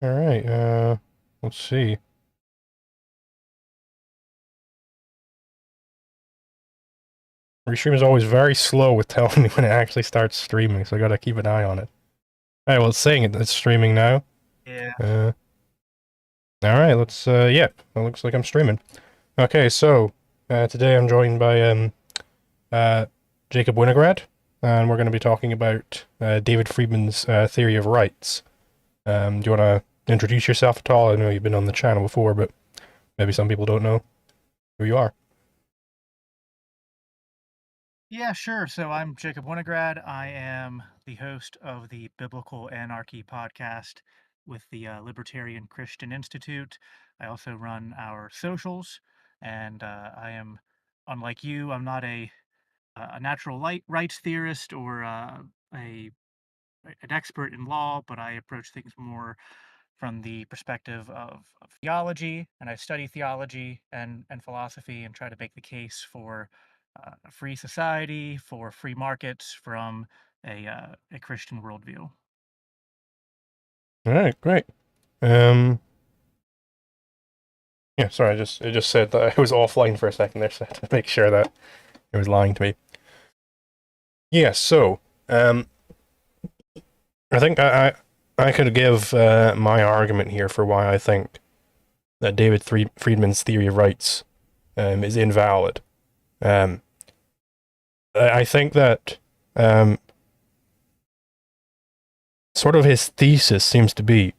All right, let's see. Restream is always very slow with telling me when it actually starts streaming, so I gotta keep an eye on it. All right, well, it's saying it's streaming now. Yeah. Uh, all right, yeah, it looks like I'm streaming. Okay, so today I'm joined by uh, Jacob Winograd, and we're going to be talking about David Friedman's theory of rights. Do you want to introduce yourself at all? I know you've been on the channel before, but maybe some people don't know who you are. Yeah, sure. So I'm Jacob Winograd. I am the host of the Biblical Anarchy podcast with the Libertarian Christian Institute. I also run our socials, and I am, unlike you, I'm not a natural light rights theorist or a an expert in law, but I approach things more from the perspective of theology, and I study theology and philosophy and try to make the case for a free society, for free markets from a Christian worldview. All right, great. Um, yeah, sorry, it just said that I was offline for a second there, so I had to make sure that it was lying to me. Yeah, so um, I think I could give my argument here for why I think that Friedman's theory of rights is invalid. Um, I think that um, sort of his thesis seems to be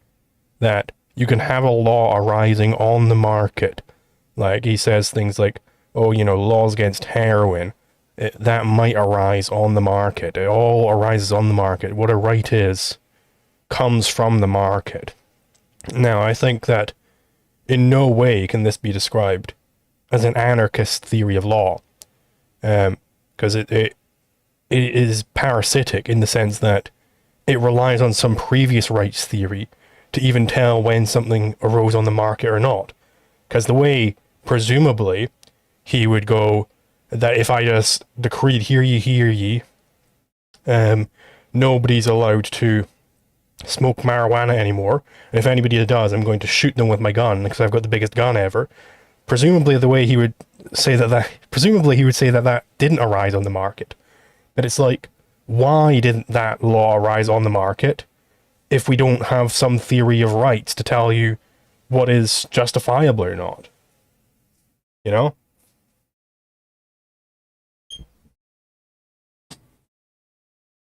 that you can have a law arising on the market. Like he says things like, oh, laws against heroin, that might arise on the market. It all arises on the market. What a right is comes from the market. Now, I think that in no way can this be described as an anarchist theory of law, because it is parasitic in the sense that it relies on some previous rights theory to even tell when something arose on the market or not. Because the way, presumably, he would go that if I just decreed, hear ye, um, nobody's allowed to smoke marijuana anymore. And if anybody does, I'm going to shoot them with my gun because I've got the biggest gun ever. Presumably, the way he would say presumably he would say that that didn't arise on the market. But it's like, why didn't that law arise on the market if we don't have some theory of rights to tell you what is justifiable or not? You know?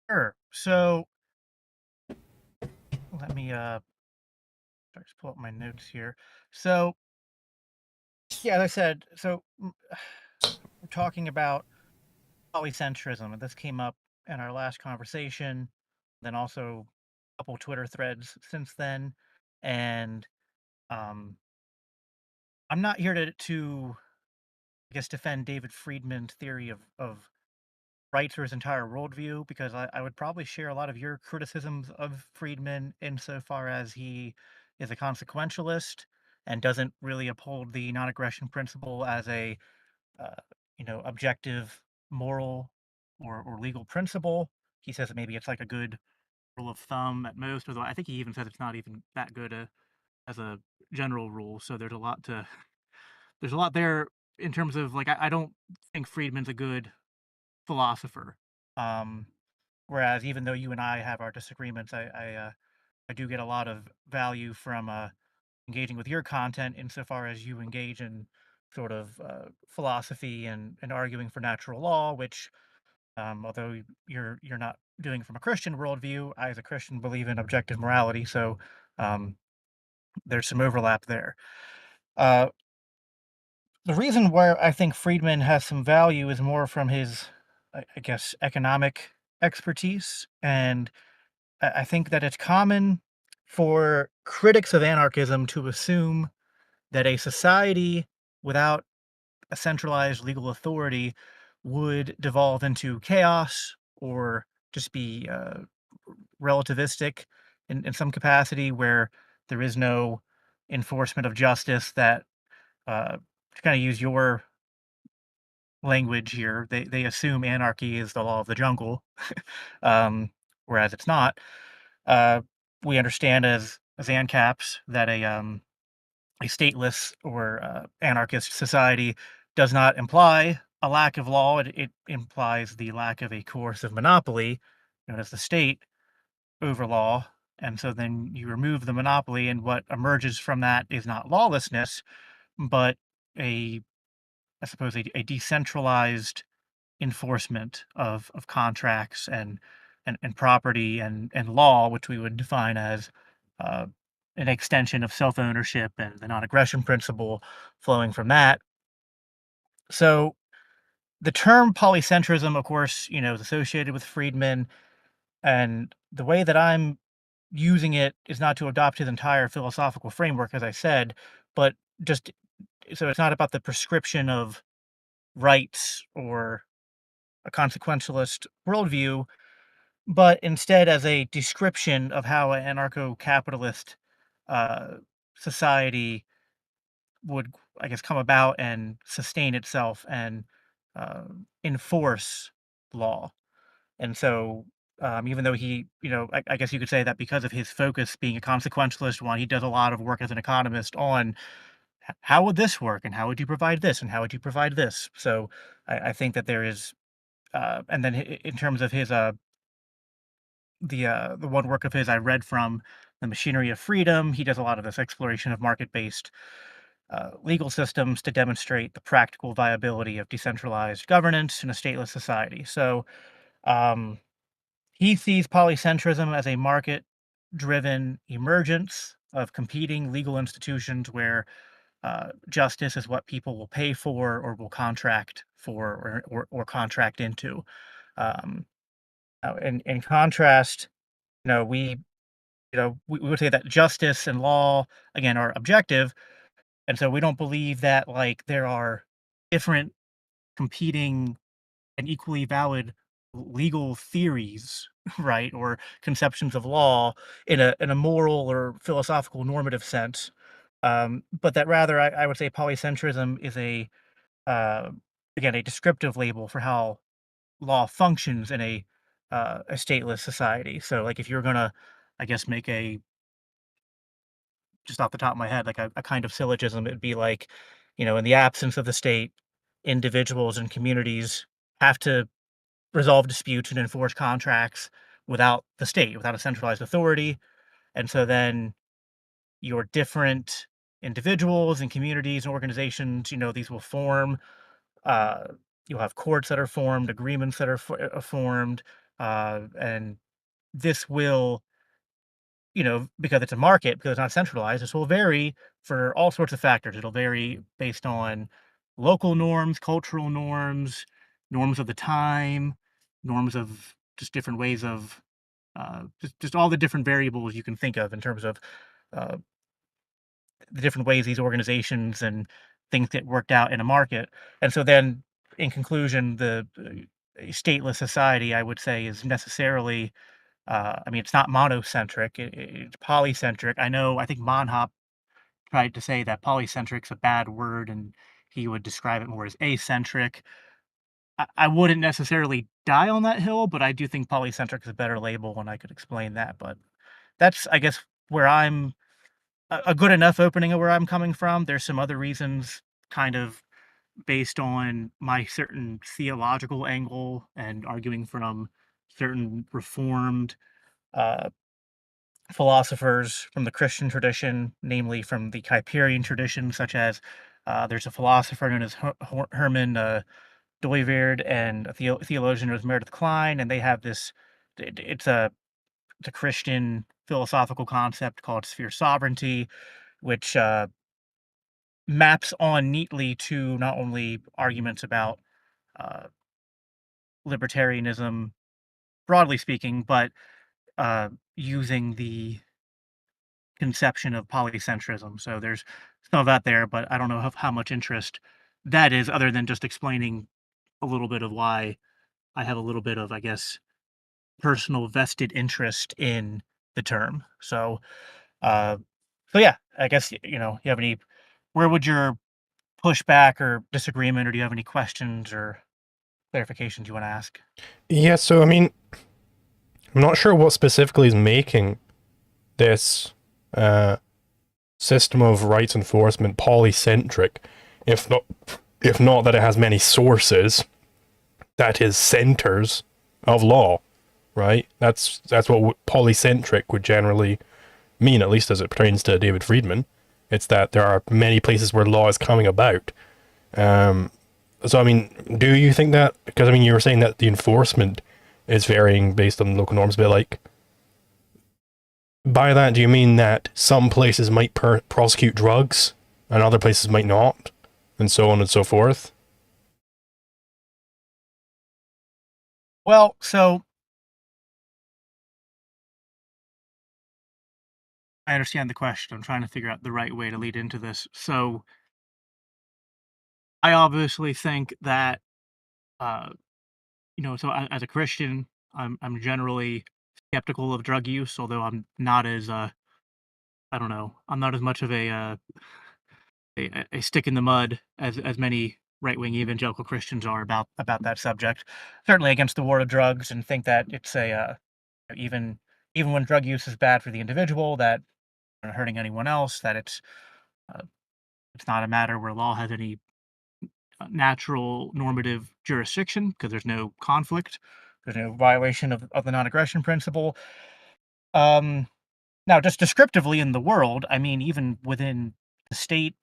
Sure. So let me just pull up my notes here. So yeah, as I said, we're talking about polycentrism, and this came up in our last conversation, then also a couple Twitter threads since then. And um, I'm not here to I guess defend David Friedman's theory of rights or his entire worldview, because I would probably share a lot of your criticisms of Friedman insofar as he is a consequentialist and doesn't really uphold the non-aggression principle as a uh, objective moral or legal principle. He says that maybe it's like a good rule of thumb at most, although I think he even said it's not even that good as a general rule. So there's a lot there in terms of like I don't think Friedman's a good philosopher. Um, Whereas even though you and I have our disagreements, I do get a lot of value from engaging with your content insofar as you engage in sort of philosophy and arguing for natural law, which although you're not doing from a Christian worldview, I as a Christian believe in objective morality, so um, there's some overlap there. Uh, the reason why I think Friedman has some value is more from his, I guess, economic expertise, and I think that it's common for critics of anarchism to assume that a society without a centralized legal authority would devolve into chaos or just be relativistic in some capacity where there is no enforcement of justice that to kind of use your language here, they assume anarchy is the law of the jungle, um, whereas it's not. Uh, we understand as Zancaps that a stateless or anarchist society does not imply a lack of law. It implies the lack of a coercive monopoly, known as the state, over law. And so then you remove the monopoly, and what emerges from that is not lawlessness, but a, I suppose, a decentralized enforcement of contracts and property and law, which we would define as uh, an extension of self ownership and the non aggression principle flowing from that. So the term polycentrism, of course, is associated with Friedman, and the way that I'm using it is not to adopt his entire philosophical framework, as I said, but just so it's not about the prescription of rights or a consequentialist worldview, but instead as a description of how an anarcho-capitalist uh, society would, I guess, come about and sustain itself and uh, enforce law. And so, even though he, I guess you could say that because of his focus being a consequentialist one, he does a lot of work as an economist on how would this work and how would you provide this and how would you provide this. So I think that there is, and then in terms of his the one work of his I read from, The Machinery of Freedom, he does a lot of this exploration of market-based legal systems to demonstrate the practical viability of decentralized governance in a stateless society. So um, he sees polycentrism as a market-driven emergence of competing legal institutions where justice is what people will pay for or will contract for or contract into. Um, in contrast, you know, we we would say that justice and law again are objective, and so we don't believe that like there are different competing and equally valid legal theories, right, or conceptions of law in a moral or philosophical normative sense. But that rather, I would say polycentrism is uh, again a descriptive label for how law functions in a stateless society. So, like, if you're gonna, I guess, make a just off the top of my head, like a kind of syllogism, it'd be like, in the absence of the state, individuals and communities have to resolve disputes and enforce contracts without the state, without a centralized authority. And so then your different individuals and communities and organizations, these will form. Uh, you'll have courts that are formed, agreements that are formed, and this will, because it's a market, because it's not centralized, this will vary for all sorts of factors. It'll vary based on local norms, cultural norms, norms of the time, norms of just different ways of just all the different variables you can think of in terms of uh, the different ways these organizations and things get worked out in a market. And so then, in conclusion, the a stateless society, I would say, is necessarily, I mean, it's not monocentric, it's polycentric. I think Monhop tried to say that polycentric's a bad word, and he would describe it more as acentric. I wouldn't necessarily die on that hill, but I do think polycentric is a better label, and I could explain that. But that's, I guess, where I'm a good enough opening of where I'm coming from. There's some other reasons, kind of based on my certain theological angle and arguing from certain reformed uh, philosophers from the Christian tradition, namely from the Kuyperian tradition, such as there's a philosopher known as Herman Dooyeweerd and a theologian known as Meredith Kline, and they have this. It's a Christian philosophical concept called sphere sovereignty, which maps on neatly to not only arguments about uh, libertarianism, broadly speaking, but using the conception of polycentrism. So there's some of that there, but I don't know how much interest that is, other than just explaining a little bit of why I have a little bit of, I guess, personal vested interest in the term. Uh, so yeah, I guess you have any. Where would your pushback or disagreement, or do you have any questions or clarifications you want to ask? Yeah, so I mean, I'm not sure what specifically is making this system of rights enforcement polycentric, if not that it has many sources, that is centers of law, right? That's what polycentric would generally mean, at least as it pertains to David Friedman. It's that there are many places where law is coming about. So, I mean, do you think that? Because, I mean, you were saying that the enforcement is varying based on local norms, but, like, by that, do you mean that some places might prosecute drugs and other places might not, and so on and so forth? Well, so I understand the question. I'm trying to figure out the right way to lead into this. So I obviously think that, uh, so as a Christian, I'm generally skeptical of drug use, although I'm not as I don't know, I'm not as much of a stick in the mud as many right wing evangelical Christians are about that subject. Certainly against the war of drugs, and think that it's even even when drug use is bad for the individual, that not hurting anyone else, that uh, it's not a matter where law has any natural normative jurisdiction because there's no conflict, there's no violation of the non-aggression principle. Um, Now, just descriptively in the world, I mean, even within the state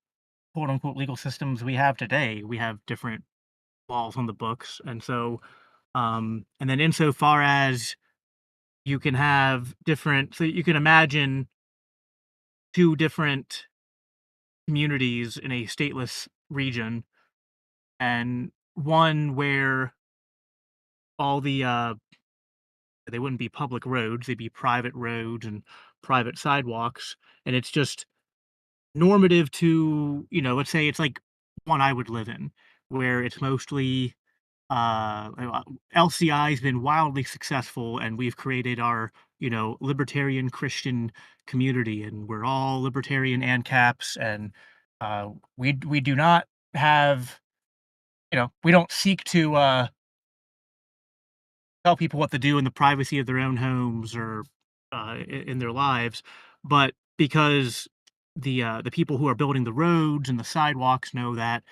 quote unquote legal systems we have today, we have different laws on the books, and so and then insofar as you can have different, so you can imagine two different communities in a stateless region, and one where all they wouldn't be public roads, they'd be private roads and private sidewalks, and it's just normative to, let's say it's like one I would live in, where it's mostly LCI's been wildly successful, and we've created our, libertarian Christian community, and we're all libertarian ANCAPs, and we do not have, we don't seek to tell people what to do in the privacy of their own homes or in their lives, but because the people who are building the roads and the sidewalks know that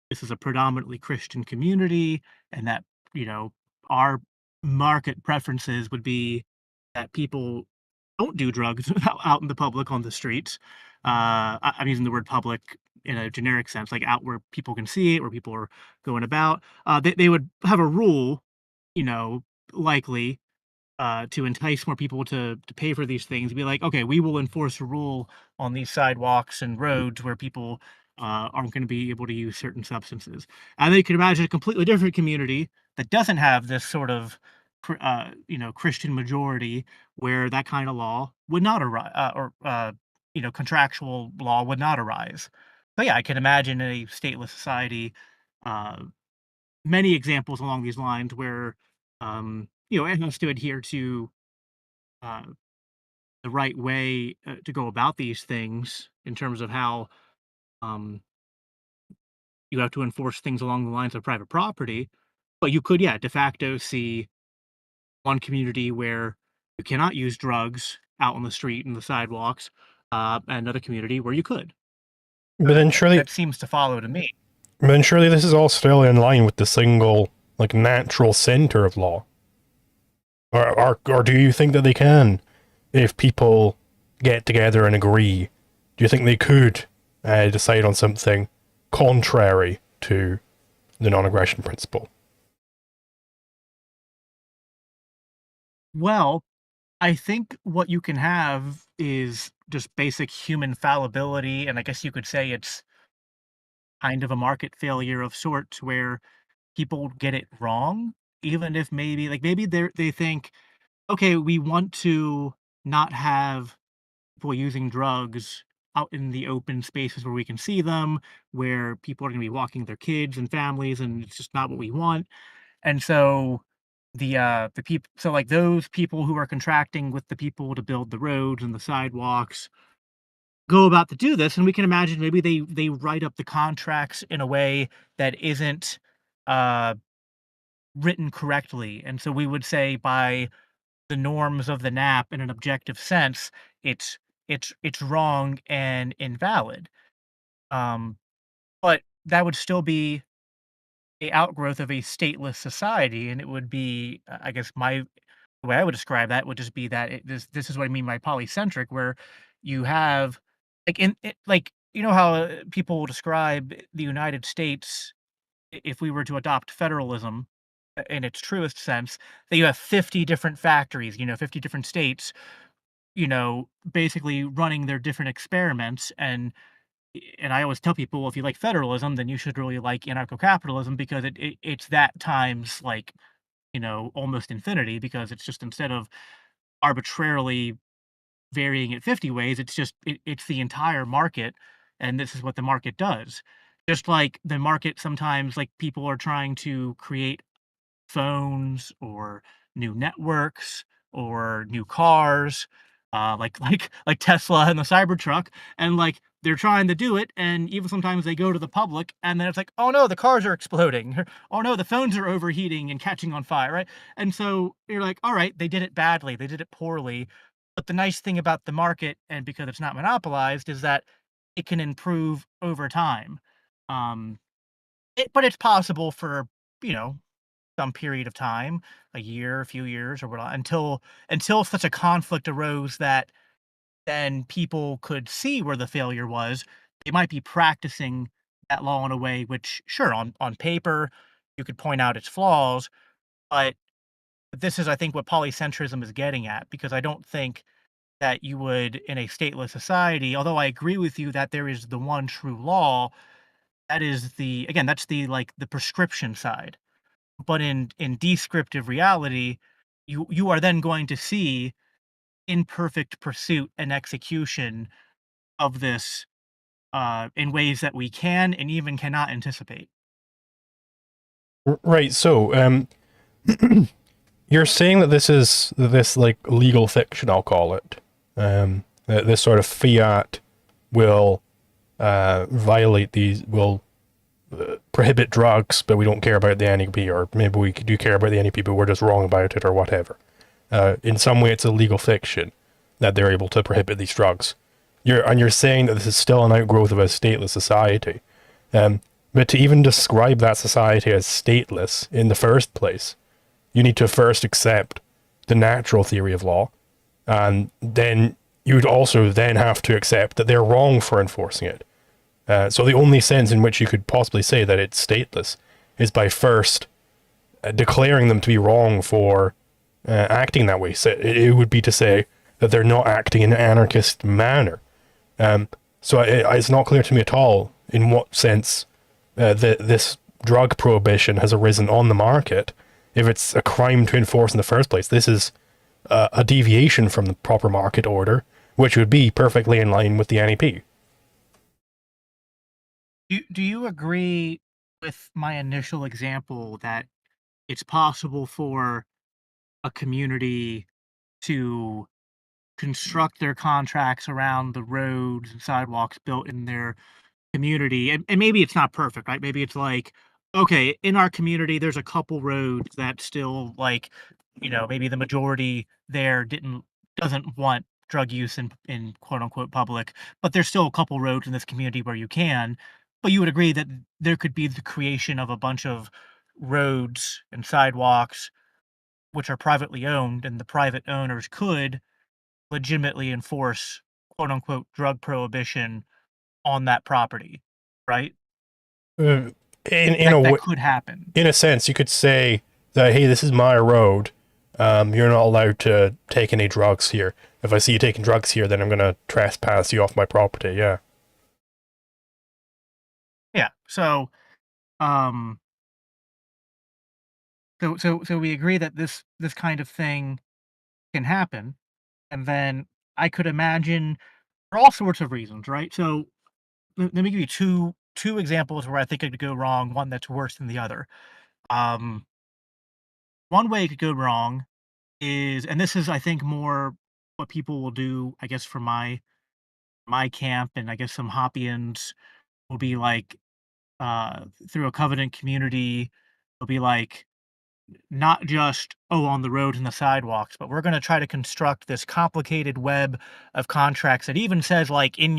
this is a predominantly Christian community, and that you know our market preferences would be that people don't do drugs out in the public on the streets. I'm using the word public in a generic sense, like out where people can see it, where people are going about. They would have a rule, you know, likely to entice more people to pay for these things. Be like, okay, we will enforce a rule on these sidewalks and roads where people aren't going to be able to use certain substances. And they could imagine a completely different community that doesn't have this sort of Christian majority where that kind of law would not arise, or contractual law would not arise. So yeah, I can imagine a stateless society, uh, many examples along these lines where it has to adhere to uh, the right way to go about these things in terms of how um, you have to enforce things along the lines of private property. But you could, yeah, de facto see one community where you cannot use drugs out on the street and the sidewalks, and another community where you could. But then surely, That seems to follow to me. this is all still in line with the single, like, natural center of law. Or do you think that they can, if people get together and agree? Do you think they could decide on something contrary to the non-aggression principle? Well, I think what you can have is just basic human fallibility, and I guess you could say it's kind of a market failure of sorts where people get it wrong, even if maybe they think, okay, we want to not have people using drugs out in the open spaces where we can see them, where people are going to be walking their kids and families, and it's just not what we want. And so the people, so like those people who are contracting with the people to build the roads and the sidewalks go about to do this, and we can imagine maybe they write up the contracts in a way that isn't uh written correctly. And so we would say by the norms of the NAP in an objective sense, it's it's wrong and invalid. Um, but that would still be a outgrowth of a stateless society, and it would be, I guess the way I would describe that would just be that this is what I mean by polycentric, where you have like you know how people will describe the United States if we were to adopt federalism in its truest sense, that you have 50 different factories, 50 different states, basically running their different experiments. And I always tell people, well, if you like federalism, then you should really like anarcho-capitalism because it's that times like, almost infinity because it's just instead of arbitrarily varying it 50 ways, it's the entire market, and this is what the market does. Just like the market sometimes like people are trying to create phones or new networks or new cars, like Tesla and the Cybertruck, and like they're trying to do it, and even sometimes they go to the public, and then it's like, oh no, the cars are exploding, oh no, the phones are overheating and catching on fire, right? And so you're like, all right, they did it badly, they did it poorly, but the nice thing about the market, and because it's not monopolized, is that it can improve over time. Um, but it's possible for you know some period of time, a year, a few years, or what, until such a conflict arose that then people could see where the failure was. They might be practicing that law in a way which, sure, on paper, you could point out its flaws, but this is, I think, what polycentrism is getting at, because I don't think that you would, in a stateless society, although I agree with you that there is the one true law, that is that's the like the prescription side. But in descriptive reality, you are then going to see imperfect pursuit and execution of this in ways that we can and even cannot anticipate. Right. So, you're saying that this like legal fiction, I'll call it. That this sort of fiat will violate these, will prohibit drugs, but we don't care about the NEP, or maybe we do care about the NEP, but we're just wrong about it, or whatever. In some way, it's a legal fiction that they're able to prohibit these drugs. You're saying that this is still an outgrowth of a stateless society. But to even describe that society as stateless in the first place, you need to first accept the natural theory of law, and then you'd also then have to accept that they're wrong for enforcing it. So the only sense in which you could possibly say that it's stateless is by first declaring them to be wrong for acting that way. So it would be to say that they're not acting in an anarchist manner. So it's not clear to me at all in what sense this drug prohibition has arisen on the market. If it's a crime to enforce in the first place, this is a deviation from the proper market order, which would be perfectly in line with the NEP. Do you agree with my initial example that it's possible for a community to construct their contracts around the roads and sidewalks built in their community, and maybe it's not perfect, right? Maybe it's like, okay, in our community, there's a couple roads that still like, maybe the majority there doesn't want drug use in quote unquote public, but there's still a couple roads in this community where you can. But you would agree that there could be the creation of a bunch of roads and sidewalks which are privately owned, and the private owners could legitimately enforce quote unquote drug prohibition on that property, right? Uh, in That a that w- could happen. in a sense, you could say that, hey, this is my road. You're not allowed to take any drugs here. If I see you taking drugs here, then I'm gonna trespass you off my property. Yeah. Yeah. Um, so we agree that this kind of thing can happen, and then I could imagine for all sorts of reasons, right? So let me give you two examples where I think it could go wrong. One that's worse than the other. Um, One way it could go wrong is, and this is I think more what people will do, I guess, for my camp, and I guess some Hoppians will be like through a covenant community, will be like not just, oh, on the roads and the sidewalks, but we're going to try to construct this complicated web of contracts that even says, like, on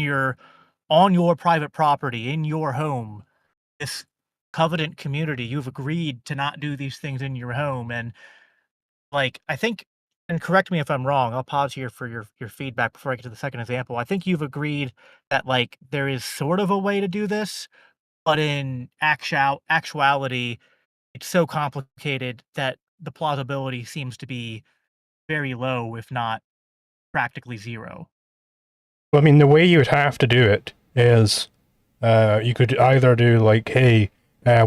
your private property, in your home, this covenant community, you've agreed to not do these things in your home. And like, I think, and correct me if I'm wrong, I'll pause here for your feedback before I get to the second example. I think you've agreed that, like, there is sort of a way to do this, but in actuality, it's so complicated that the plausibility seems to be very low, if not practically zero. Well, I mean, the way you would have to do it is you could either do like, hey,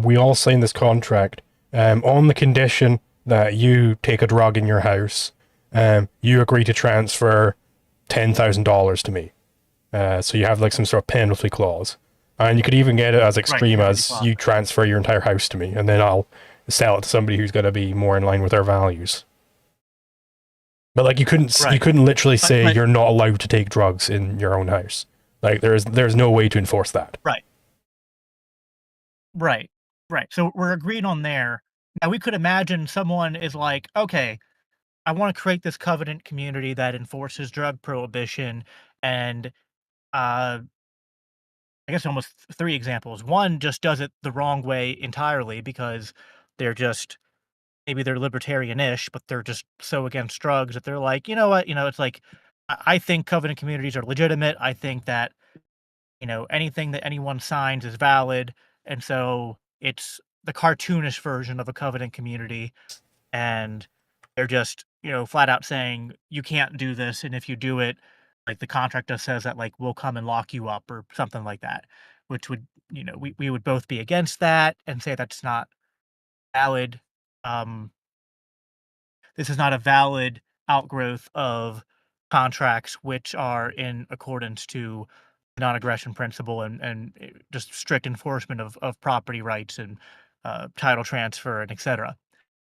we all sign this contract on the condition that you take a drug in your house, you agree to transfer $10,000 to me. So you have like some sort of penalty clause. And you could even get it as Right, extreme penalty as clause. you transfer your entire house to me, and then I'll sell it to somebody who's going to be more in line with their values. But like you Right. couldn't literally say But you're not allowed to take drugs in your own house. Like there's no way to enforce that. right, right, right. So we're agreed on there. Now we could imagine someone is like, okay, I want to create this covenant community that enforces drug prohibition, and uh I guess almost three examples. One just does it the wrong way entirely because they're just, maybe they're libertarian-ish, but they're just so against drugs that they're like, you know what, it's like, I think covenant communities are legitimate. I think that, anything that anyone signs is valid, and so it's the cartoonish version of a covenant community, and they're just, flat out saying, "You can't do this, and if you do it, like, the contract just says that, like, we'll come and lock you up," or something like that, which would, we would both be against that and say that's not valid. Um, this is not a valid outgrowth of contracts which are in accordance to non-aggression principle, and just strict enforcement of property rights and, title transfer and etcetera.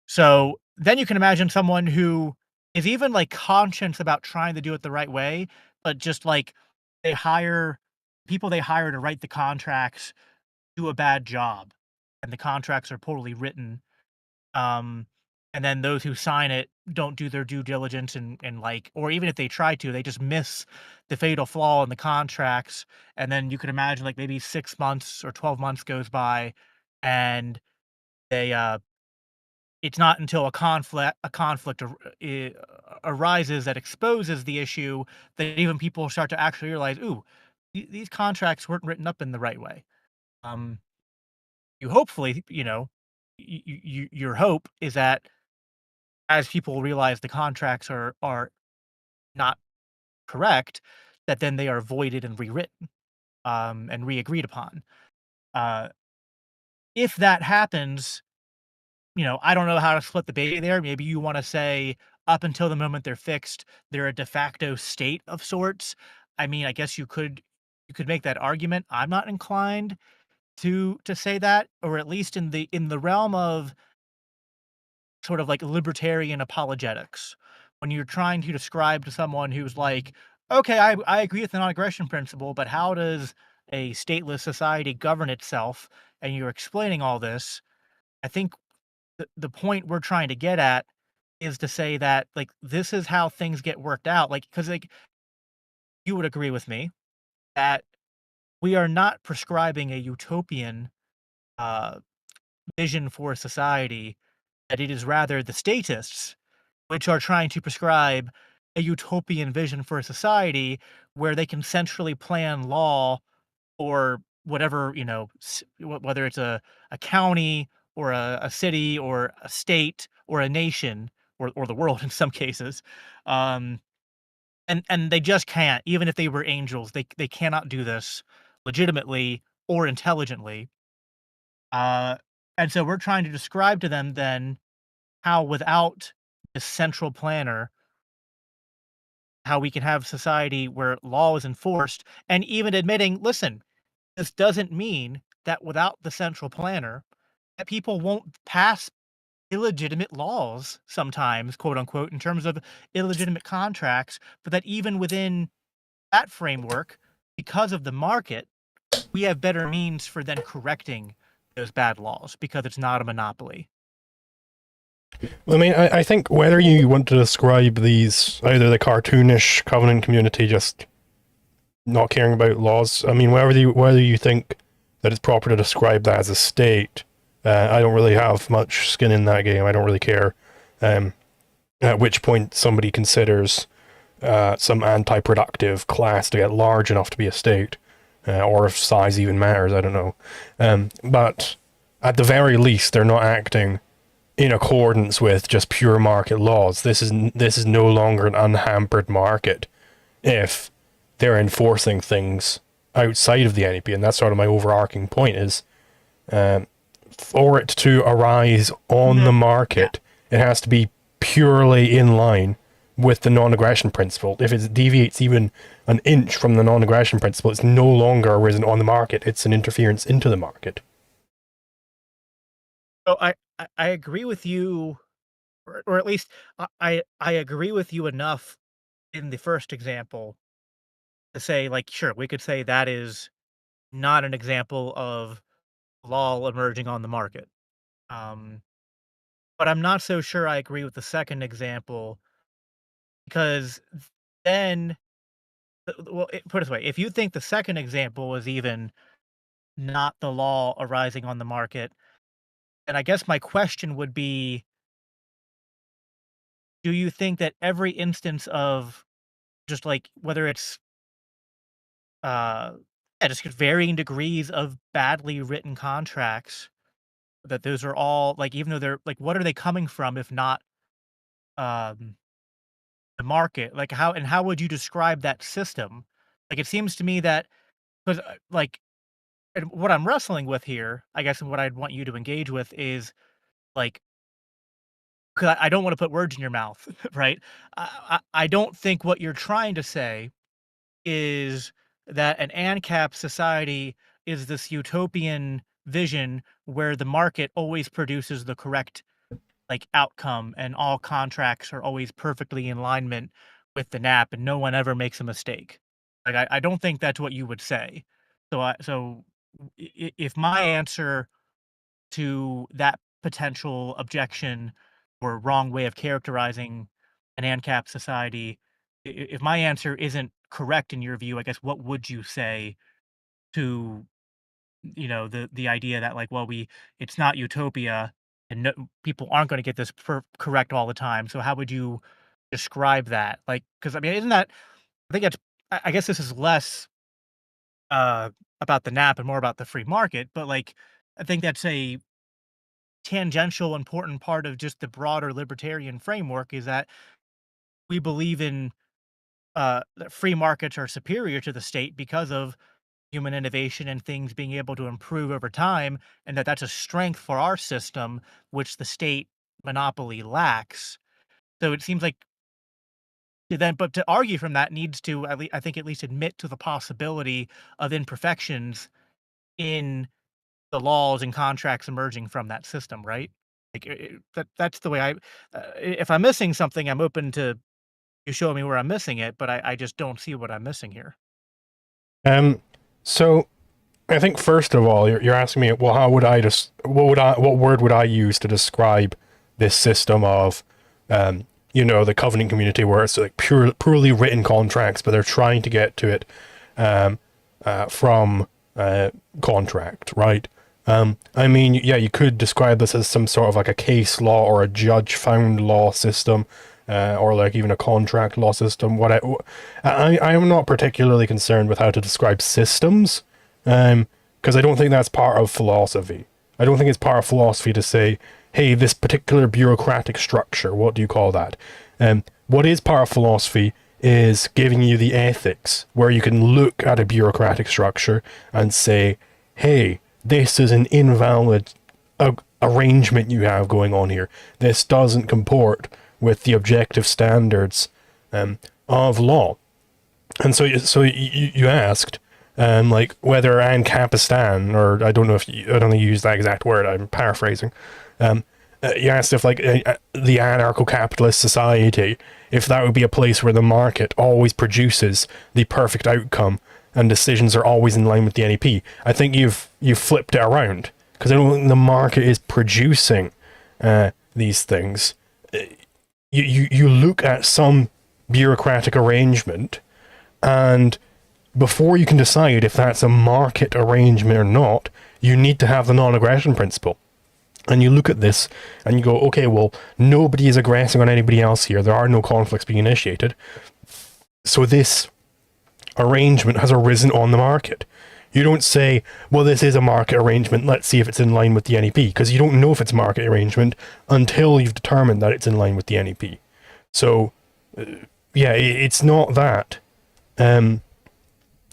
So, then you can imagine someone who is even, like, conscious about trying to do it the right way, but just, like, they hire people they hire to write the contracts do a bad job, and the contracts are poorly written, um, and then those who sign it don't do their due diligence, and, like, or even if they try to, they just miss the fatal flaw in the contracts, and then you can imagine, like, maybe 6 months or 12 months goes by, and they, it's not until arises that exposes the issue that even people start to actually realize, "Ooh, these contracts weren't written up in the right way." Um, you hopefully, your hope is that as people realize the contracts are not correct, that then they are voided and rewritten, and re-agreed upon. Uh, if that happens, I don't know how to split the baby there. Maybe you wanna say up until the moment they're fixed, they're a de facto state of sorts. I mean, I guess you could make that argument. I'm not inclined to say that, or at least in the realm of sort of like libertarian apologetics. When you're trying to describe to someone who's like, "Okay, I agree with the non-aggression principle, but how does a stateless society govern itself?" And you're explaining all this, I think the point we're trying to get at is to say that, like, this is how things get worked out, like, because, like, you would agree with me that we are not prescribing a utopian, uh, vision for society, that it is rather the statists which are trying to prescribe a utopian vision for a society where they can centrally plan law, or whatever, whether it's a county or a city or a state or a nation, or the world in some cases. Um, and they just can't, even if they were angels, they cannot do this legitimately or intelligently. Uh, and so we're trying to describe to them then how, without the central planner, how we can have society where law is enforced, and even admitting, listen, this doesn't mean that without the central planner, that people won't pass illegitimate laws sometimes, quote unquote, in terms of illegitimate contracts, but that even within that framework, because of the market, we have better means for then correcting those bad laws because it's not a monopoly. I mean, I think whether you want to describe these, either the cartoonish Covenant community just not caring about laws, I mean, whether you think that it's proper to describe that as a state, I don't really have much skin in that game. I don't really care at which point somebody considers some anti-productive class to get large enough to be a state, or if size even matters, I don't know. But at the very least, they're not acting in accordance with just pure market laws. This is no longer an unhampered market if they're enforcing things outside of the NEP, and that's sort of my overarching point is for it to arise on the market, it has to be purely in line with the non-aggression principle. If it deviates even an inch from the non-aggression principle, it's no longer arisen on the market, it's an interference into the market. So I agree with you, or at least I agree with you enough in the first example to say, like, sure, we could say that is not an example of law emerging on the market. Um, but I'm not so sure I agree with the second example because then, well, put it this way, if you think the second example was even not the law arising on the market, then I guess my question would be, do you think that every instance of just like whether it's uh yeah, just varying degrees of badly written contracts, that those are all like, even though they're like, what are they coming from if not um the market? Like, how would you describe that system? Like, it seems to me that because like, and what I'm wrestling with here, I guess, and what I'd want you to engage with is like, because I don't want to put words in your mouth, right? I don't think what you're trying to say is that an ANCAP society is this utopian vision where the market always produces the correct like outcome and all contracts are always perfectly in alignment with the NAP and no one ever makes a mistake. Like, I don't think that's what you would say. If my answer to that potential objection or wrong way of characterizing an ANCAP society, if my answer isn't correct in your view, I guess what would you say to, the idea that like, well, it's not utopia and no, people aren't going to get this correct all the time. So how would you describe that? Like, because I mean, isn't that? I think that's. I guess this is less about the NAP and more about the free market. But like, I think that's a tangential, important part of just the broader libertarian framework is that we believe in that free markets are superior to the state because of human innovation and things being able to improve over time, and that's a strength for our system, which the state monopoly lacks. So it seems like but to argue from that needs to I think at least admit to the possibility of imperfections in the laws and contracts emerging from that system, right? Like that's the way if I'm missing something, I'm open to you show me where I'm missing it, but I just don't see what I'm missing here. So I think first of all, you're asking me, well, how would I just, what word would I use to describe this system of, the Covenant community where it's like poorly written contracts, but they're trying to get to it from contract, right? I mean, yeah, you could describe this as some sort of like a case law or a judge found law system, or like even a contract law system. I am not particularly concerned with how to describe systems, because I don't think that's part of philosophy. I don't think it's part of philosophy to say, hey, this particular bureaucratic structure, what do you call that? What is part of philosophy is giving you the ethics where you can look at a bureaucratic structure and say, hey, this is an invalid arrangement you have going on here. This doesn't comport with the objective standards of law. And so you asked, like whether Ancapistan, or I don't know if I don't think you used that exact word. I'm paraphrasing. You asked if like the anarcho-capitalist society, if that would be a place where the market always produces the perfect outcome and decisions are always in line with the NEP. I think you've flipped it around, because I don't think the market is producing these things, you look at some bureaucratic arrangement, and before you can decide if that's a market arrangement or not, you need to have the non-aggression principle. And you look at this and you go, okay, well, nobody is aggressing on anybody else here. There are no conflicts being initiated. So this arrangement has arisen on the market. You don't say, well, this is a market arrangement, let's see if it's in line with the NEP, because you don't know if it's a market arrangement until you've determined that it's in line with the NEP. So, yeah, it's not that.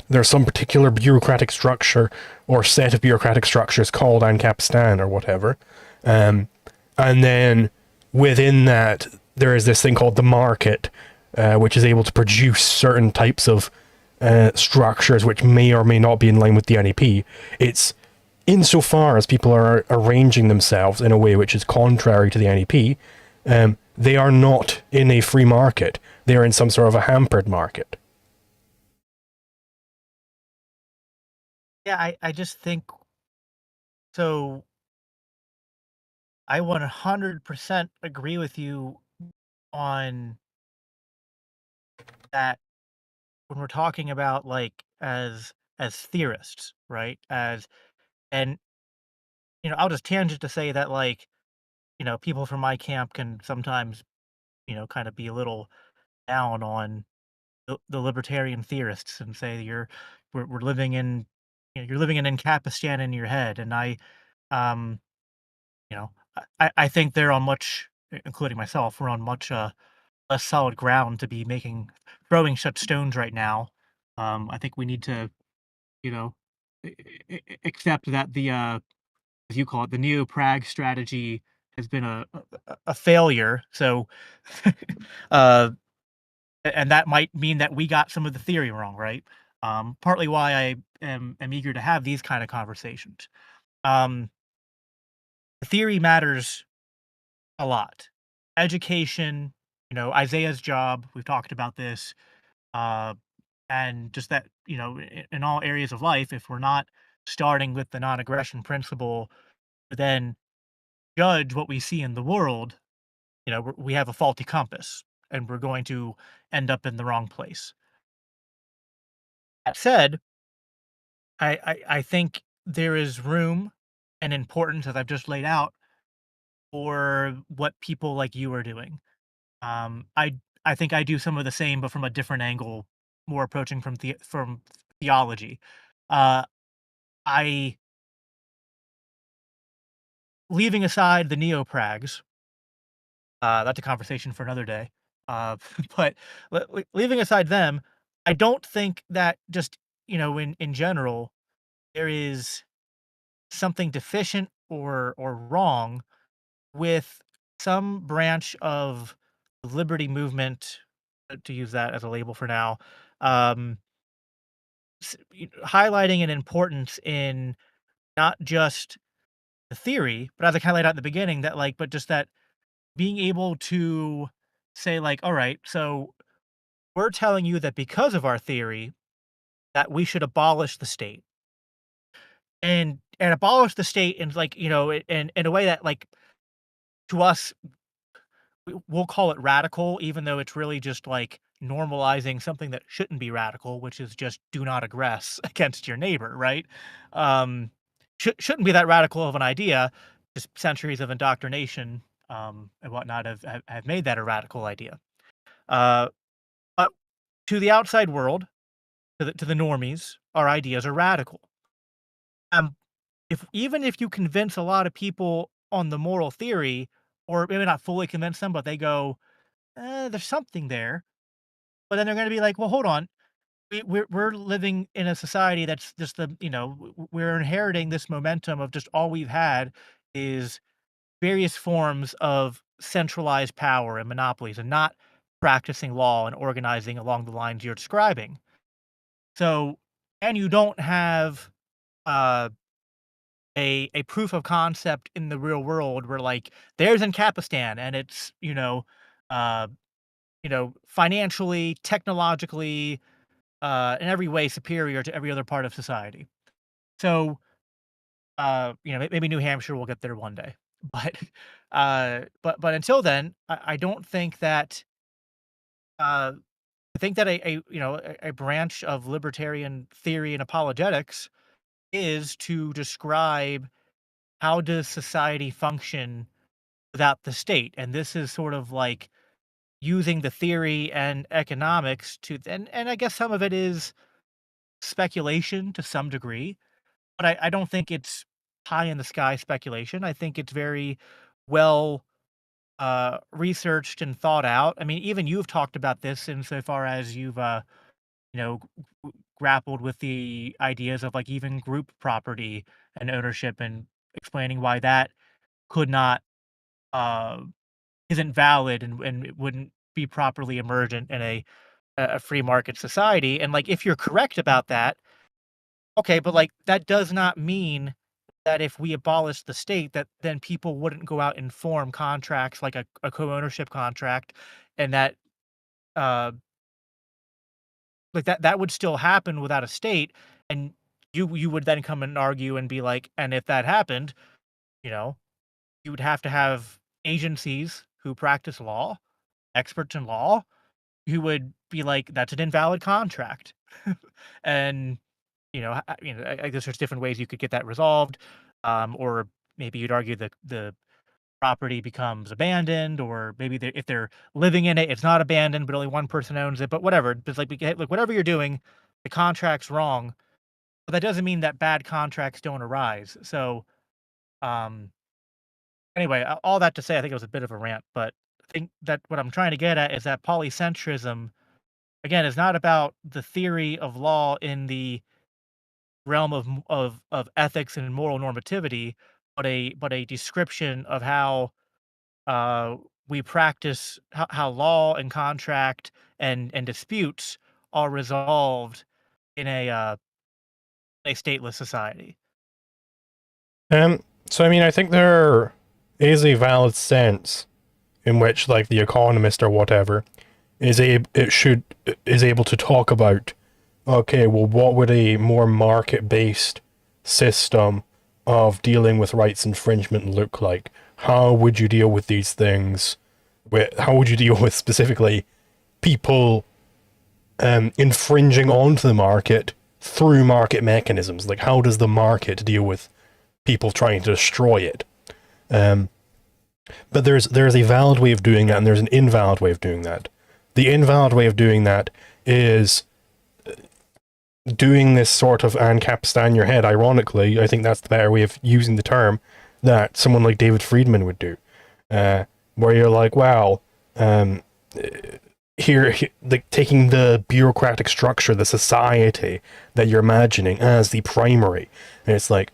There's some particular bureaucratic structure or set of bureaucratic structures called Ancapistan or whatever. And then within that, there is this thing called the market, which is able to produce certain types of structures which may or may not be in line with the NEP. It's insofar as people are arranging themselves in a way which is contrary to the NEP, they are not in a free market. They are in some sort of a hampered market. Yeah, I just think so. I 100% agree with you on that when we're talking about like as theorists, right? As and I'll just tangent to say that like, people from my camp can sometimes, kind of be a little down on the libertarian theorists and say we're living in you're living in Ancapistan in your head. And um you know I think they're on much, including myself, we're on much less solid ground to be throwing such stones right now. I think we need to, you know, accept that as you call it, the Neo Prague strategy has been a failure. So, uh, and that might mean that we got some of the theory wrong, right? Partly why I am eager to have these kind of conversations. Um, Theory matters a lot. Education, Isaiah's job. We've talked about this. Uh, and just that, in all areas of life, if we're not starting with the non-aggression principle, then judge what we see in the world, we have a faulty compass and we're going to end up in the wrong place. That said, I think there is room and importance, as I've just laid out, for what people like you are doing. I think I do some of the same, but from a different angle, more approaching from theology. Uh, I Leaving aside the neo-prags, that's a conversation for another day. But leaving aside them, I don't think that just, in general, there is something deficient or wrong with some branch of the liberty movement, to use that as a label for now, um, highlighting an importance in not just the theory, but as I kind of laid out at the beginning, that like, but just that being able to say like, all right, so we're telling you that because of our theory that we should abolish the state and abolish the state in like, in a way that like to us we'll call it radical, even though it's really just like normalizing something that shouldn't be radical, which is just do not aggress against your neighbor, right? Um, shouldn't be that radical of an idea. Just centuries of indoctrination and whatnot have made that a radical idea. Uh, but to the outside world, to the normies, our ideas are radical. Um, if even if you convince a lot of people on the moral theory, or maybe not fully convince them, but they go, there's something there. But then they're gonna be like, "Well, hold on. We're living in a society that's just we're inheriting this momentum of just all we've had is various forms of centralized power and monopolies and not practicing law and organizing along the lines you're describing. So, and you don't have, uh, a proof of concept in the real world where, like, there's Ancapistan and it's, uh, financially, technologically, in every way superior to every other part of society. So, maybe New Hampshire will get there one day. But but until then, I don't think that uh, I think that a branch of libertarian theory and apologetics is to describe how does society function without the state, and this is sort of like using the theory and economics to and I guess some of it is speculation to some degree, but I don't think it's pie in the sky speculation. I think it's very well researched and thought out. I mean, even you've talked about this insofar as you've you know grappled with the ideas of like even group property and ownership and explaining why that could not uh isn't valid and it wouldn't be properly emergent in a free market society. And like if you're correct about that, okay, but like that does not mean that if we abolish the state that then people wouldn't go out and form contracts like a co-ownership contract and that uh like that would still happen without a state. And you would then come and argue and be like, and if that happened, you know, you would have to have agencies who practice law, experts in law, who would be like, that's an invalid contract. And I guess there's different ways you could get that resolved, or maybe you'd argue that the property becomes abandoned, or maybe if they're living in it, it's not abandoned, but only one person owns it. But whatever, it's like whatever you're doing, the contract's wrong. But that doesn't mean that bad contracts don't arise. So, um, anyway, all that to say, I think it was a bit of a rant, but I think that what I'm trying to get at is that polycentrism again is not about the theory of law in the realm of of ethics and moral normativity, but a description of how we practice how law and contract and disputes are resolved in a stateless society. So I mean, I think there is a valid sense in which, like, the economist or whatever is able to talk about, okay, well, what would a more market-based system of dealing with rights infringement look like? How would you deal with these things? How would you deal with specifically people infringing onto the market through market mechanisms? Like, how does the market deal with people trying to destroy it? But there's a valid way of doing that, and there's an invalid way of doing that. The invalid way of doing that is doing this sort of ancapstan your head. Ironically, I think that's the better way of using the term that someone like David Friedman would do, where you're like, wow, here, like, taking the bureaucratic structure, the society that you're imagining as the primary, and it's like,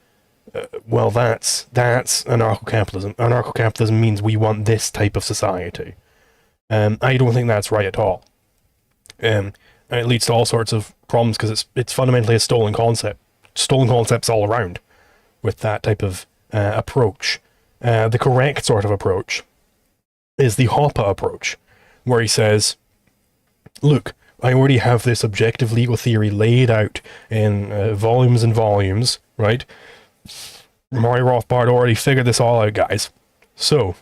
well, that's anarcho-capitalism. Anarcho-capitalism means we want this type of society. I don't think that's right at all. And it leads to all sorts of problems because it's fundamentally a stolen concept. Stolen concepts all around with that type of approach. The correct sort of approach is the Hoppe approach, where he says, look, I already have this objective legal theory laid out in volumes and volumes, right? Murray Rothbard already figured this all out, guys. So,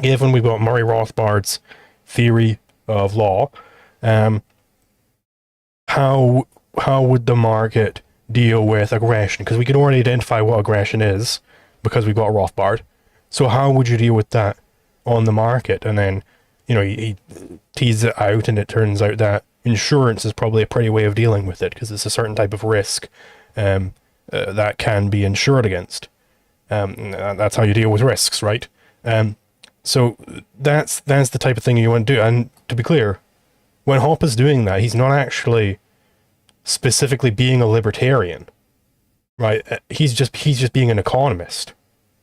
given we've got Murray Rothbard's theory of law, how would the market deal with aggression? Because we can already identify what aggression is because we've got Rothbard. So how would you deal with that on the market? And then, he teases it out, and it turns out that insurance is probably a pretty way of dealing with it because it's a certain type of risk that can be insured against. That's how you deal with risks, right? So that's the type of thing you want to do. And to be clear, when Hoppe's doing that, he's not actually specifically being a libertarian, right? He's just being an economist.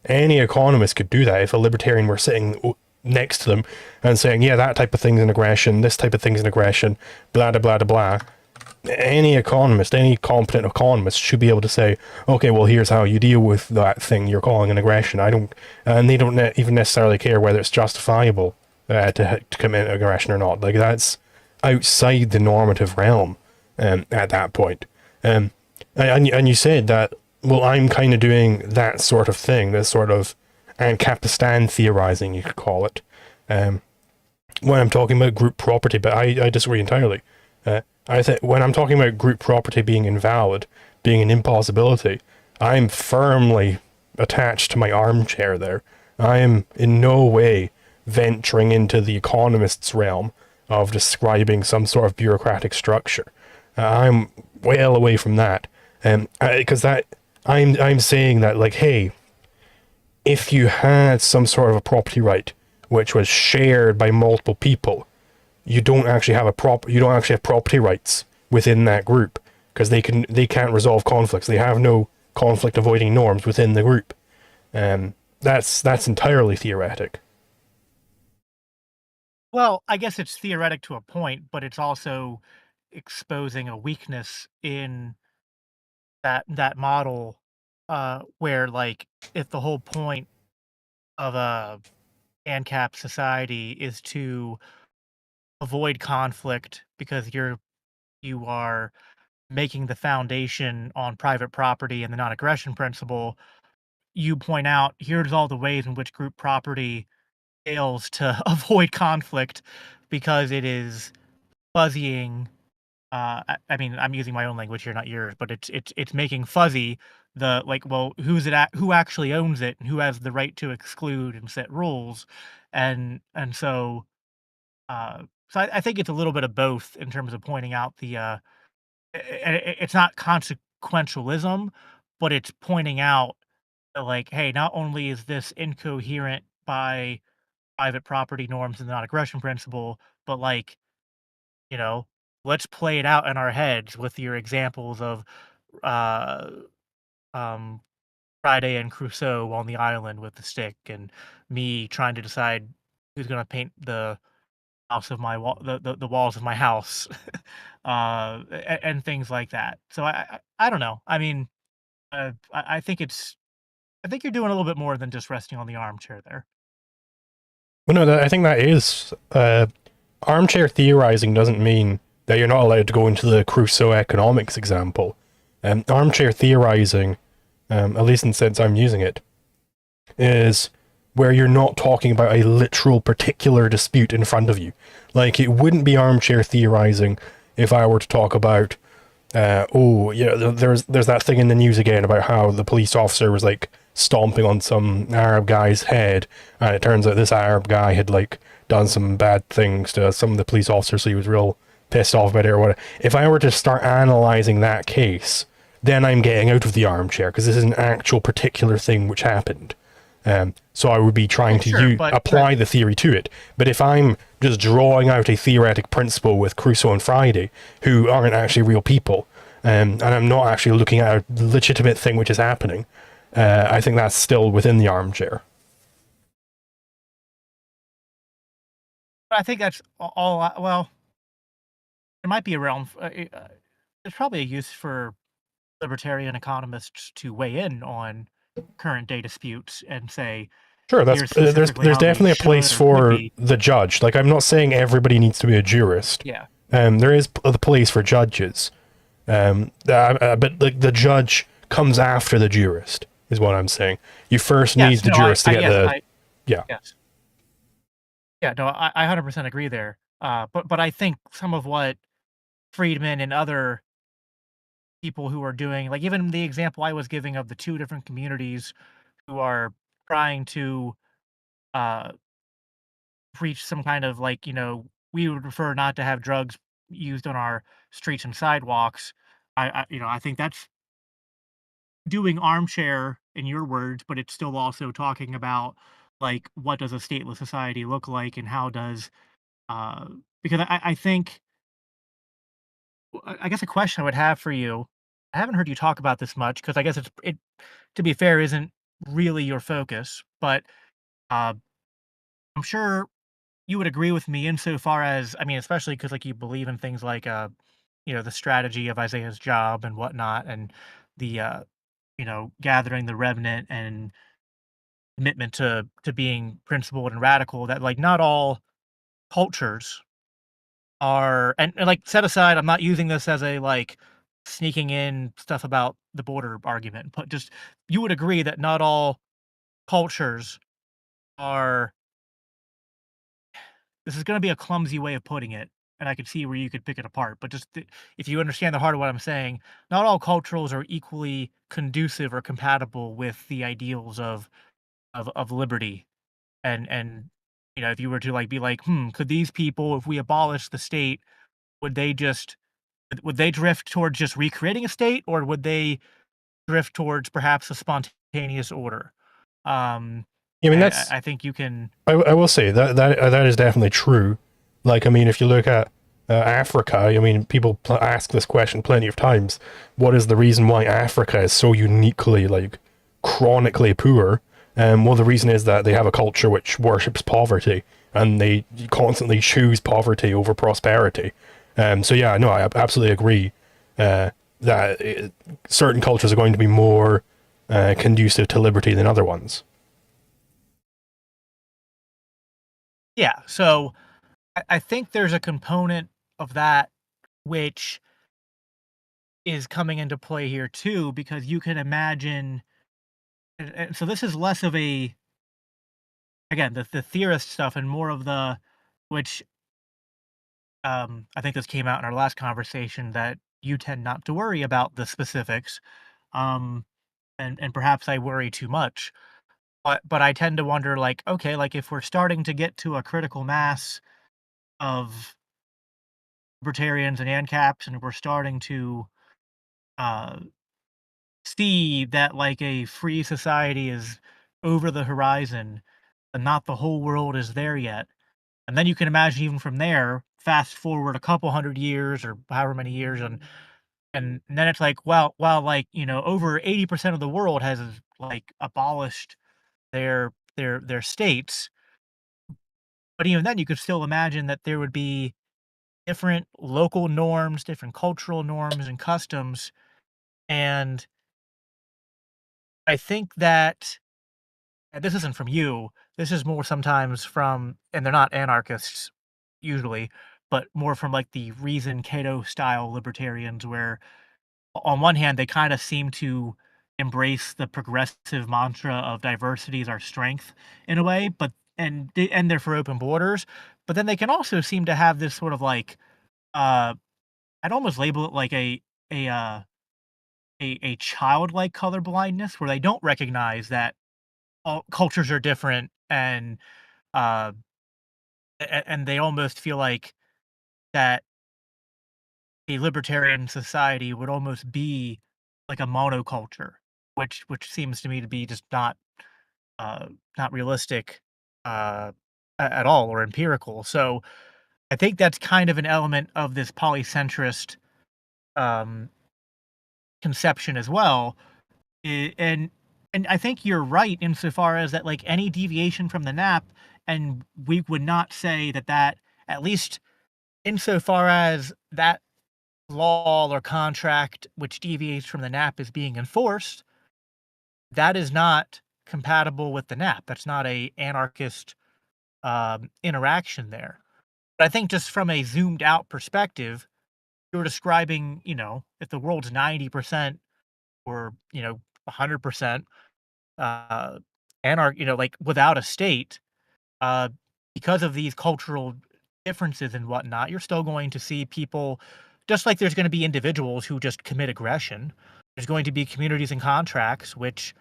Any economist could do that if a libertarian were sitting next to them and saying, yeah, that type of thing's an aggression, this type of thing's an aggression, blah, blah, blah, blah. Any economist, any competent economist should be able to say, okay, well, here's how you deal with that thing you're calling an aggression. And they don't even necessarily care whether it's justifiable to commit aggression or not. Like, that's outside the normative realm at that point. And you said that, well, I'm kind of doing that sort of thing, this sort of Ancapistan theorizing, you could call it. Um, when I'm talking about group property, but I disagree entirely. I think when I'm talking about group property being invalid, being an impossibility, I'm firmly attached to my armchair there. I am in no way venturing into the economist's realm of describing some sort of bureaucratic structure. I'm well away from that, because that I'm saying that, like, hey, if you had some sort of a property right which was shared by multiple people, you don't actually have property rights within that group, because they can't resolve conflicts. They have no conflict avoiding norms within the group. That's entirely theoretic. Well, I guess it's theoretic to a point, but it's also exposing a weakness in that model, where, like, if the whole point of a ANCAP society is to avoid conflict because you are making the foundation on private property and the non-aggression principle, you point out, here's all the ways in which group property fails to avoid conflict because it is fuzzying. I mean, I'm using my own language here, not yours, but it's making fuzzy the, like, well, who actually owns it and who has the right to exclude and set rules, and so I think it's a little bit of both in terms of pointing out it's not consequentialism, but it's pointing out that, like, hey, not only is this incoherent by private property norms and the non-aggression principle, but, like, you know, let's play it out in our heads with your examples of uh, um, Friday and Crusoe on the island with the stick, and me trying to decide who's gonna paint the house of my wall, the walls of my house, and things like that. So I don't know. I mean, I think I think you're doing a little bit more than just resting on the armchair there. But no, I think that is armchair theorizing doesn't mean that you're not allowed to go into the Crusoe economics example. Armchair theorizing, at least in the sense I'm using it, is where you're not talking about a literal particular dispute in front of you. Like, it wouldn't be armchair theorizing if I were to talk about, there's that thing in the news again about how the police officer was, like, stomping on some Arab guy's head, and it turns out this Arab guy had, like, done some bad things to some of the police officers, so he was real pissed off about it or whatever. If I were to start analyzing that case, then I'm getting out of the armchair, because this is an actual particular thing which happened. So I would be trying to Sure, but apply the theory to it. But if I'm just drawing out a theoretic principle with Crusoe and Friday, who aren't actually real people, and I'm not actually looking at a legitimate thing which is happening, I think that's still within the armchair. I think that's all. Well, there might be a realm. There's probably a use for libertarian economists to weigh in on current day disputes and say, Sure, here's there's specifically how they definitely a place should or could for be. the judge. Like, I'm not saying everybody needs to be a jurist. Yeah. There is a place for judges. But like, the judge comes after the jurist is what I'm saying. You first need Yes. the No. jurist to get Yes. the yeah. Yes. Yeah. No. I 100% agree there. But I think some of what Friedman and other people who are doing, like, even the example I was giving of the two different communities who are trying to uh, reach some kind of, like, we would prefer not to have drugs used on our streets and sidewalks. I think that's doing armchair in your words, but it's still also talking about, like, what does a stateless society look like, and how does uh, because I think I guess a question I would have for you. I haven't heard you talk about this much because I guess it to be fair isn't really your focus, but uh, I'm sure you would agree with me insofar as, I mean, especially because, like, you believe in things like the strategy of Isaiah's job and whatnot, and the gathering the remnant and commitment to being principled and radical, that, like, not all cultures are, and, like, set aside, I'm not using this as a, like, sneaking in stuff about the border argument, but just, you would agree that not all cultures are this is going to be a clumsy way of putting it, and I could see where you could pick it apart. But if you understand the heart of what I'm saying, not all cultures are equally conducive or compatible with the ideals of liberty. And if you were to like be like, could these people, if we abolish the state, would they just would they drift towards just recreating a state, or would they drift towards perhaps a spontaneous order? Um, I mean, I think you can. I will say that is definitely true. Like, I mean, if you look at Africa, I mean, people ask this question plenty of times. What is the reason why Africa is so uniquely, like, chronically poor? Well, the reason is that they have a culture which worships poverty, and they constantly choose poverty over prosperity. So yeah, no, I absolutely agree that certain cultures are going to be more conducive to liberty than other ones. Yeah, so I think there's a component of that which is coming into play here too, because you can imagine, and so this is less of a, again, the theorist stuff and more of the, which I think this came out in our last conversation, that you tend not to worry about the specifics, um, and perhaps I worry too much. But I tend to wonder, like, okay, like if we're starting to get to a critical mass of libertarians and ANCAPs, and we're starting to uh, see that like a free society is over the horizon, and not the whole world is there yet. And then you can imagine even from there, fast forward a couple hundred years or however many years, and then it's like, well, like over 80% of the world has like abolished their states. But even then, you could still imagine that there would be different local norms, different cultural norms and customs. And I think that, and this isn't from you, this is more sometimes from, and they're not anarchists usually, but more from like the Reason Cato style libertarians, where on one hand, they kind of seem to embrace the progressive mantra of diversity is our strength in a way, but and they're for open borders, but then they can also seem to have this sort of like uh I'd almost label it like a uh a childlike color blindness, where they don't recognize that all cultures are different, uh and they almost feel like that a libertarian society would almost be like a monoculture, which seems to me to be just uh, not realistic at all, or empirical. So I think that's kind of an element of this polycentrist um, conception as well. And I think you're right insofar as that, like any deviation from the NAP, and we would not say that at least insofar as that law or contract which deviates from the NAP is being enforced, that is not compatible with the NAP. That's not a anarchist interaction there. But I think just from a zoomed out perspective, you're describing, if the world's 90% or 100% uh, like without a state, uh, because of these cultural differences and whatnot, you're still going to see people, just like there's going to be individuals who just commit aggression. There's going to be communities and contracts which,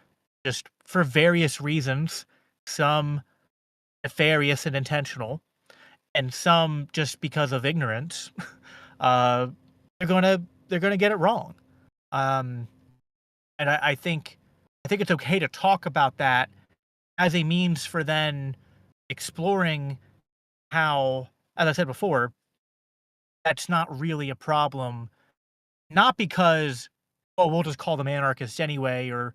just for various reasons, some nefarious and intentional, and some just because of ignorance, uh, they're gonna get it wrong. Um, and I think it's okay to talk about that as a means for then exploring how, as I said before, that's not really a problem. Not because, oh, we'll just call them anarchists anyway, or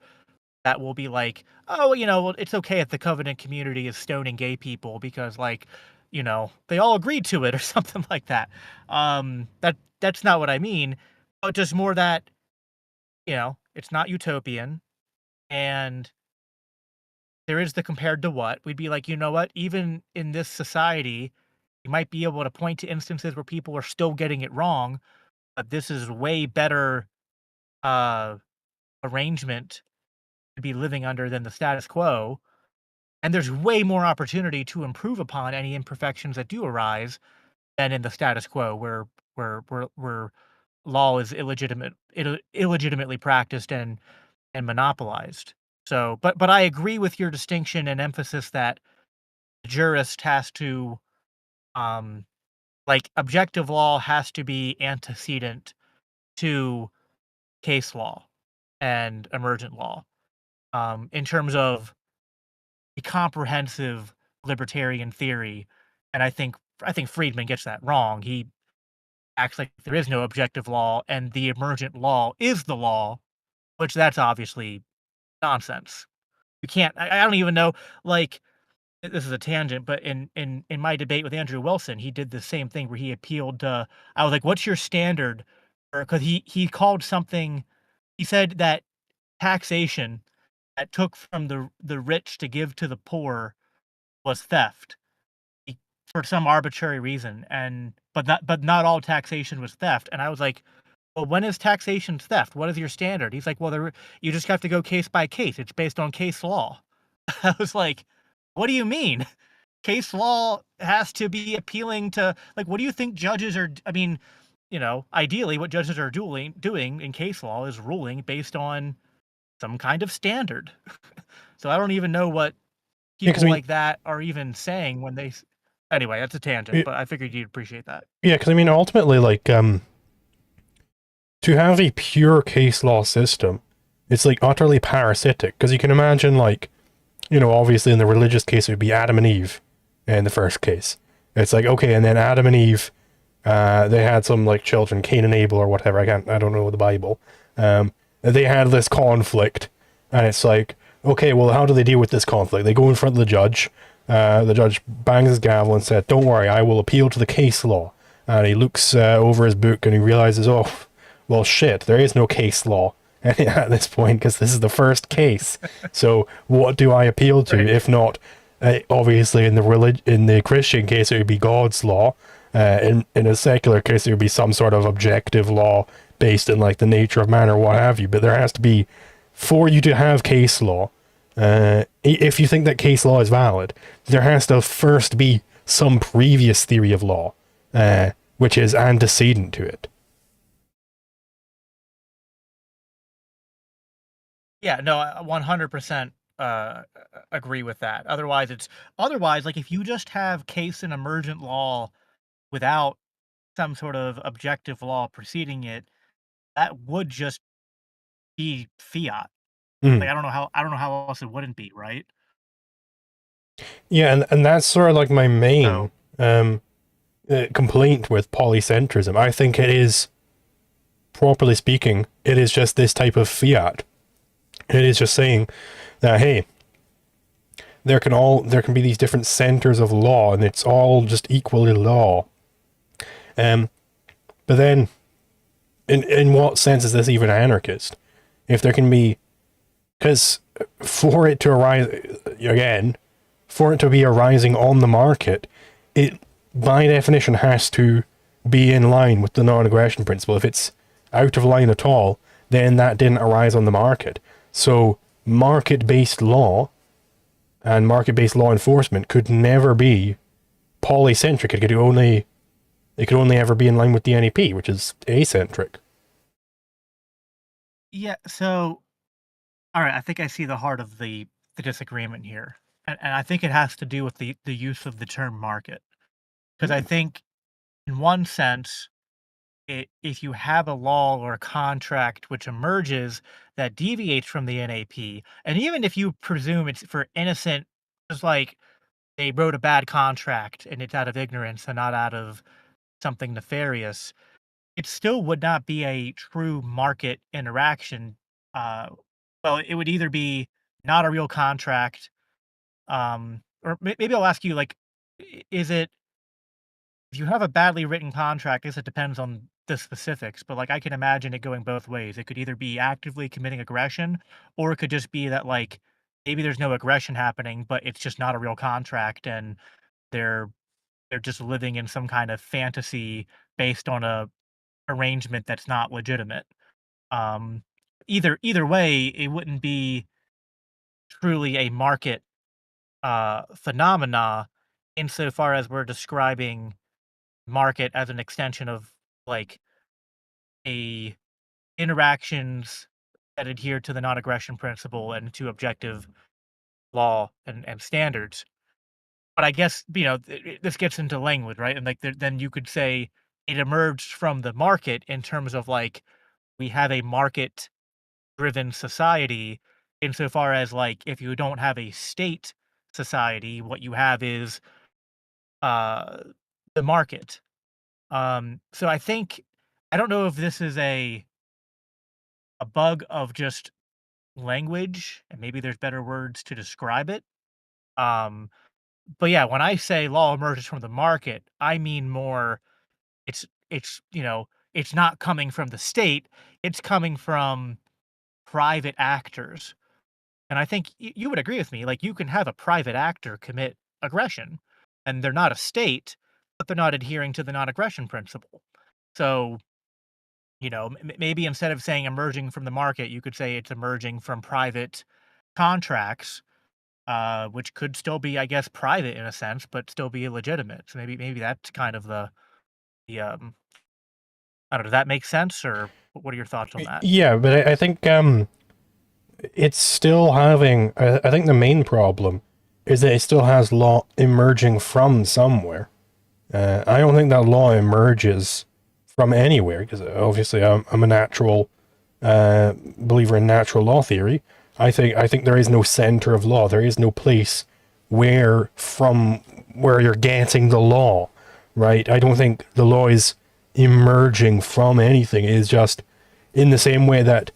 that will be like, oh, well, it's okay if the Covenant community is stoning gay people because, like, they all agreed to it or something like that. That's not what I mean, but just more that, it's not utopian, and there is the compared to what. We'd be like, you know what? Even in this society, you might be able to point to instances where people are still getting it wrong, but this is way better uh arrangement to be living under than the status quo. And there's way more opportunity to improve upon any imperfections that do arise than in the status quo where law is illegitimately practiced and monopolized. So, but I agree with your distinction and emphasis that the jurist has to, um, like, objective law has to be antecedent to case law and emergent law, in terms of a comprehensive libertarian theory. And I think Friedman gets that wrong. He acts like there is no objective law and the emergent law is the law, which that's obviously nonsense. You can't. I don't even know. Like, this is a tangent, but in my debate with Andrew Wilson, he did the same thing where he appealed to. I was like, "What's your standard?" Because he called something. He said that taxation that took from the rich to give to the poor was theft for some arbitrary reason, and but not all taxation was theft. And I was like, well, when is taxation theft? What is your standard? He's like, well, you just have to go case by case. It's based on case law. I was like, what do you mean? Case law has to be appealing to, like, what do you think judges are? I mean, ideally, what judges are doing in case law is ruling based on some kind of standard. So I don't even know what Yeah, because people I mean, like that are even saying when they. Anyway, that's a tangent, but I figured you'd appreciate that. yeah, because I mean, ultimately, like, to have a pure case law system, it's like utterly parasitic. Because you can imagine, like, obviously in the religious case, it would be Adam and Eve in the first case. It's like, okay, and then Adam and Eve, they had some like children, Cain and Abel or whatever. I don't know the Bible. They had this conflict, and it's like, okay, well, how do they deal with this conflict? They go in front of the judge. The judge bangs his gavel and said, "Don't worry, I will appeal to the case law." And he looks over his book and he realizes, oh, well, shit, there is no case law at this point because this is the first case. So what do I appeal to Right. if not, obviously in the Christian case it would be God's law. In a secular case it would be some sort of objective law based in like the nature of man or what have you. But there has to be, for you to have case law, if you think that case law is valid, there has to first be some previous theory of law, which is antecedent to it. Yeah, no, I 100% agree with that. Otherwise, like, if you just have case and emergent law without some sort of objective law preceding it, that would just be fiat. Mm. Like, I don't know how else it wouldn't be, right? Yeah, and that's sort of like my main So, complaint with polycentrism. I think it is, properly speaking, it is just this type of fiat. It is just saying that, hey, there can be these different centers of law, and it's all just equally law. Um, but then, in what sense is this even anarchist? If there can be, because for it to arise again, for it to be arising on the market, it by definition has to be in line with the non-aggression principle. If it's out of line at all, then that didn't arise on the market. So market-based law and market-based law enforcement could never be polycentric. It could only ever be in line with the NEP, which is acentric. yeah, so all right, I think I see the heart of the disagreement here. And I think it has to do with the use of the term market. Because I think in one sense, if you have a law or a contract which emerges that deviates from the NAP, and even if you presume it's for innocent, just like they wrote a bad contract and it's out of ignorance and not out of something nefarious, it still would not be a true market interaction. Uh, well, it would either be not a real contract, or maybe I'll ask you, like, is it if you have a badly written contract, I guess it depends on the specifics, but, like, I can imagine it going both ways. It could either be actively committing aggression, or it could just be that, like, maybe there's no aggression happening, but it's just not a real contract, and they're they're just living in some kind of fantasy based on a arrangement that's not legitimate. Um, either way, it wouldn't be truly a market phenomena insofar as we're describing market as an extension of like a interactions that adhere to the non-aggression principle and to objective law and standards. But I guess, this gets into language, right? And like then you could say it emerged from the market in terms of like we have a market driven society insofar as like if you don't have a state society, what you have is uh the market. So I think I don't know if this is a bug of just language and maybe there's better words to describe it. Um but yeah, when I say law emerges from the market, I mean more it's not coming from the state, it's coming from private actors. And I think you would agree with me, like, you can have a private actor commit aggression, and they're not a state, but they're not adhering to the non-aggression principle. So, maybe instead of saying emerging from the market, you could say it's emerging from private contracts, which could still be, I guess, private in a sense, but still be illegitimate. So maybe that's kind of the I don't know, does that make sense, or what are your thoughts on that? Yeah, but I think it's still having. I think the main problem is that it still has law emerging from somewhere. I don't think that law emerges from anywhere because obviously I'm a natural believer in natural law theory. I think there is no center of law. There is no place where you're getting the law, right? I don't think the law is emerging from anything. It is just in the same way that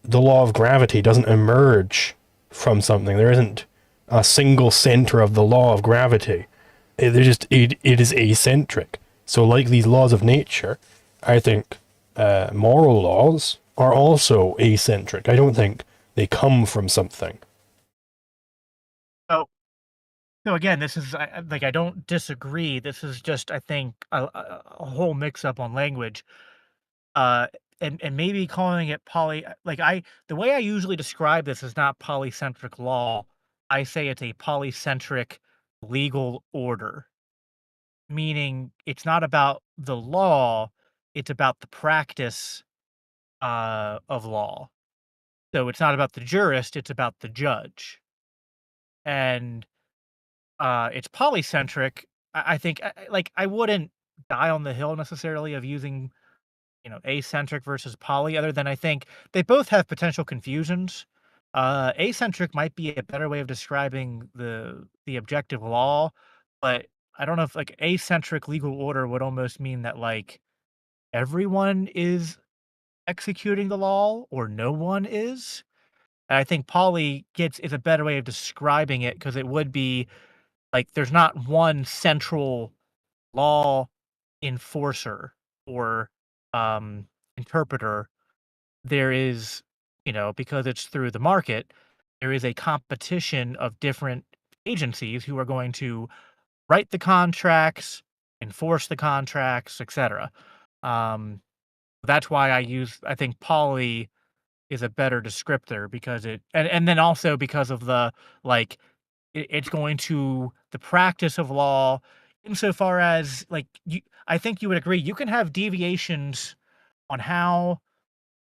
the law of gravity doesn't emerge from something. There isn't a single center of the law of gravity. It is eccentric. So like these laws of nature, I think moral laws are also eccentric. I don't think they come from something. So so again, this is like I don't disagree. This is just I think a whole mix up on language. Uh, and maybe calling it like the way I usually describe this is not polycentric law. I say it's a polycentric legal order, meaning it's not about the law, it's about the practice of law. So it's not about the jurist, it's about the judge. And it's polycentric. I think like I wouldn't die on the hill necessarily of using, acentric versus poly, other than I think they both have potential confusions. Acentric might be a better way of describing the objective law, but I don't know if like acentric legal order would almost mean that like everyone is executing the law or no one is. And I think poly gets is a better way of describing it because it would be like there's not one central law enforcer or interpreter. There is, because it's through the market, there is a competition of different agencies who are going to write the contracts, enforce the contracts, etc. Um, that's why I think poly is a better descriptor because and then also because of the like it's going to the practice of law insofar as like I think you would agree you can have deviations on how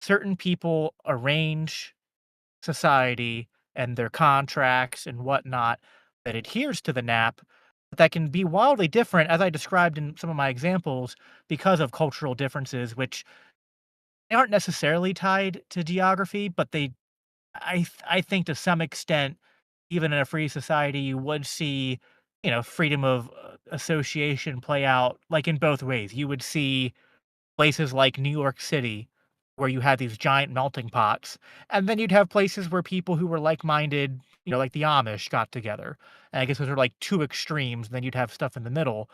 certain people arrange society and their contracts and whatnot that adheres to the NAP, but that can be wildly different, as I described in some of my examples, because of cultural differences, which they aren't necessarily tied to geography, but I think to some extent, even in a free society, you would see, freedom of association play out like in both ways. You would see places like New York City where you had these giant melting pots, and then you'd have places where people who were like-minded, like the Amish got together. And I guess those are like two extremes, and then you'd have stuff in the middle.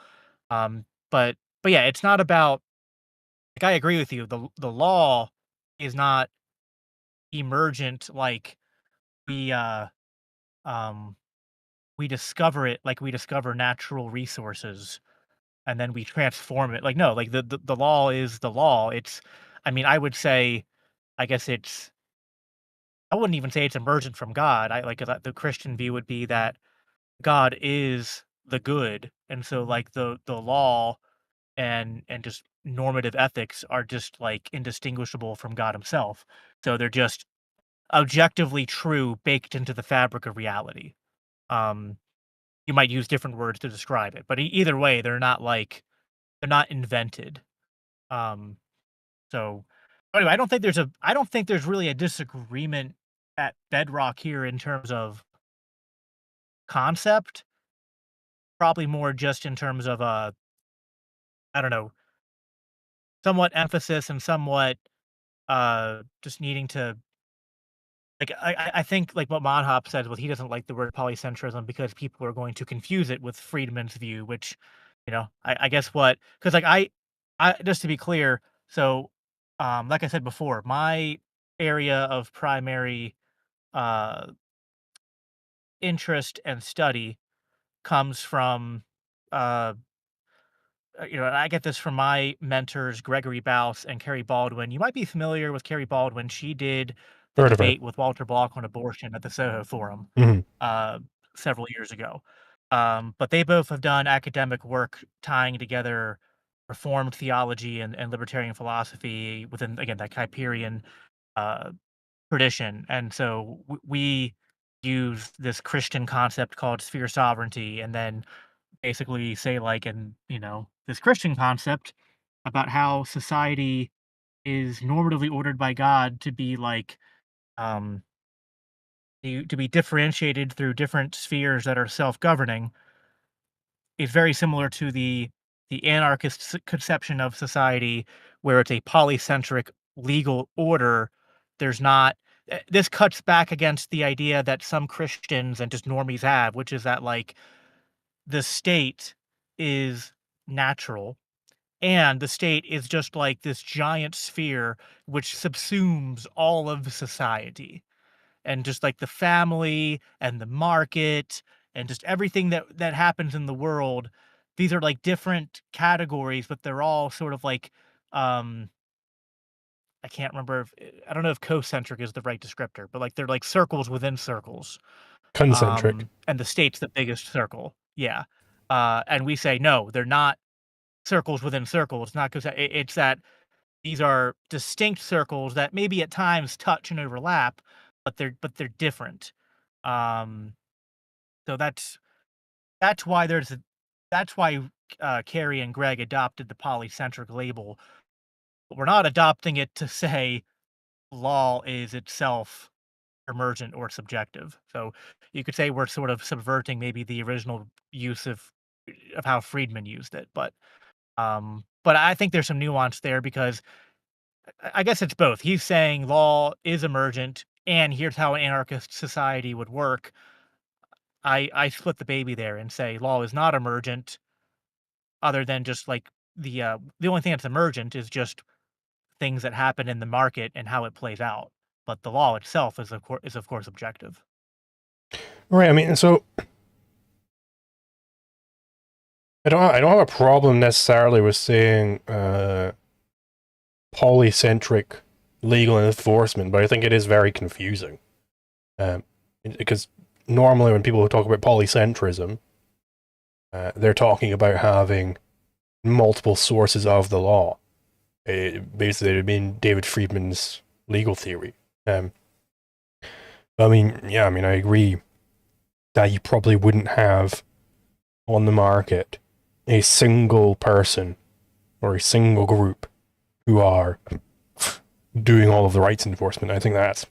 Um, but yeah, it's not about like I agree with you. The law is not emergent like we um we discover it like we discover natural resources and then we transform it. Like, no, like the law is the law. It's I mean, I would say, I guess I wouldn't even say it's emergent from God. I like the Christian view would be that God is the good, and so, like, the law and just normative ethics are just, like, indistinguishable from God himself. So they're just objectively true baked into the fabric of reality. Um, you might use different words to describe it, but either way, they're not invented. Um, so anyway, I don't think there's really a disagreement at bedrock here in terms of concept, probably more just in terms of, I don't know, somewhat emphasis and somewhat, just needing to like, I think, like, what Monhop says was he doesn't like the word polycentrism because people are going to confuse it with Friedman's view, which, I guess what, because like, I just to be clear, so, like I said before, my area of primary, uh, interest and study comes from, uh and I get this from my mentors, Gregory Baus and Carrie Baldwin. You might be familiar with Carrie Baldwin. She did the Heard of her. debate with Walter Block on abortion at the Soho Forum Mhm. uh, several years ago. But they both have done academic work tying together Reformed theology and libertarian philosophy within, again, that Kuyperian uh, tradition. And so we use this Christian concept called sphere sovereignty, and then basically say like in, this Christian concept about how society is normatively ordered by God to be like um to be differentiated through different spheres that are self-governing is very similar to the anarchist conception of society where it's a polycentric legal order. There's not this cuts back against the idea that some Christians and just normies have, which is that like the state is natural. And the state is just like this giant sphere which subsumes all of society and just like the family and the market and just everything that happens in the world. These are like different categories, but they're all sort of like um I can't remember if I don't know if concentric is the right descriptor, but like they're like circles within circles. Concentric. And the state's the biggest circle. Yeah. And we say no, they're not circles within circles. It's not because it's that these are distinct circles that maybe at times touch and overlap, but they're different. Um, so that's why that's why Carrie and Greg adopted the polycentric label. But we're not adopting it to say law is itself emergent or subjective. So you could say we're sort of subverting maybe the original use of how Friedman used it, but I think there's some nuance there because I guess it's both. He's saying law is emergent, and here's how an anarchist society would work. I split the baby there and say law is not emergent, other than just like the only thing that's emergent is just things that happen in the market and how it plays out. But the law itself is of course objective. Right. I mean, so I don't have a problem necessarily with saying polycentric legal enforcement, but I think it is very confusing. Um, because normally when people talk about polycentrism, they're talking about having multiple sources of the law. Basically, it would mean David Friedman's legal theory. I mean, yeah, I mean, I agree that you probably wouldn't have on the market a single person or a single group who are doing all of the rights enforcement. I think that's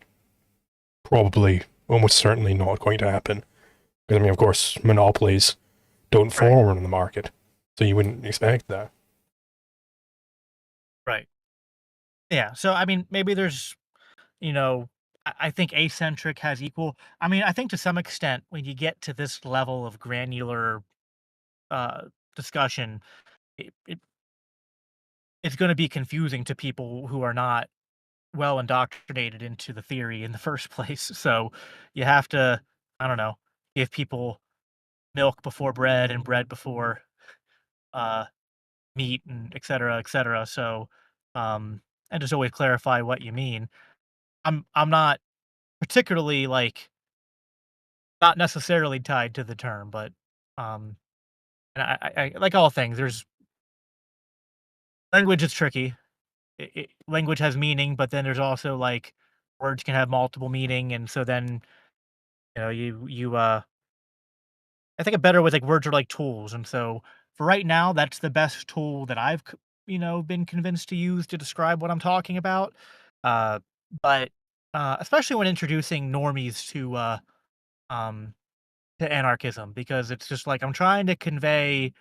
probably almost certainly not going to happen. Because, I mean, of course, monopolies don't Right. form on the market, so you wouldn't expect that. Right. Yeah. So I mean, maybe there's I think acentric has equal. I mean, I think to some extent when you get to this level of granular uh, discussion, it's going to be confusing to people who are not well indoctrinated into the theory in the first place. So you have to, I don't know, give people milk before bread and bread before uh, meat and et cetera, et cetera. So, and just always clarify what you mean. I'm not particularly like not necessarily tied to the term, but um, and I like all things. There's language is tricky. Language has meaning, but then there's also like words can have multiple meaning, and so then I think a better way is like words are like tools, and so for right now, that's the best tool that I've been convinced to use to describe what I'm talking about. Uh, but especially when introducing normies um to anarchism, because it's just like I'm trying to convey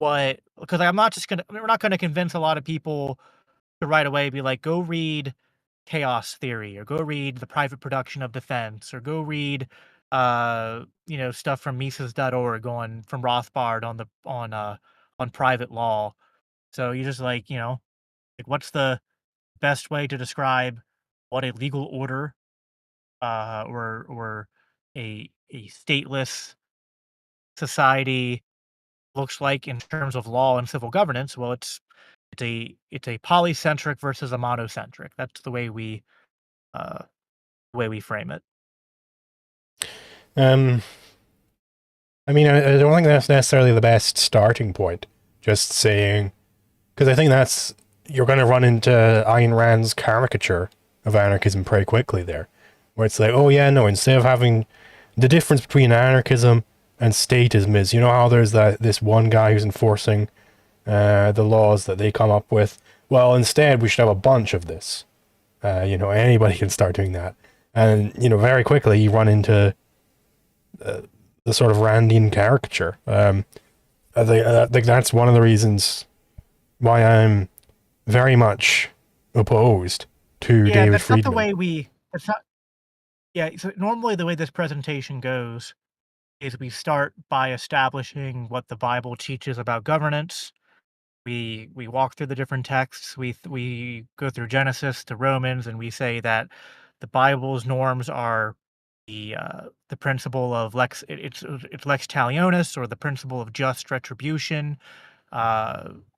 what because I'm not just gonna we're not gonna convince a lot of people to right away be like, go read chaos theory or go read the private production of defense or go read stuff from Mises.org on from Rothbard on private law. So you just like what's the best way to describe what a legal order or a stateless society looks like in terms of law and civil governance? Well, it's a polycentric versus a monocentric. That's uh, the way we frame it. Um, I mean, I don't think that's necessarily the best starting point. Just saying, because I think that's you're going to run into Ayn Rand's caricature of anarchism pretty quickly there, where it's like, oh yeah, no, instead of having the difference between anarchism and statism is, you know how there's this one guy who's enforcing the laws that they come up with. Well, instead we should have a bunch of this. Anybody can start doing that, and very quickly you run into the sort of Randian caricature. I think that's one of the reasons why I'm very much opposed to Yeah, David that's not the Friedman. way we. That's not. Yeah, so normally the way this presentation goes is we start by establishing what the Bible teaches about governance. We walk through the different texts. We go through Genesis to Romans, and we say that the Bible's norms are the principle of it's lex talionis, or the principle of just retribution,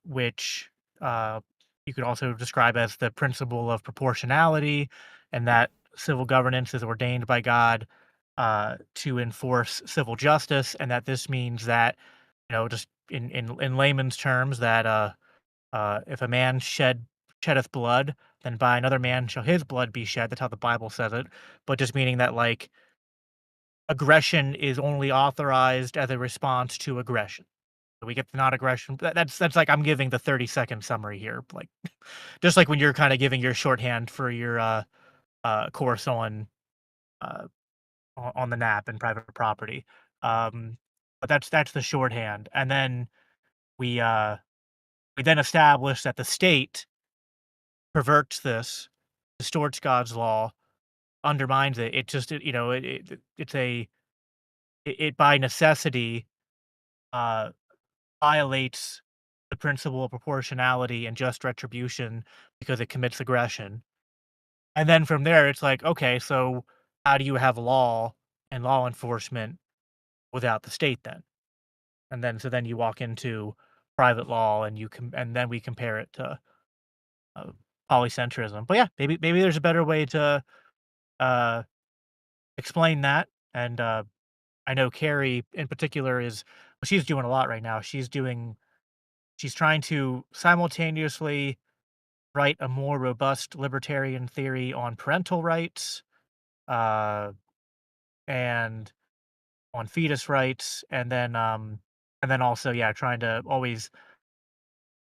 which uh, you could also describe as the principle of proportionality, and that civil governance is ordained by God to enforce civil justice, and that this means that just in layman's terms that if a man sheddeth blood, then by another man shall his blood be shed. That's how the Bible says it, but just meaning that like aggression is only authorized as a response to aggression. So we get the non-aggression. That's like I'm giving the 30-second summary here, like just like when you're kind of giving your shorthand for your course uh, on the NAP and private property. Um, but that's the shorthand, and then we uh, we then establish that the state perverts this, distorts God's law, undermines it. It just it's it by necessity uh, violates the principle of proportionality and just retribution because it commits aggression. And then from there, it's like, okay, so how do you have law and law enforcement without the state then? And then so then you walk into private law and and then we compare it to uh, polycentrism. But yeah, maybe there's a better way to uh, explain that. And I know Carrie in particular is well, she's doing a lot right now. She's trying to simultaneously write a more robust libertarian theory on parental rights, uh, and on fetus rights, and then also, yeah, trying to always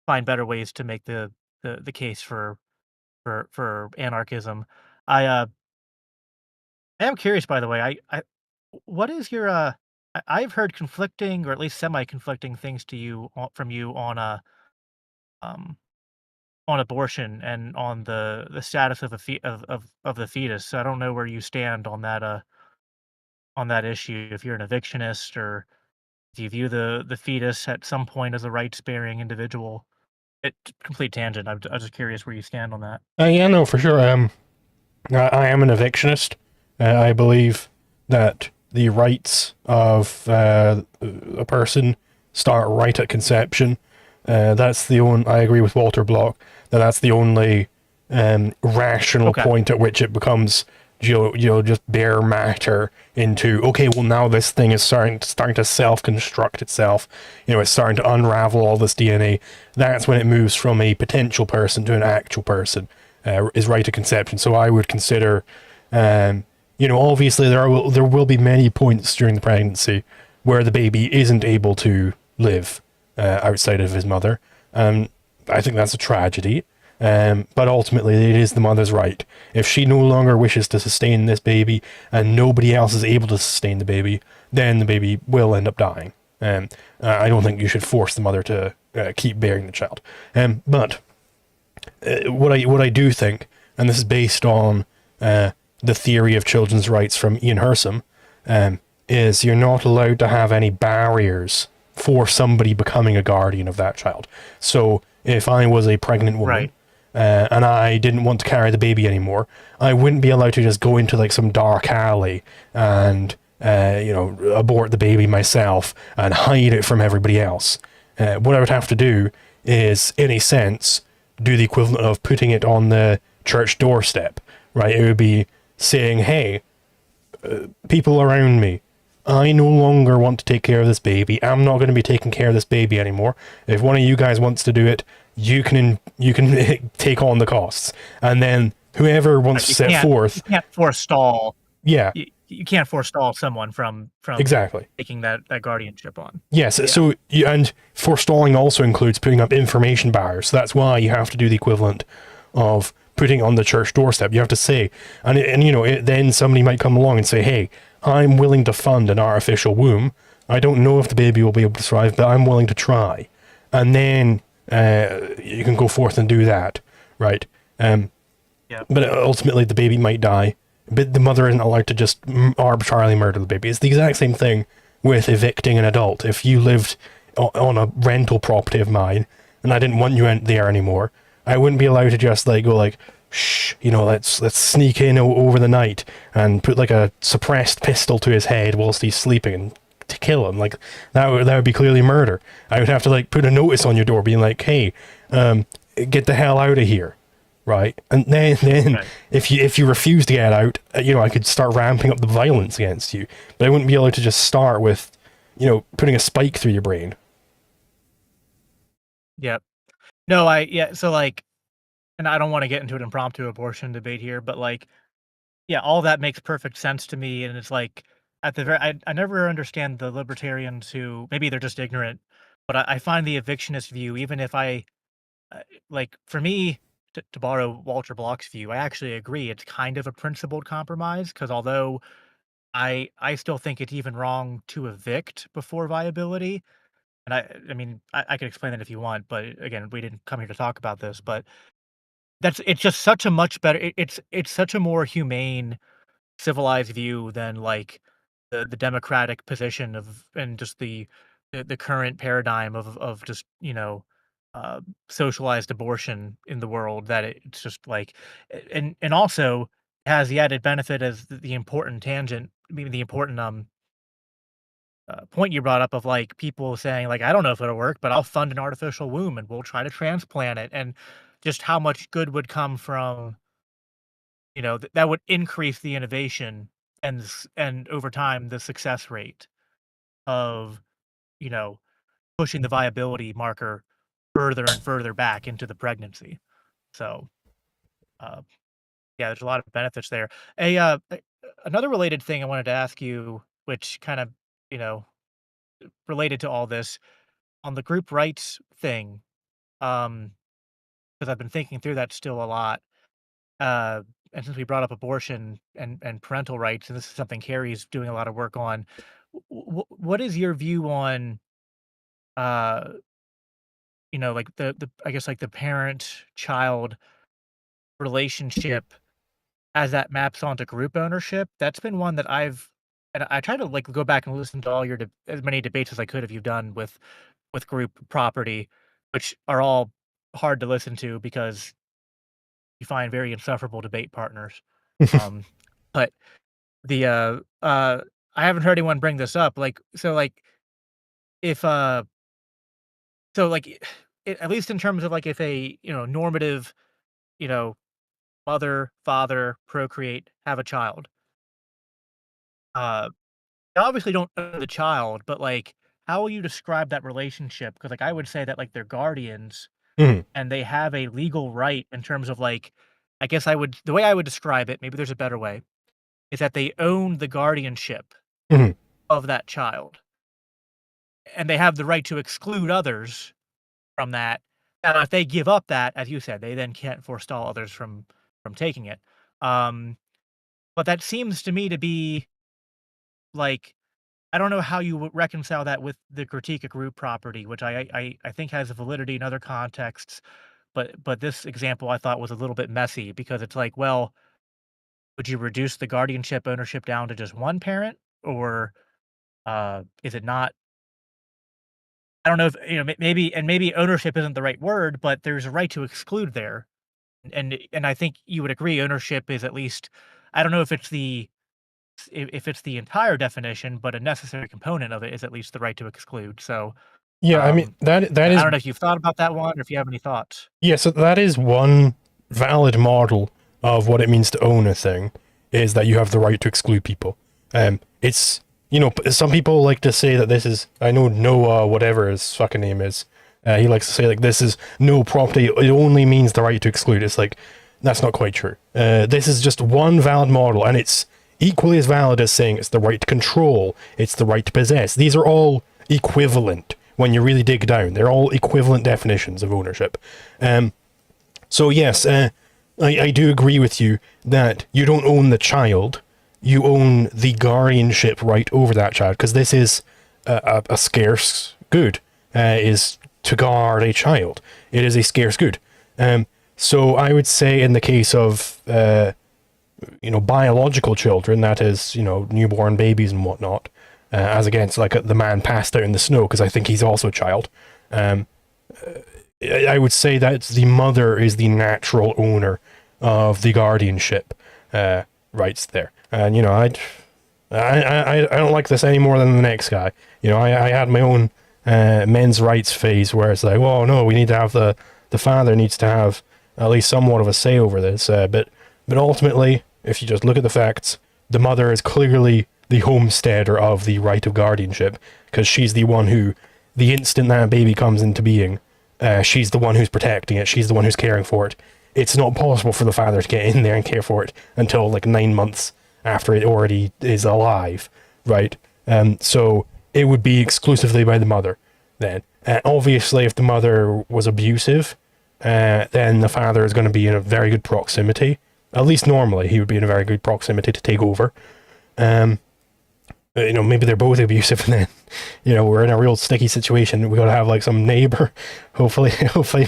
find better ways to make the case for anarchism. I am curious, by the way. What is your I've heard conflicting or at least semi-conflicting things to you from you um on abortion and on the status of of the fetus. So I don't know where you stand on that issue. If you're an evictionist, or do you view the fetus at some point as a rights bearing individual? It complete tangent. I'm just curious where you stand on that. Yeah, no, for sure. I am an evictionist. I believe that the rights of a person start right at conception. That's the only. I agree with Walter Block that that's the only rational Okay. point at which it becomes just bare matter into, okay, well, now this thing is starting to self-construct itself. It's starting to unravel all this DNA. That's when it moves from a potential person to an actual person, is right to conception. So I would consider, obviously there will be many points during the pregnancy where the baby isn't able to live outside of his mother. I think that's a tragedy. But ultimately, it is the mother's right. If she no longer wishes to sustain this baby and nobody else is able to sustain the baby, then the baby will end up dying. I don't think you should force the mother to keep bearing the child. But what I do think, and this is based on the theory of children's rights from Ian Hersom, is you're not allowed to have any barriers for somebody becoming a guardian of that child. So if I was a pregnant woman, Right. And I didn't want to carry the baby anymore, I wouldn't be allowed to just go into like some dark alley and abort the baby myself and hide it from everybody else. What I would have to do is, in a sense, do the equivalent of putting it on the church doorstep, right? It would be saying, hey, people around me, I no longer want to take care of this baby. I'm not going to be taking care of this baby anymore. If one of you guys wants to do it, you can take on the costs. And then whoever wants to set forth, you can't forestall. yeah, You can't forestall someone from exactly. taking that guardianship on. Yes, Yeah. so and forestalling also includes putting up information barriers. So that's why you have to do the equivalent of putting on the church doorstep. You have to say, then somebody might come along and say, hey, I'm willing to fund an artificial womb. I don't know if the baby will be able to survive, but I'm willing to try. And then you can go forth and do that, right? Yeah. But ultimately, the baby might die. But the mother isn't allowed to just arbitrarily murder the baby. It's the exact same thing with evicting an adult. If you lived on a rental property of mine and I didn't want you there anymore, I wouldn't be allowed to just like go like, shh, let's sneak in over the night and put like a suppressed pistol to his head whilst he's sleeping and to kill him. Like that would be clearly murder. I would have to like put a notice on your door being like, hey, get the hell out of here. Right, and then Right. if you refuse to get out, I could start ramping up the violence against you. But I wouldn't be able to just start with, putting a spike through your brain. Yep. No, so like, and I don't want to get into an impromptu abortion debate here, but like, yeah, all that makes perfect sense to me. And it's like, at the very, I never understand the libertarians who, maybe they're just ignorant, but I find the evictionist view, even if like, for me, to borrow Walter Block's view, I actually agree. It's kind of a principled compromise because although I still think it's even wrong to evict before viability, and I mean, I could explain that if you want, but again, we didn't come here to talk about this, but it's just such a much better it's such a more humane, civilized view than, like, the democratic position of and just the current paradigm of just, socialized abortion in the world that it's just, like and also has the added benefit as the important tangent I mean, the important, point you brought up of, like, people saying, like, "I don't know if it'll work, but I'll fund an artificial womb, and we'll try to transplant it," and just how much good would come from, that would increase the innovation and over time, the success rate of, you know, pushing the viability marker further and further back into the pregnancy. So, uh, yeah, there's a lot of benefits there. Another related thing I wanted to ask you, which kind of, you know, related to all this, on the group rights thing, because 'cause I've been thinking through that still a lot, uh, and since we brought up abortion and parental rights, and this is something Carrie's doing a lot of work on, what is your view on, uh, like, the I guess, like, the parent-child relationship as that maps onto group ownership? That's been one that and I try to, like, go back and listen to all your as many debates as I could have you done with group property, which are all hard to listen to because you find very insufferable debate partners. Um, but the I haven't heard anyone bring this up. Like, so, like, if so, like, at least in terms of like if a normative, you know mother, father, procreate, have a child. Uh, they obviously don't own the child, but, like, how will you describe that relationship? Because, like, I would say that, like, they're guardians Mhm, and they have a legal right in terms of, like, I guess I would the way I would describe it, maybe there's a better way, is that they own the guardianship mhm. of that child, and they have the right to exclude others from that. Now, if they give up that, as you said, they then can't forestall others from taking it. Um, but that seems to me to be, like, I don't know how you would reconcile that with the critique of group property, which I think has validity in other contexts, but this example I thought was a little bit messy because it's like, well, would you reduce the guardianship ownership down to just one parent, or is it not? I don't know if maybe ownership isn't the right word, but there's a right to exclude there, and I think you would agree ownership is at least, I don't know if it's if it's the entire definition, but a necessary component of it is at least the right to exclude. So, Yeah, I mean, um, that I is don't know if you've thought about that one or if you have any thoughts. yeah, so that is one valid model of what it means to own a thing, is that you have the right to exclude people. It's some people like to say that this is, I know Noah, whatever his fucking name is, he likes to say like this is no property. It only means the right to exclude. It's like that's not quite true. This is just one valid model, and it's equally as valid as saying it's the right to control, it's the right to possess. These are all equivalent when you really dig down. They're all equivalent definitions of ownership. So yes, I do agree with you that you don't own the child, you own the guardianship right over that child, because this is a scarce good, is to guard a child. It is a scarce good. So I would say in the case of biological children, that is, newborn babies and whatnot, as against like the man passed out in the snow, because I think he's also a child. Um, I would say that the mother is the natural owner of the guardianship rights there, and I don't like this any more than the next guy. I had my own men's rights phase where it's like, well, no, we need to have the father needs to have at least somewhat of a say over this, but ultimately, if you just look at the facts, the mother is clearly the homesteader of the right of guardianship, because she's the one who, the instant that baby comes into being, she's the one who's protecting it. She's the one who's caring for it. It's not possible for the father to get in there and care for it until like 9 months after it already is alive, right? So it would be exclusively by the mother then. Obviously, if the mother was abusive, then the father is going to be in a very good proximity. At least normally, he would be in a very good proximity to take over. Um, maybe they're both abusive, and then, we're in a real sticky situation. We got to have like some neighbor. Hopefully,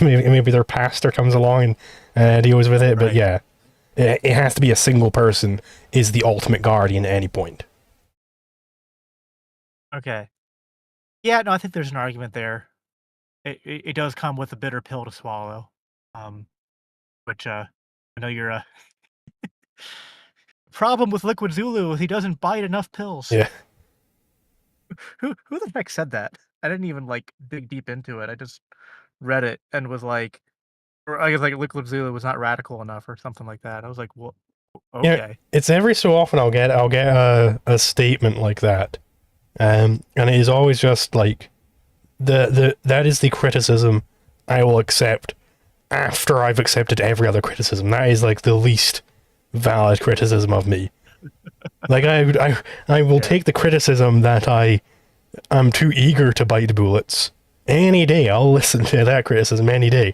maybe their pastor comes along and deals with it. But Right. yeah, it has to be a single person is the ultimate guardian at any point. Okay. Yeah, no, I think there's an argument there. It does come with a bitter pill to swallow, um, which, I know you're a problem with Liquid Zulu is he doesn't bite enough pills. Yeah, Who the heck said that? I didn't even, like, dig deep into it. I just read it and was like, or I guess, like, Liquid Zulu was not radical enough or something like that. I was like, "Well, yeah. okay." It's every so often I'll get a statement like that, and it is always just like the that is the criticism I will accept after I've accepted every other criticism. That is like the least valid criticism of me. Like I will Yeah. take the criticism that I'm too eager to bite bullets any day. I'll listen to that criticism any day.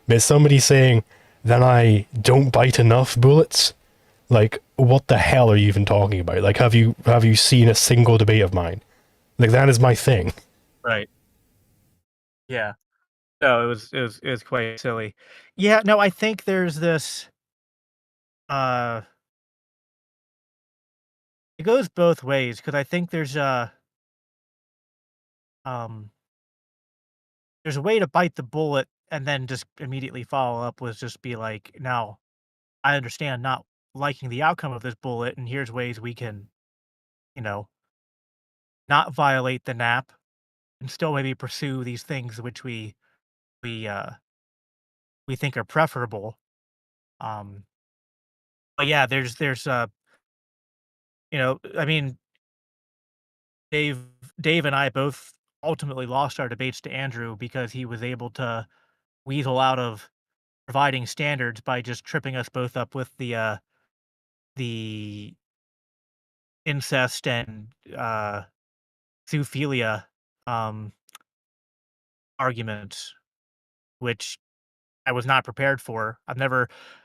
But somebody saying that I don't bite enough bullets, like what the hell are you even talking about? Like have you seen a single debate of mine? Like that is my thing. Right. Yeah. No, it was quite silly. Yeah, no, I think there's this, uh it goes both ways because I think um there's a way to bite the bullet and then just immediately follow up with just be like, "Now, I understand not liking the outcome of this bullet, and here's ways we can, you know, not violate the nap and still maybe pursue these things which we, we think are preferable." Um, but yeah, there's I mean, Dave Dave and I both ultimately lost our debates to Andrew because he was able to weasel out of providing standards by just tripping us both up with the incest and zoophilia um, arguments, which I was not prepared for.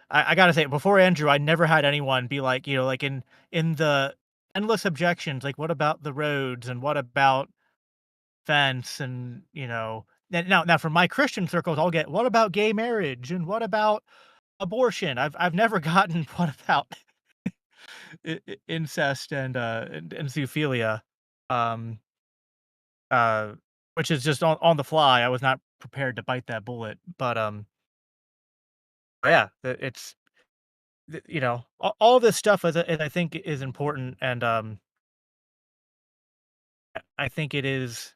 I gotta say, before Andrew, I never had anyone be like, like in the endless objections, like what about the roads and what about fence and now from my Christian circles, I'll get what about gay marriage and what about abortion. I've never gotten what about incest and zoophilia, um, uh, which is just on the fly. I was not prepared to bite that bullet, but yeah, all this stuff is I think is important, and I think it is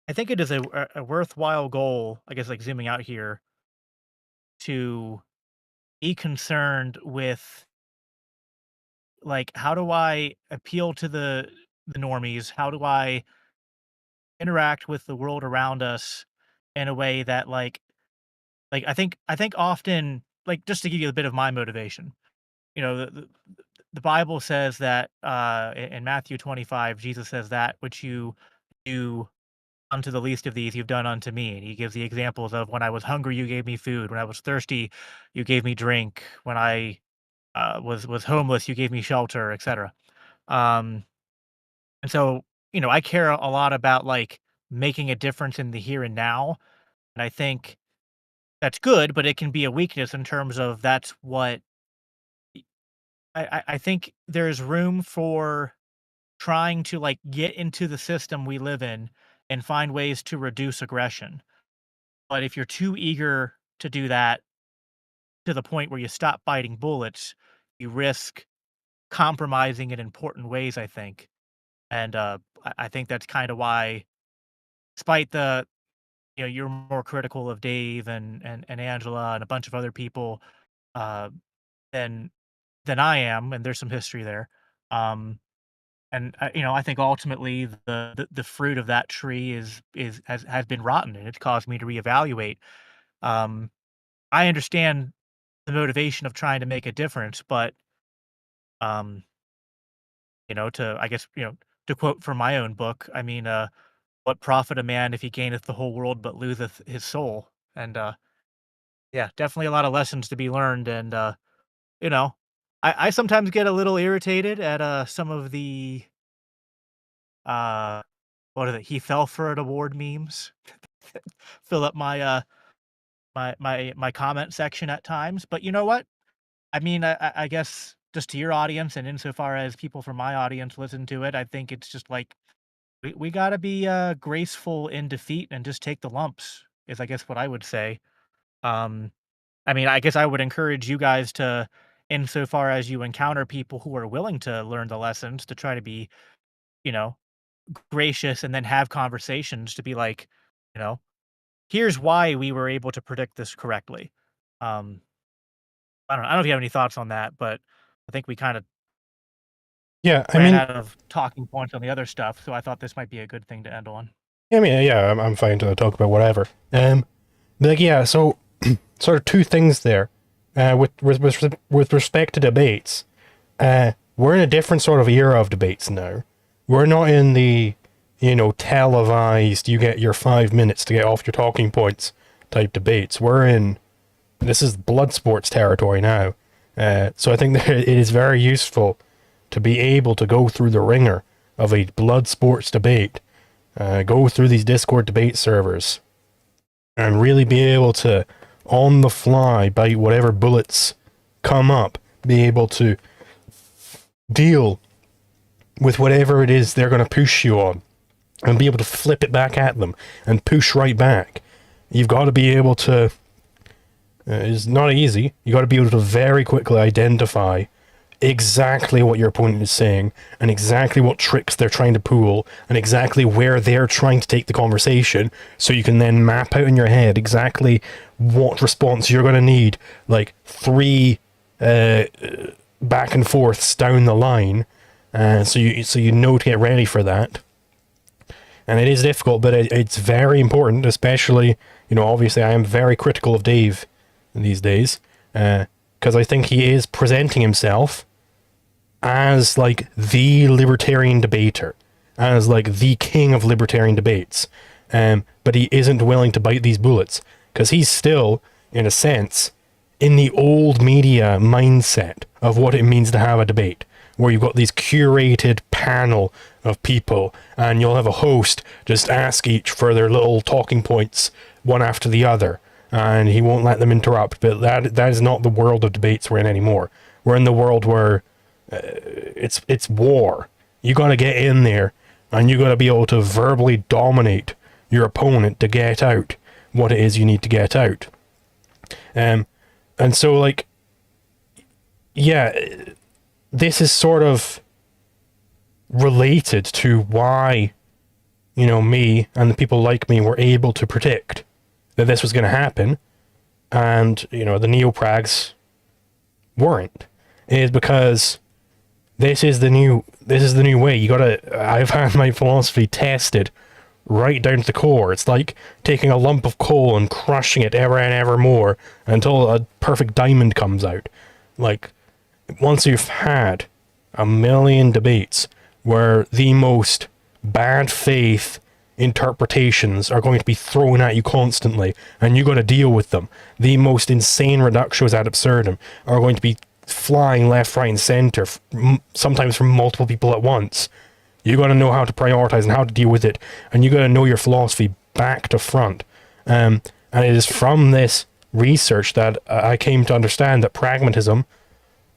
I think it is a worthwhile goal. I guess like zooming out here to be concerned with like how do I appeal to the normies? How do I interact with the world around us in a way that I think often like just to give you a bit of my motivation, the Bible says that in Matthew 25, Jesus says that which you do unto the least of these, you've done unto me. And he gives the examples of when I was hungry, you gave me food. When I was thirsty, you gave me drink. When I was homeless, you gave me shelter, etc. Um, and so, I care a lot about like making a difference in the here and now. And I think that's good, but it can be a weakness in terms of that's what I think there's room for trying to like get into the system we live in and find ways to reduce aggression. But if you're too eager to do that to the point where you stop biting bullets, you risk compromising in important ways, I think. And I think that's kind of why, despite you're more critical of Dave and Angela and a bunch of other people uh, than I am, and there's some history there. Um, and I think ultimately the fruit of that tree has been rotten, and it's caused me to reevaluate. Um, I understand the motivation of trying to make a difference, but um, to I guess to quote from my own book, I mean, what profit a man if he gaineth the whole world but loseth his soul? And yeah, definitely a lot of lessons to be learned, and you know, I sometimes get a little irritated at some of the uh what are they? He fell for an award memes. Fill up my comment section at times, but you know what? I mean, I guess just to your audience and insofar as people from my audience listen to it, I think it's just like we gotta be graceful in defeat and just take the lumps is I guess what I would say. Um, I mean, I guess I would encourage you guys to, insofar as you encounter people who are willing to learn the lessons, to try to be, you know, gracious and then have conversations to be like, you know, here's why we were able to predict this correctly. Um, I don't know if you have any thoughts on that, but I think we kind of Yeah, I ran mean, out of talking points on the other stuff, so I thought this might be a good thing to end on. yeah, I'm fine to talk about whatever. Like, yeah, so sort of two things there. With respect to debates, we're in a different sort of era of debates now. We're not in the, televised, you get your 5 minutes to get off your talking points type debates. This is blood sports territory now. So I think that it is very useful to be able to go through the ringer of a blood sports debate, go through these Discord debate servers, and really be able to, on the fly, bite whatever bullets come up, be able to deal with whatever it is they're going to push you on, and be able to flip it back at them and push right back. You've got to be able to. It's not easy. You got to be able to very quickly identify exactly what your opponent is saying and exactly what tricks they're trying to pull and exactly where they're trying to take the conversation, so you can then map out in your head exactly what response you're going to need, like 3 back and forths down the line, so you know to get ready for that. And it is difficult, but it's very important, especially, obviously I am very critical of Dave these days, because I think he is presenting himself as like the libertarian debater, as like the king of libertarian debates. But he isn't willing to bite these bullets because he's still, in a sense, in the old media mindset of what it means to have a debate, where you've got these curated panel of people and you'll have a host just ask each for their little talking points one after the other, and he won't let them interrupt. But that is not the world of debates we're in anymore. We're in the world where it's war. You got to get in there and you got to be able to verbally dominate your opponent to get out what it is you need to get out. And so, like, yeah, this is sort of related to why, me and the people like me were able to predict that this was going to happen, and, the neoprags weren't, is because this is the new way. I've had my philosophy tested right down to the core. It's like taking a lump of coal and crushing it ever and ever more until a perfect diamond comes out. Like, once you've had a million debates where the most bad faith interpretations are going to be thrown at you constantly and you got to deal with them, the most insane reductions ad absurdum are going to be flying left, right, and center, sometimes from multiple people at once. You got to know how to prioritize and how to deal with it, and you got to know your philosophy back to front. And it is from this research that I came to understand that pragmatism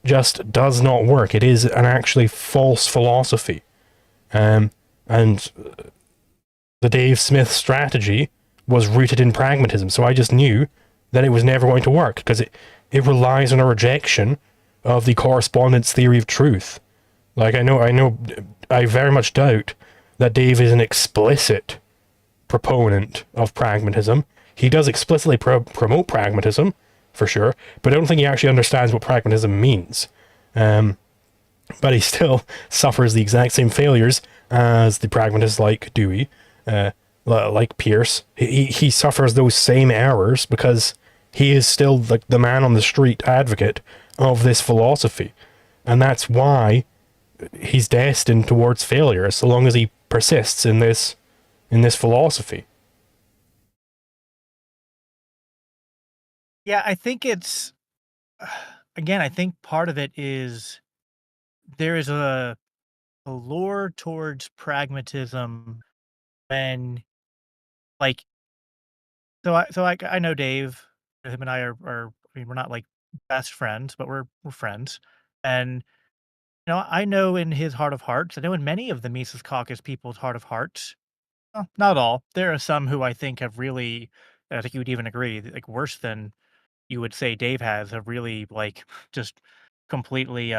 just does not work. It is an actually false philosophy. And the Dave Smith strategy was rooted in pragmatism, so I just knew that it was never going to work because it relies on a rejection of the correspondence theory of truth. Like, I very much doubt that Dave is an explicit proponent of pragmatism. He does explicitly promote pragmatism, for sure, but I don't think he actually understands what pragmatism means. But he still suffers the exact same failures as the pragmatists like Dewey, like Pierce. He suffers those same errors because he is still like the man on the street advocate of this philosophy. And that's why he's destined towards failure so long as he persists in this philosophy. Yeah, I think it's again, I think part of it is there is a lure towards pragmatism when, like, I know Dave. Him and I are I mean, we're not like best friends, but we're friends. And I know in his heart of hearts, I know in many of the Mises Caucus people's heart of hearts, well, not all. There are some who I think have really, I think you would even agree, like worse than you would say Dave has, have really like just completely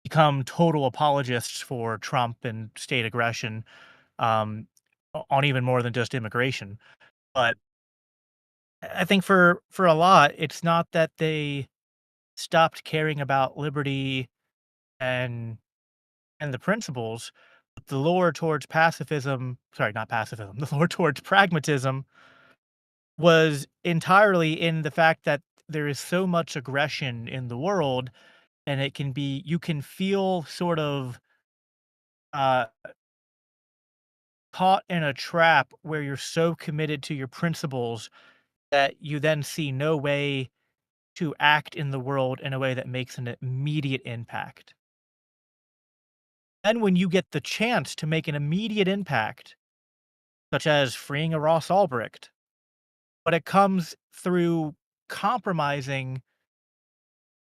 become total apologists for Trump and state aggression, um, on even more than just immigration. But I think for a lot, it's not that they stopped caring about liberty and the principles, but the lure towards pacifism, sorry, not pacifism, the lure towards pragmatism was entirely in the fact that there is so much aggression in the world, and it can be, you can feel sort of uh caught in a trap where you're so committed to your principles that you then see no way to act in the world in a way that makes an immediate impact. Then when you get the chance to make an immediate impact, such as freeing a Ross Ulbricht, but it comes through compromising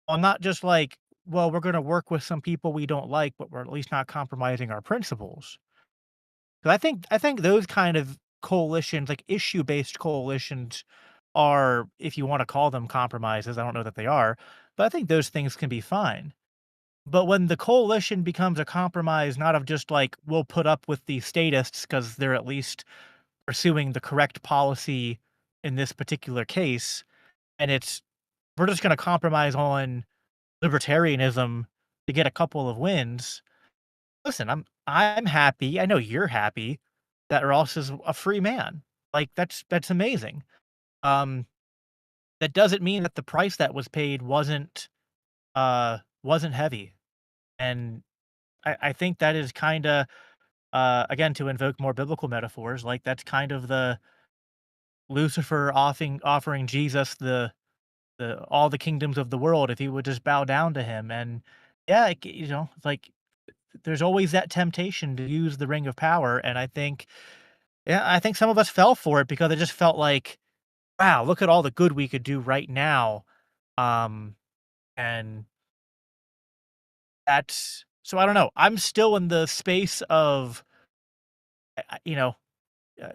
on not just like, well, we're going to work with some people we don't like, but we're at least not compromising our principles. 'Cause I think those kind of coalitions, like issue-based coalitions, are, if you wanna call them compromises, I don't know that they are, but I think those things can be fine. But when the coalition becomes a compromise, not of just like, we'll put up with the statists because 'cause they're at least pursuing the correct policy in this particular case, and it's we're just going to compromise on libertarianism to get a couple of wins. Listen, I'm happy. I know you're happy that Ross is a free man. Like that's amazing. Um, that doesn't mean that the price that was paid wasn't heavy. And I think that is kind of again, to invoke more biblical metaphors, like that's kind of the Lucifer offering Jesus the all the kingdoms of the world if he would just bow down to him. And yeah, it's like there's always that temptation to use the ring of power. And I think some of us fell for it because it just felt like, wow, look at all the good we could do right now. Um, and that's so I don't know. I'm still in the space of, you know,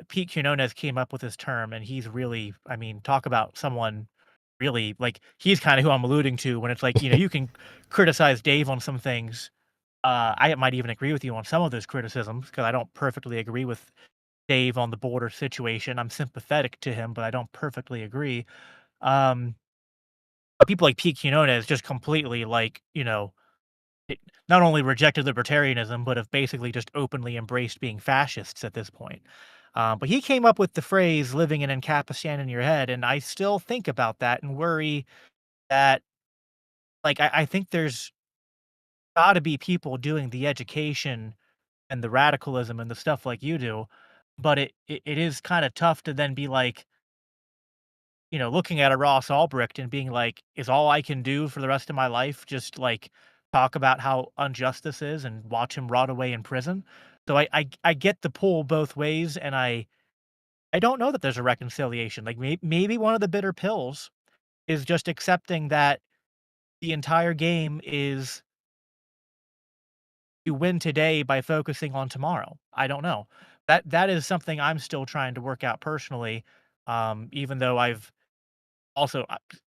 Pete Quinones came up with this term, and he's really, I mean, talk about someone really like he's kind of who I'm alluding to when it's like, you can criticize Dave on some things. I might even agree with you on some of those criticisms because I don't perfectly agree with Dave on the border situation. I'm sympathetic to him, but I don't perfectly agree. Um, but people like Pete Quinones just completely like, not only rejected libertarianism, but have basically just openly embraced being fascists at this point. But he came up with the phrase "living in Ancapistan in your head," and I still think about that and worry that, like, I think there's got to be people doing the education and the radicalism and the stuff like you do, but it is kind of tough to then be like, looking at a Ross Ulbricht and being like, "Is all I can do for the rest of my life just, like, talk about how unjust this is and watch him rot away in prison?" So I get the pull both ways, and I don't know that there's a reconciliation. Like, maybe one of the bitter pills is just accepting that the entire game is you win today by focusing on tomorrow. I don't know. That is something I'm still trying to work out personally, even though I've also,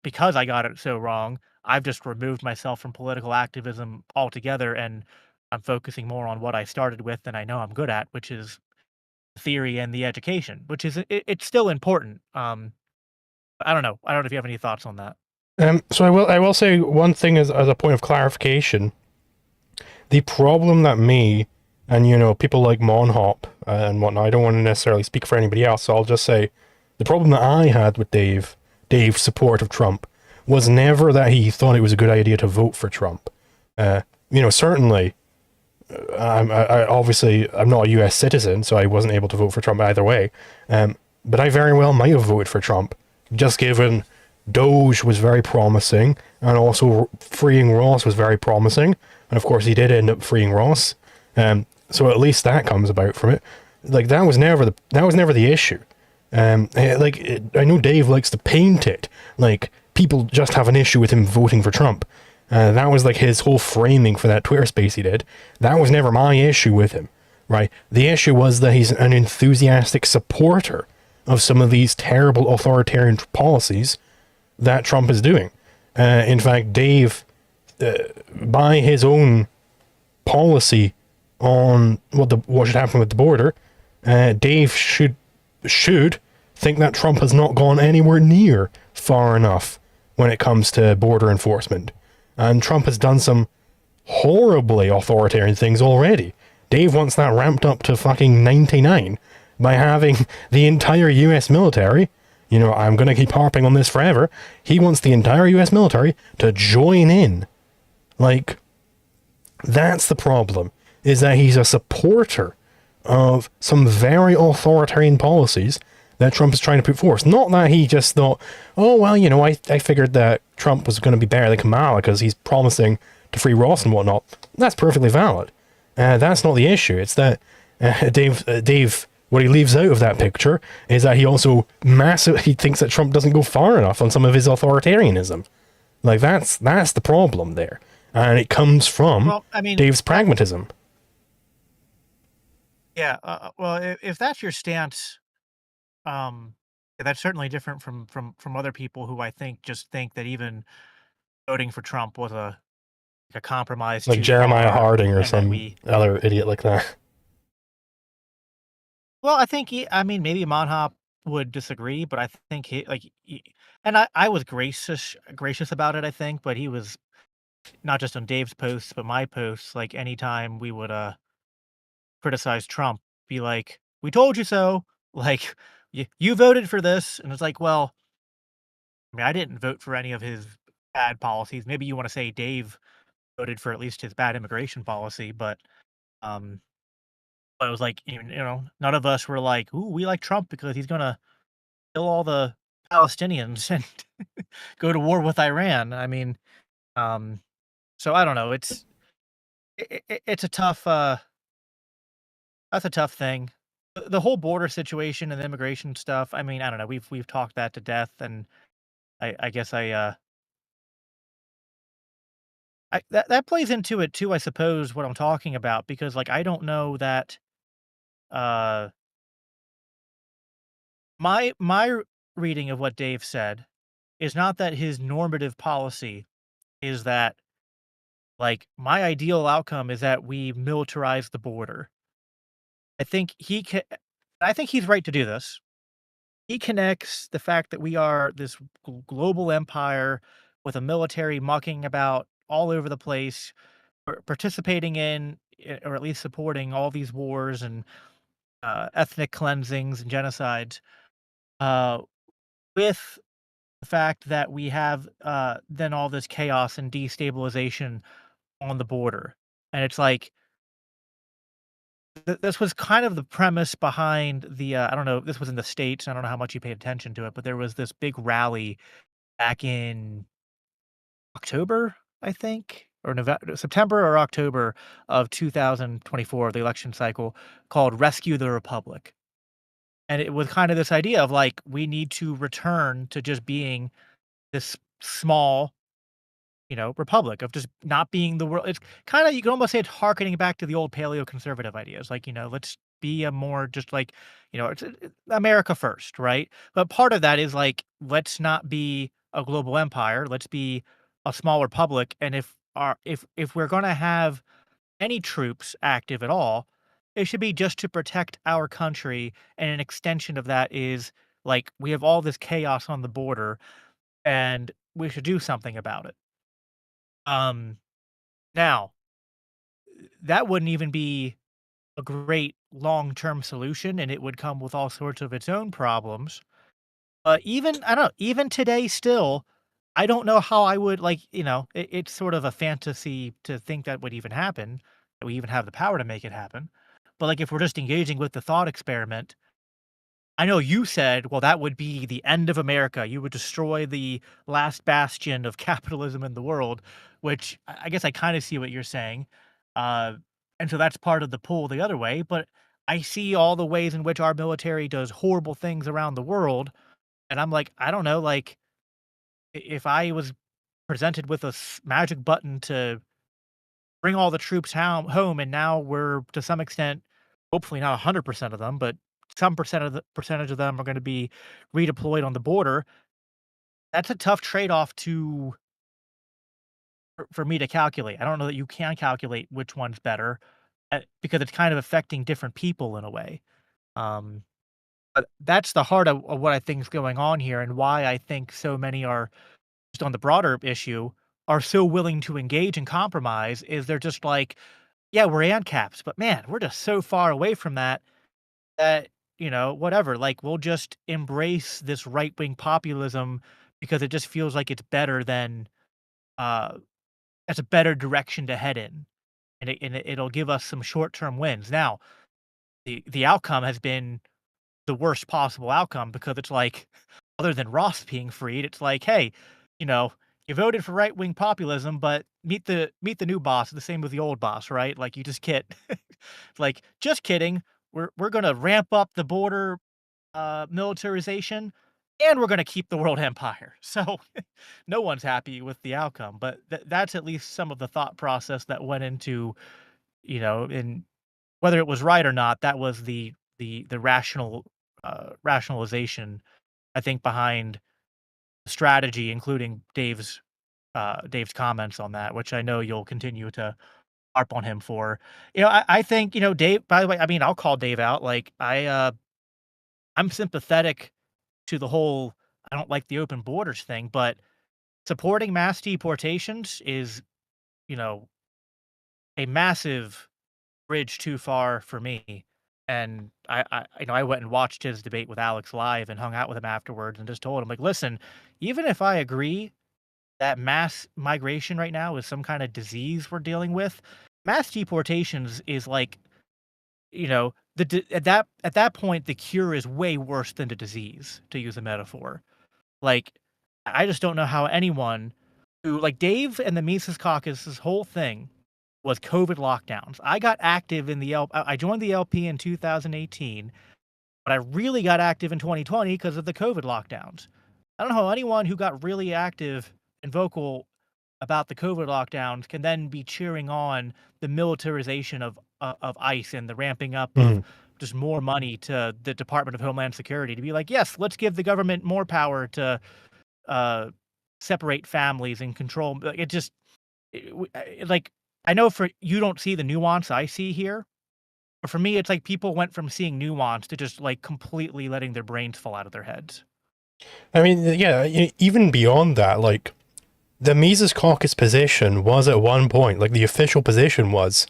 because I got it so wrong, I've just removed myself from political activism altogether, and I'm focusing more on what I started with and I know I'm good at, which is theory and the education, which is it's still important. I don't know. I don't know if you have any thoughts on that. So I will say one thing as a point of clarification. The problem that me and people like Monhop and whatnot, I don't want to necessarily speak for anybody else, so I'll just say the problem that I had with Dave's support of Trump was never that he thought it was a good idea to vote for Trump. Certainly, I'm not a U.S. citizen, so I wasn't able to vote for Trump either way. But I very well might have voted for Trump, just given Doge was very promising, and also freeing Ross was very promising, and of course he did end up freeing Ross. So at least that comes about from it. Like that was never the issue. I know Dave likes to paint it like people just have an issue with him voting for Trump. That was like his whole framing for that Twitter space he did. That was never my issue with him, right? The issue was that he's an enthusiastic supporter of some of these terrible authoritarian policies that Trump is doing. In fact, Dave, by his own policy on what should happen with the border, Dave should think that Trump has not gone anywhere near far enough when it comes to border enforcement. And Trump has done some horribly authoritarian things already. Dave wants that ramped up to fucking 99 by having the entire US military, I'm going to keep harping on this forever, he wants the entire US military to join in. Like, that's the problem, is that he's a supporter of some very authoritarian policies that Trump is trying to put forth. Not that he just thought, oh, well, I figured that Trump was going to be better than Kamala because he's promising to free Ross and whatnot. That's perfectly valid. That's not the issue. It's that Dave, what he leaves out of that picture is that he also he thinks that Trump doesn't go far enough on some of his authoritarianism. Like, that's the problem there. And it comes from Dave's pragmatism. Yeah. Well, if that's your stance, that's certainly different from other people who I think just think that even voting for Trump was a compromise Like too Jeremiah far, Harding or and that some other idiot like that. well, I think maybe Monhop would disagree, but I think and I was gracious about it, I think, but he was not just on Dave's posts, but my posts, like, anytime we would, criticize Trump, be like, "We told you so." Like, "You voted for this." And it's like, well, I mean, I didn't vote for any of his bad policies. Maybe you wanna say Dave voted for at least his bad immigration policy, um, but it was like, none of us were like, "Ooh, we like Trump because he's gonna kill all the Palestinians and go to war with Iran." I mean, um, so I don't know. It's a tough, that's a tough thing. The whole border situation and the immigration stuff, I mean, I don't know, we've talked that to death, and I guess that plays into it too, I suppose, what I'm talking about, because, like, I don't know that, uh my reading of what Dave said is not that his normative policy is that, like, my ideal outcome is that we militarize the border. I think I think he's right to do this. He connects the fact that we are this global empire with a military mucking about all over the place, participating in, or at least supporting all these wars and ethnic cleansings and genocides, uh, with the fact that we have then all this chaos and destabilization on the border. And it's like, this was kind of the premise behind the, I don't know, this was in the States. I don't know how much you paid attention to it, but there was this big rally back in October, I think, or September or October of 2024, the election cycle, called Rescue the Republic. And it was kind of this idea of like, we need to return to just being this small, republic of just not being the world. It's kind of, you can almost say it's harkening back to the old paleo-conservative ideas. Like, let's be a more just like, America first, right? But part of that is like, let's not be a global empire. Let's be a small republic. And if we're going to have any troops active at all, it should be just to protect our country. And an extension of that is like, we have all this chaos on the border and we should do something about it. Um, Now, that wouldn't even be a great long-term solution, and it would come with all sorts of its own problems. Even I don't know, even today still, I don't know how I would like, it's sort of a fantasy to think that would even happen, that we even have the power to make it happen. But, like, if we're just engaging with the thought experiment, I know you said, "Well, that would be the end of America. You would destroy the last bastion of capitalism in the world," which I guess I kinda see what you're saying. Uh, and so that's part of the pull the other way, but I see all the ways in which our military does horrible things around the world, and I'm like, I don't know, like, if I was presented with a magic button to bring all the troops home, and now we're to some extent, hopefully not 100% of them, but some percentage of them are gonna be redeployed on the border. That's a tough trade-off for me to calculate. I don't know that you can calculate which one's better, because it's kind of affecting different people in a way. Um, but that's the heart of what I think is going on here, and why I think so many are, just on the broader issue, are so willing to engage and compromise, is they're just like, "Yeah, we're ANCAPs, but man, we're just so far away from that, that, whatever, like, we'll just embrace this right-wing populism because it just feels like it's better than, uh it's a better direction to head in, and it'll give us some short-term wins." Now, the outcome has been the worst possible outcome, because it's like, other than Ross being freed, it's like, "Hey, you know, you voted for right-wing populism, but meet the new boss, the same with the old boss, right?" Like, you just can't like, "Just kidding. We're gonna ramp up the border, militarization, and we're gonna keep the world empire." So, no one's happy with the outcome, but that's at least some of the thought process that went into, and whether it was right or not, that was the rationalization, I think, behind the strategy, including Dave's comments on that, which I know you'll continue to harp on him for. I think, Dave, by the way, I mean, I'll call Dave out. Like, I'm I'm sympathetic to the whole I don't like the open borders thing, but supporting mass deportations is, you know, a massive bridge too far for me. And I went and watched his debate with Alex live and hung out with him afterwards and just told him, like, listen, even if I agree that mass migration right now is some kind of disease we're dealing with, mass deportations is like, at that point, the cure is way worse than the disease, to use a metaphor. Like, I just don't know how anyone who like Dave and the Mises Caucus's whole thing was COVID lockdowns. I got active in the I joined the LP in 2018, but I really got active in 2020 because of the COVID lockdowns. I don't know how anyone who got really active and vocal about the COVID lockdowns can then be cheering on the militarization of ICE and the ramping up of Mhm. just more money to the Department of Homeland Security to be like, yes, let's give the government more power to uh, separate families and control. Like, it just like I know for you don't see the nuance I see here, but for me, it's like people went from seeing nuance to just like completely letting their brains fall out of their heads. I mean, yeah, even beyond that, like, the Mises Caucus position was at one point, like, the official position was,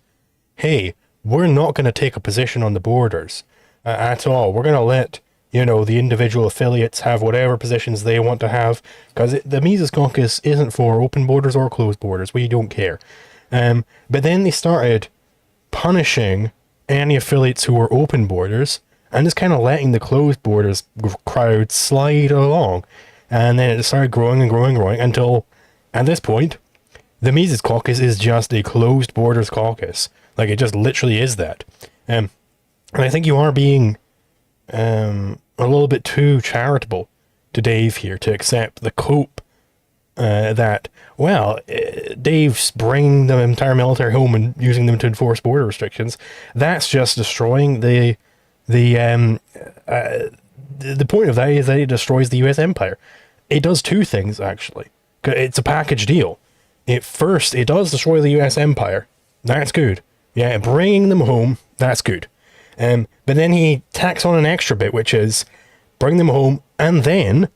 hey, we're not going to take a position on the borders at all. We're going to let, the individual affiliates have whatever positions they want to have, because the Mises Caucus isn't for open borders or closed borders. We don't care. But then they started punishing any affiliates who were open borders and just kind of letting the closed borders crowd slide along. And then it started growing and growing and growing until, at this point, the Mises Caucus is just a closed borders caucus. Like, it just literally is that. And I think you are being a little bit too charitable to Dave here to accept the cope that, well, Dave's bringing the entire military home and using them to enforce border restrictions. That's just destroying the point of that is that it destroys the U.S. empire. It does two things, actually. It's a package deal. It does destroy the U.S. empire. That's good. Yeah, bringing them home, that's good. But then he tacks on an extra bit, which is bring them home and then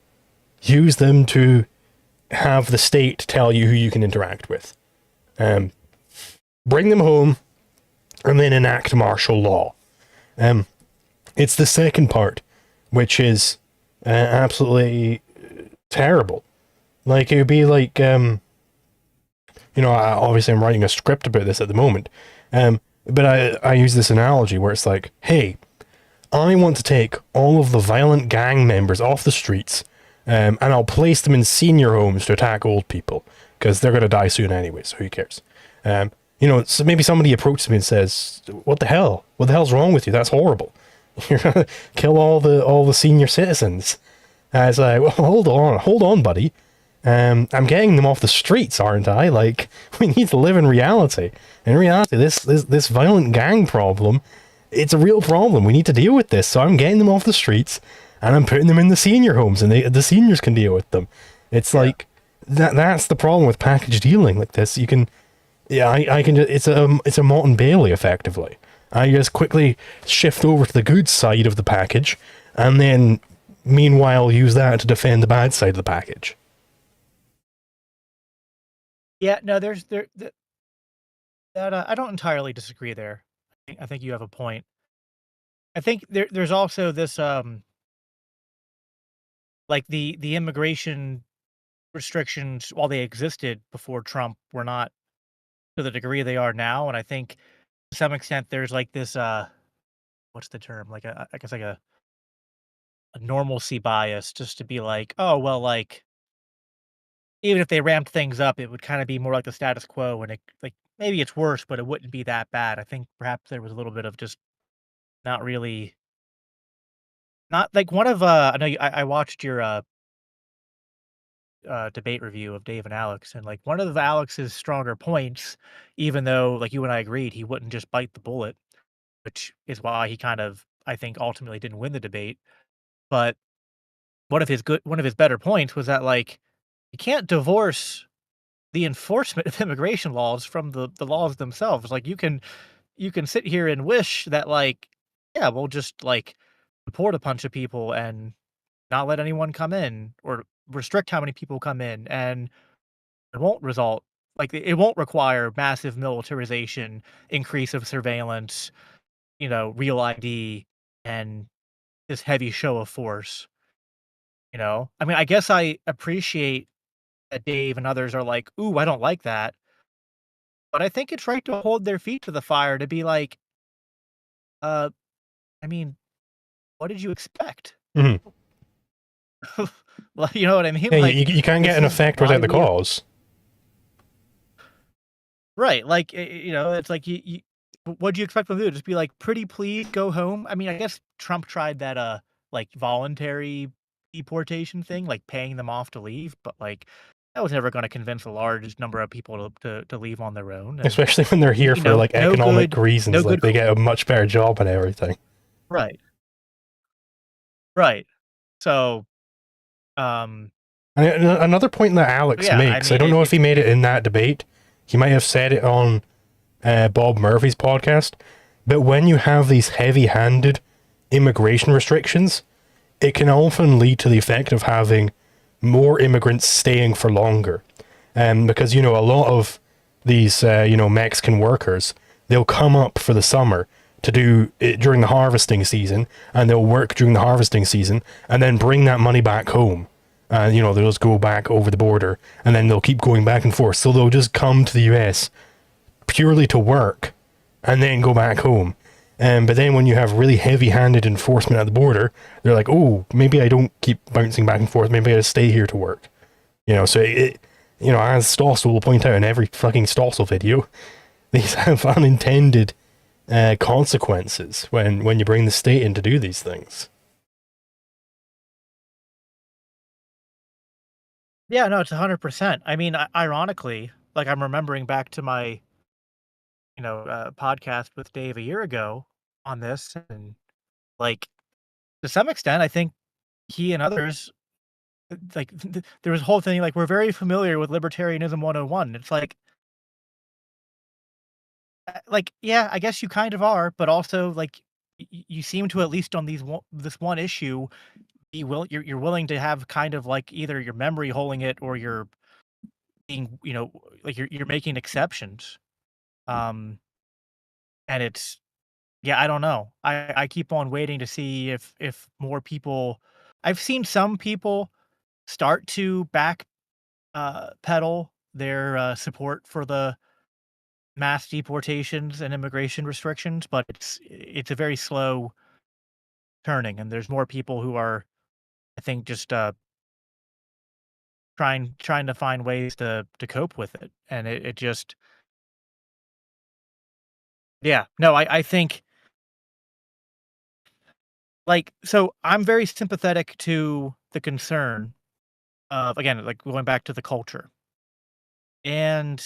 use them to have the state tell you who you can interact with. Bring them home and then enact martial law. It's the second part, which is absolutely terrible. Like, it would be like, obviously I'm writing a script about this at the moment, but I use this analogy where it's like, hey, I want to take all of the violent gang members off the streets, and I'll place them in senior homes to attack old people, because they're going to die soon anyway, so who cares? So maybe somebody approaches me and says, what the hell? What the hell's wrong with you? That's horrible. You're going to kill all the senior citizens. I was like, well, hold on, buddy. I'm getting them off the streets, aren't I? Like, we need to live in reality. In reality, this violent gang problem, it's a real problem. We need to deal with this. So I'm getting them off the streets, and I'm putting them in the senior homes, and the seniors can deal with them. It's like that's the problem with package dealing like this. You can, I can. It's a Mott and Bailey effectively. I just quickly shift over to the good side of the package, and then meanwhile use that to defend the bad side of the package. Yeah, no, I don't entirely disagree there. I think you have a point. I think there's also this like the immigration restrictions while they existed before Trump were not to the degree they are now, and I think to some extent there's like this what's the term? Like I guess like a normalcy bias just to be like, oh well, like even if they ramped things up, it would kind of be more like the status quo, and it like maybe it's worse, but it wouldn't be that bad. I think perhaps there was a little bit of just not really not like one of I know I watched your debate review of Dave and Alex, and like one of Alex's stronger points, even though like you and I agreed he wouldn't just bite the bullet, which is why he kind of I think ultimately didn't win the debate. But one of his better points was that like you can't divorce the enforcement of immigration laws from the laws themselves. Like you can sit here and wish that like, yeah, we'll just like deport a bunch of people and not let anyone come in or restrict how many people come in, and it won't result it won't require massive militarization, increase of surveillance, real ID, and this heavy show of force, you know? I mean, I guess I appreciate that Dave and others are like, "Ooh, I don't like that," but I think it's right to hold their feet to the fire to be like, "Uh, I mean, what did you expect?" Mhm. Well, you know what I mean? Yeah, Like, you can't get this an is effect without the widely cause. right, like, it's like you what'd you expect them to do? Just be like, "Pretty please go home?" I mean, I guess Trump tried that, like, voluntary deportation thing, like, paying them off to leave, but, like, that was never gonna convince a large number of people to leave on their own, and, Especially when they're here for like no economic good no reasons, like good they co get a much better job and everything. right, right. So, um, And another point that Alex yeah, I makes, I mean, don't know if it he made it in that debate. He might have said it on Bob Murphy's podcast. But when you have these heavy-handed immigration restrictions, it can often lead to the effect of having more immigrants staying for longer. Because, a lot of these, Mexican workers, they'll come up for the summer to do it during the harvesting season, and they'll work during the harvesting season, and then bring that money back home. And, they'll just go back over the border, and then they'll keep going back and forth. So they'll just come to the US purely to work, and then go back home. But then when you have really heavy-handed enforcement at the border, they're like, oh, maybe I don't keep bouncing back and forth. Maybe I just stay here to work. So as Stossel will point out in every fucking Stossel video, these have unintended consequences when you bring the state in to do these things. yeah, no, it's 100%. I mean, ironically, like, I'm remembering back to my, podcast with Dave a year ago on this, and, like, to some extent, I think he and others, there was a whole thing, like, "We're very familiar with libertarianism 101." It's like, yeah, I guess you kind of are, but also, like, you seem to, at least on this one issue, you're willing to have kind of, like, either your memory holding it or you're being, like, you're making exceptions. Um, and it's yeah, I don't know. I keep on waiting to see if more people I've seen some people start to pedal their, support for the mass deportations and immigration restrictions, but it's a very slow turning, and there's more people who are, I think, just, trying to find ways to cope with it, and it just yeah. No, I think, like so I'm very sympathetic to the concern of, again, like, going back to the culture, and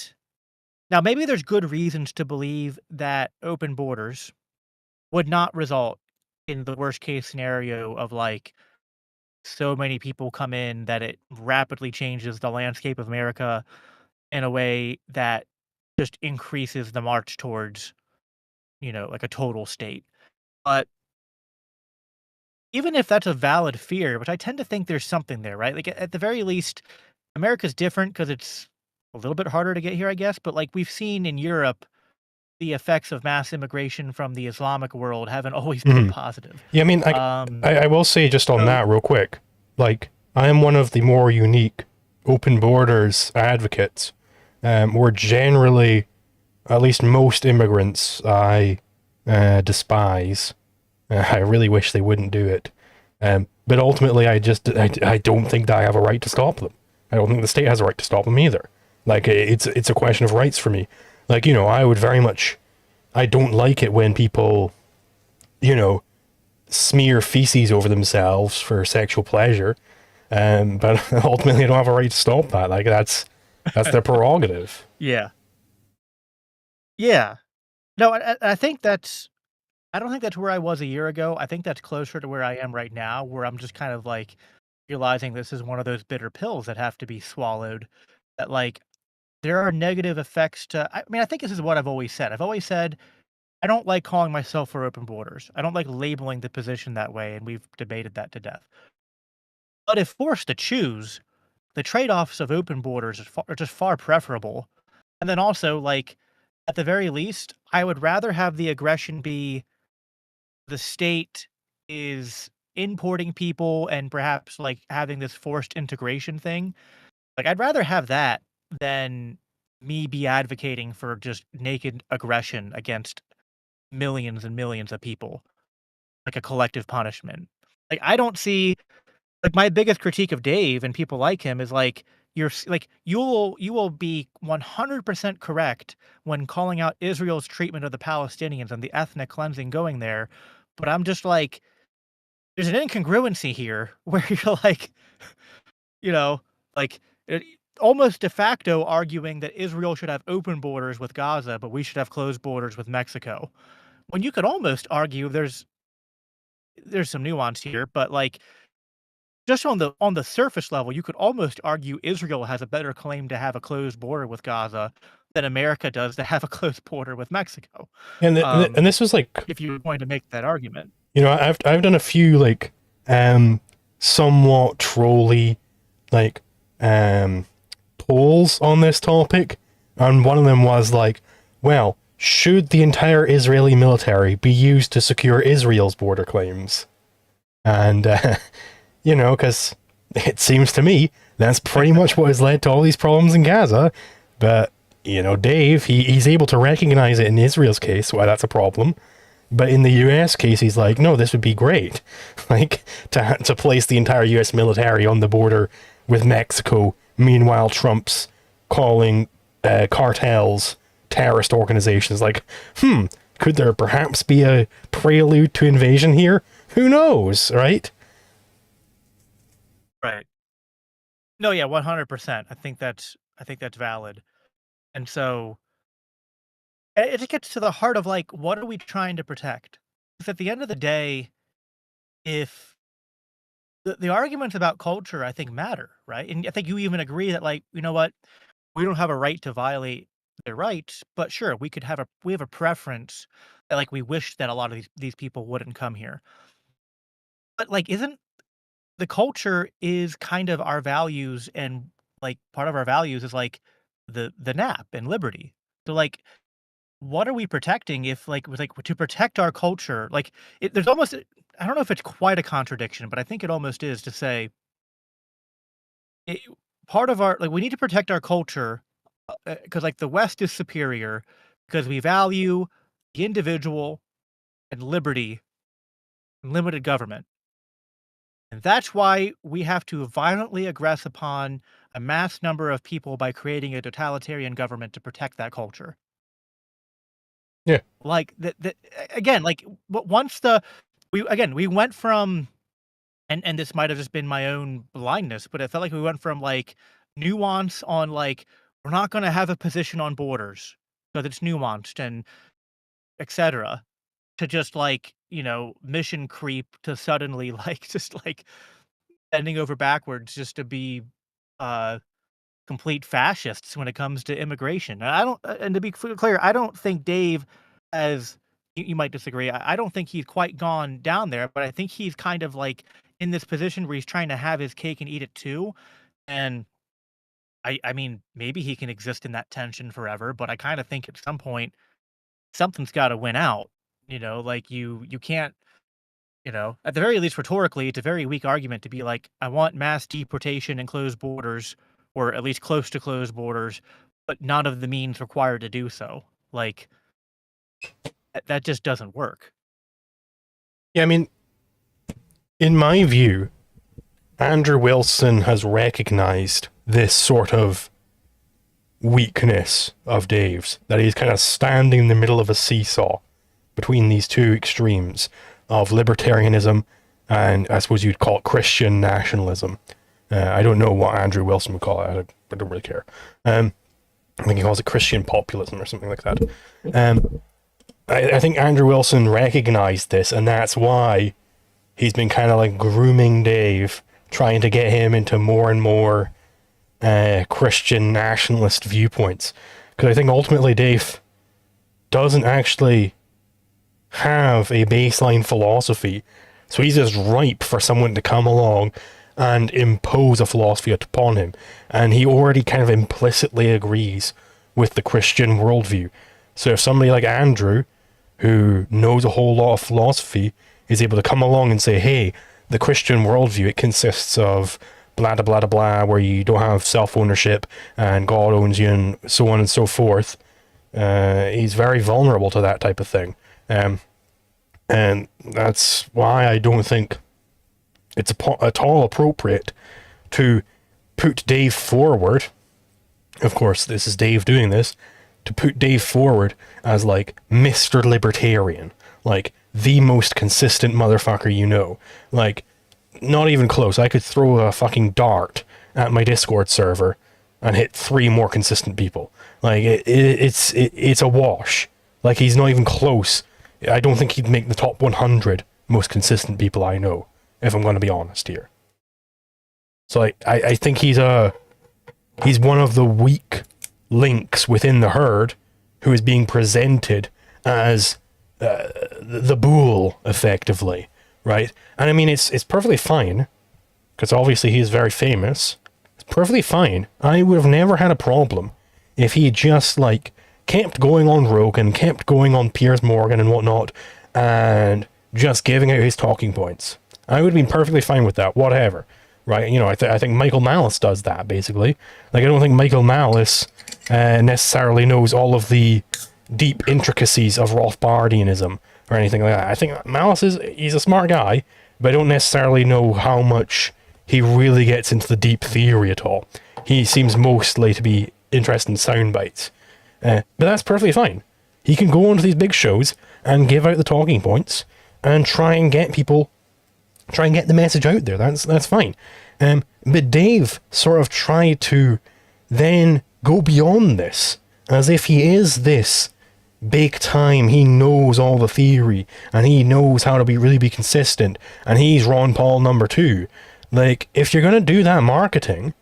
now maybe there's good reasons to believe that open borders would not result in the worst case scenario of, like, so many people come in that it rapidly changes the landscape of America in a way that just increases the march towards, like, a total state. But even if that's a valid fear, which I tend to think there's something there, right? Like, at the very least, America's different because it's a little bit harder to get here, I guess. But, like, we've seen in Europe, the effects of mass immigration from the Islamic world haven't always been Mm-hmm. positive. Yeah, I mean, I will say just on So that real quick, like, I am one of the more unique open borders advocates. Where generally, at least most immigrants, I despise. I really wish they wouldn't do it. But ultimately, I don't think that I have a right to stop them. I don't think the state has a right to stop them either. Like, it's a question of rights for me. Like, I would very much. I don't like it when people, you know, smear feces over themselves for sexual pleasure. But ultimately, I don't have a right to stop that. Like, that's their prerogative. yeah, yeah. No, I think that's. I don't think that's where I was a year ago. I think that's closer to where I am right now, where I'm just kind of like realizing this is one of those bitter pills that have to be swallowed. That, like, there are negative effects to. I mean, I think this is what I've always said. I've always said I don't like calling myself for open borders. I don't like labeling the position that way, and we've debated that to death. But if forced to choose, the trade-offs of open borders are just far preferable. And then also, like, at the very least, I would rather have the aggression be the state is importing people and perhaps, like, having this forced integration thing. Like, I'd rather have that than me be advocating for just naked aggression against millions and millions of people, like a collective punishment. Like, I don't see like, my biggest critique of Dave and people like him is, like, you will be 100% correct when calling out Israel's treatment of the Palestinians and the ethnic cleansing going there, but I'm just like, there's an incongruency here where you're like, you know, like, it almost de facto arguing that Israel should have open borders with Gaza, but we should have closed borders with Mexico. When you could almost argue there's some nuance here, but, like, just on the surface level, you could almost argue Israel has a better claim to have a closed border with Gaza than America does to have a closed border with Mexico. And this was like, If you're going to make that argument. you know, I've done a few like somewhat trolly like polls on this topic, and one of them was like, well, should the entire Israeli military be used to secure Israel's border claims? And you know, because it seems to me that's pretty much what has led to all these problems in Gaza. But you know, Dave, he's able to recognize it in Israel's case why that's a problem. But in the US case, he's like, no, this would be great. Like, to place the entire US military on the border with Mexico. Meanwhile, Trump's calling cartels terrorist organizations. Like, could there perhaps be a prelude to invasion here? Who knows, right? Right. No, yeah, 100%. I think that's valid. And so it gets to the heart of, like, what are we trying to protect? Because at the end of the day, if the arguments about culture, I think, matter, right? And I think you even agree that, like, you know what? We don't have a right to violate their rights, but sure, we have a preference that, like, we wish that a lot of these people wouldn't come here. But, like, isn't the culture is kind of our values, and, like, part of our values is, like, the nap and liberty. So, like, what are we protecting if, like, to protect our culture, like, there's almost I don't know if it's quite a contradiction, but I think it almost is to say, it part of our like, we need to protect our culture, because like, the West is superior because we value the individual and liberty and limited government. And that's why we have to violently aggress upon a mass number of people by creating a totalitarian government to protect that culture. Yeah. Like, the again, like, once the we went from and this might have just been my own blindness, but it felt like we went from, like, nuance on, like, we're not gonna have a position on borders because it's nuanced and etcetera, to just, like, mission creep to suddenly, like, just, like, bending over backwards just to be, uh, complete fascists when it comes to immigration. And I don't and to be clear, I don't think Dave, as you might disagree, I don't think he's quite gone down there, but I think he's kind of, like, in this position where he's trying to have his cake and eat it too, and I mean, maybe he can exist in that tension forever, but I kinda think at some point, something's gotta win out, like, you can't, at the very least rhetorically, it's a very weak argument to be like, "I want mass deportation and closed borders, or at least close to closed borders, but none of the means required to do so." Like, that just doesn't work. Yeah, I mean, in my view, Andrew Wilson has recognized this sort of weakness of Dave's, that he's kind of standing in the middle of a seesaw between these two extremes of libertarianism and I suppose you'd call it Christian nationalism. I don't know what Andrew Wilson would call it. I don't really care. I think he calls it Christian populism or something like that. I think Andrew Wilson recognized this, and that's why he's been kind of like grooming Dave, trying to get him into more and more Christian nationalist viewpoints. Because I think ultimately Dave doesn't actually have a baseline philosophy. So he's just ripe for someone to come along and impose a philosophy upon him. And he already kind of implicitly agrees with the Christian worldview. So if somebody like Andrew, who knows a whole lot of philosophy, is able to come along and say, hey, the Christian worldview, it consists of blah, blah, blah, blah, where you don't have self-ownership and God owns you and so on and so forth. He's very vulnerable to that type of thing. And that's why I don't think it's at all appropriate to put Dave forward. Of course, this is Dave doing this. To put Dave forward as like Mr. Libertarian, like the most consistent motherfucker you know. Like, not even close. I could throw a fucking dart at my Discord server and hit 3 more consistent people. Like, it's a wash. Like, he's not even close. I don't think he'd make the top 100 most consistent people I know, if I'm going to be honest here. So I think he's one of the weak links within the herd who is being presented as the bull, effectively, right? And I mean, it's perfectly fine, because obviously he is very famous. It's perfectly fine. I would have never had a problem if he just, like, kept going on Rogan, kept going on Piers Morgan and whatnot, and just giving out his talking points. I would have been perfectly fine with that, whatever. Right? You know, I think Michael Malice does that, basically. Like, I don't think Michael Malice necessarily knows all of the deep intricacies of Rothbardianism or anything like that. I think Malice he's a smart guy, but I don't necessarily know how much he really gets into the deep theory at all. He seems mostly to be interested in sound bites. But that's perfectly fine. He can go onto these big shows and give out the talking points and try and get the message out there. That's fine. But Dave sort of tried to then go beyond this, as if he is this big time. He knows all the theory, and he knows how to really be consistent, and he's Ron Paul number 2. Like, if you're going to do that marketing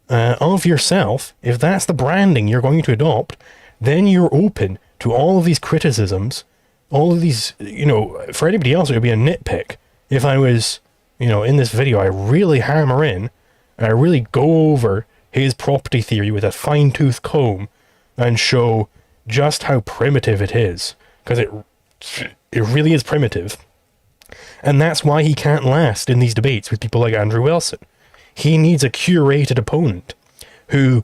of yourself, if that's the branding you're going to adopt, then you're open to all of these criticisms, all of these, you know, for anybody else it would be a nitpick. If I was, you know, in this video, I really hammer in, and I really go over his property theory with a fine-tooth comb and show just how primitive it is, because it really is primitive. And that's why he can't last in these debates with people like Andrew Wilson. He needs a curated opponent who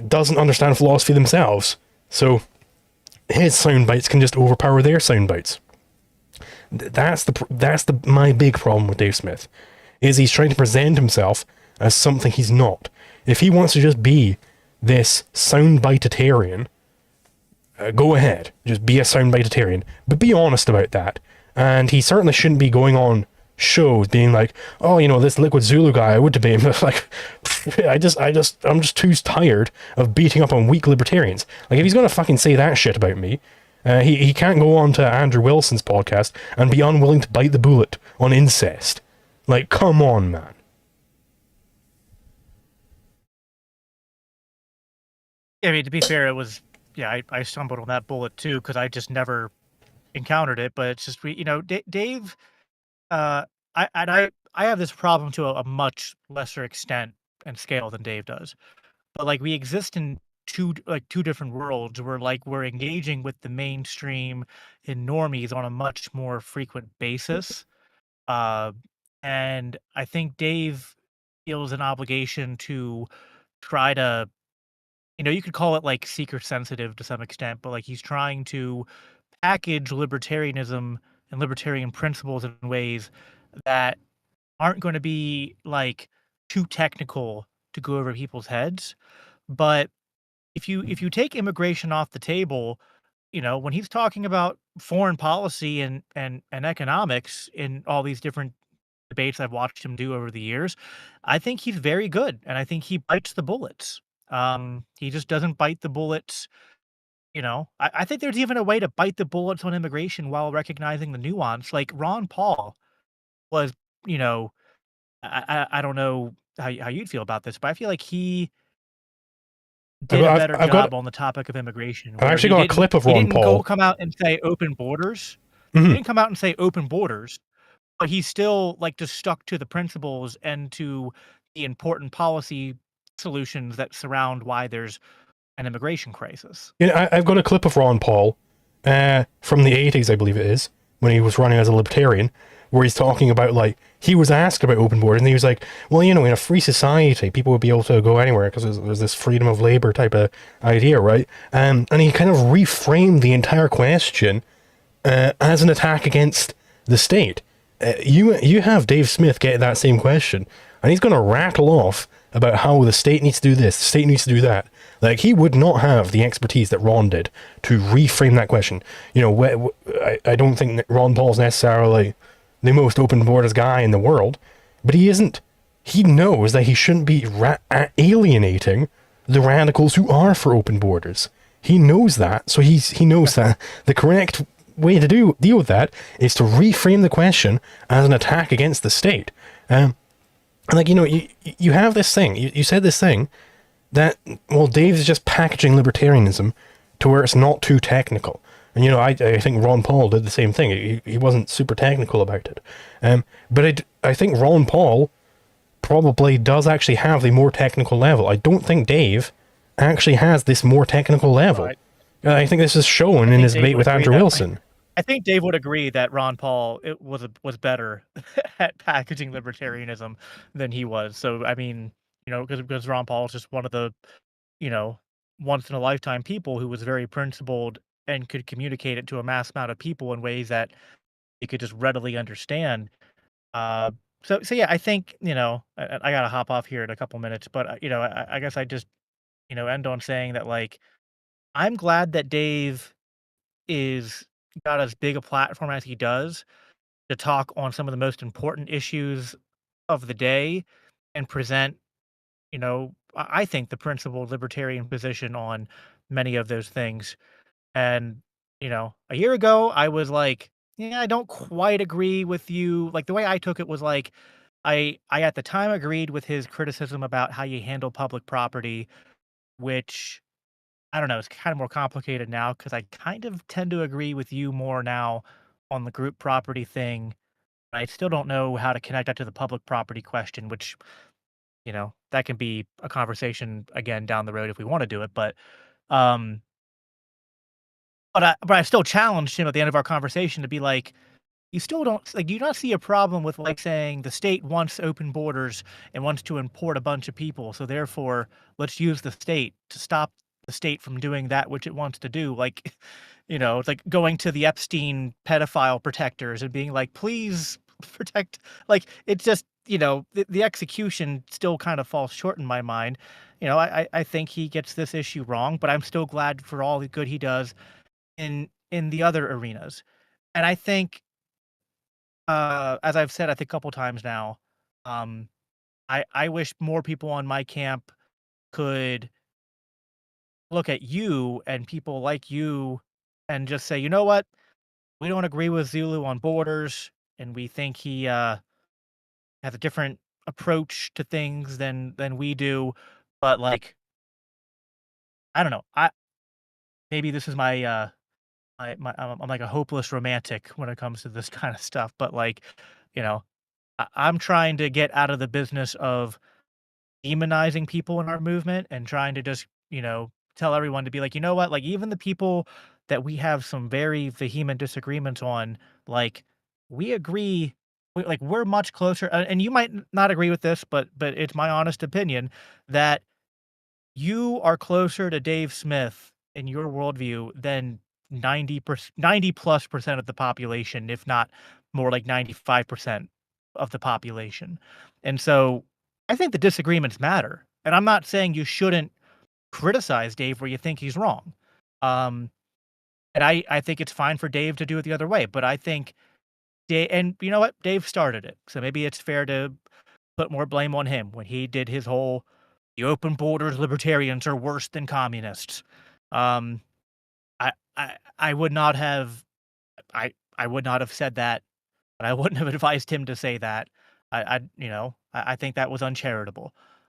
doesn't understand philosophy themselves, so his sound bites can just overpower their sound bites. That's my big problem with Dave Smith, is he's trying to present himself as something he's not. If he wants to just be this soundbiteitarian, go ahead, just be a soundbiteitarian, but be honest about that. And he certainly shouldn't be going on shows being like, oh, you know, this Liquid Zulu guy, I would debate him. Like, I'm just too tired of beating up on weak libertarians. Like, if he's gonna fucking say that shit about me, he can't go on to Andrew Wilson's podcast and be unwilling to bite the bullet on incest. Like, come on, man. I mean, to be fair, it was, yeah, I stumbled on that bullet too, because I just never encountered it. But it's just, you know, Dave, I have this problem to a much lesser extent and scale than Dave does. But like, we exist in two different worlds where, like, we're engaging with the mainstream and normies on a much more frequent basis. And I think Dave feels an obligation to try to, you know, you could call it like seeker sensitive to some extent, but like he's trying to package libertarianism and libertarian principles in ways that aren't going to be like too technical to go over people's heads. But if you take immigration off the table, you know, when he's talking about foreign policy and economics in all these different debates I've watched him do over the years, I think he's very good, and I think he bites the bullets. He just doesn't bite the bullets, you know. I think there's even a way to bite the bullets on immigration while recognizing the nuance. Like Ron Paul was, you know, I don't know how you'd feel about this, but I feel like he did a better I've got job on the topic of immigration, I've where actually got a clip of he Ron didn't go Paul. come out and say open borders. He Mhm. didn't come out and say open borders, but he still, like, just stuck to the principles and to the important policy solutions that surround why there's an immigration crisis. I've got a clip of Ron Paul from the 80s, I believe it is, when he was running as a libertarian, where he's talking about, like, he was asked about open borders, and he was like, well, in a free society, people would be able to go anywhere because there's this freedom of labor type of idea, right? And he kind of reframed the entire question as an attack against the state. You have Dave Smith get that same question, and he's going to rattle off about how the state needs to do this, the state needs to do that. Like, he would not have the expertise that Ron did to reframe that question. I don't think that Ron Paul's necessarily the most open borders guy in the world, but he isn't. He knows that he shouldn't be alienating the radicals who are for open borders. He knows that, so he knows that the correct way to deal with that is to reframe the question as an attack against the state. And like, you have this thing. You said this thing that, well, Dave's just packaging libertarianism to where it's not too technical. And I think Ron Paul did the same thing. He wasn't super technical about it. But I think Ron Paul probably does actually have the more technical level. I don't think Dave actually has this more technical level. Right. I think this is shown in his debate with Andrew Wilson. I think Dave would agree that Ron Paul was better at packaging libertarianism than he was. So I mean, because Ron Paul is just one of the, you know, once in a lifetime people who was very principled and could communicate it to a mass amount of people in ways that you could just readily understand. Uh, so yeah, I think I gotta hop off here in a couple minutes, but I guess I just end on saying that, like, I'm glad that Dave is got as big a platform as he does to talk on some of the most important issues of the day and present, I think the principled libertarian position on many of those things. And, a year ago, I was like, yeah, I don't quite agree with you. Like, the way I took it was like, I at the time agreed with his criticism about how you handle public property, which I don't know, it's kind of more complicated now because I kind of tend to agree with you more now on the group property thing. I still don't know how to connect that to the public property question, which, that can be a conversation again down the road if we want to do it. Um, but I still challenged him at the end of our conversation to be like, you still don't like, do you not see a problem with, like, saying the state wants open borders and wants to import a bunch of people, so therefore let's use the state to stop the state from doing that which it wants to do? Like, it's like going to the Epstein pedophile protectors and being like, please protect. Like, it's just, the execution still kind of falls short in my mind. I think he gets this issue wrong, but I'm still glad for all the good he does in the other arenas. And I think, as I've said, I think a couple times now, um, I wish more people on my camp could look at you and people like you and just say, "You know what? We don't agree with Zulu on borders, and we think he has a different approach to things than we do." But, like, I don't know. Maybe this is I'm like a hopeless romantic when it comes to this kind of stuff. But, like, you know, I'm trying to get out of the business of demonizing people in our movement and trying to just, tell everyone to be like, you know what? Like, even the people that we have some very vehement disagreements on, like, we agree. We're much closer, and you might not agree with this, but it's my honest opinion that you are closer to Dave Smith in your worldview than 90 plus percent of the population, if not more like 95% of the population. And so I think the disagreements matter. And I'm not saying you shouldn't criticize Dave where you think he's wrong. Um, and I think it's fine for Dave to do it the other way. But I think Dave, and you know what? Dave started it. So maybe it's fair to put more blame on him when he did his whole "the open borders libertarians are worse than communists." Um, I would not have I would not have said that, but I wouldn't have advised him to say that. I think that was uncharitable.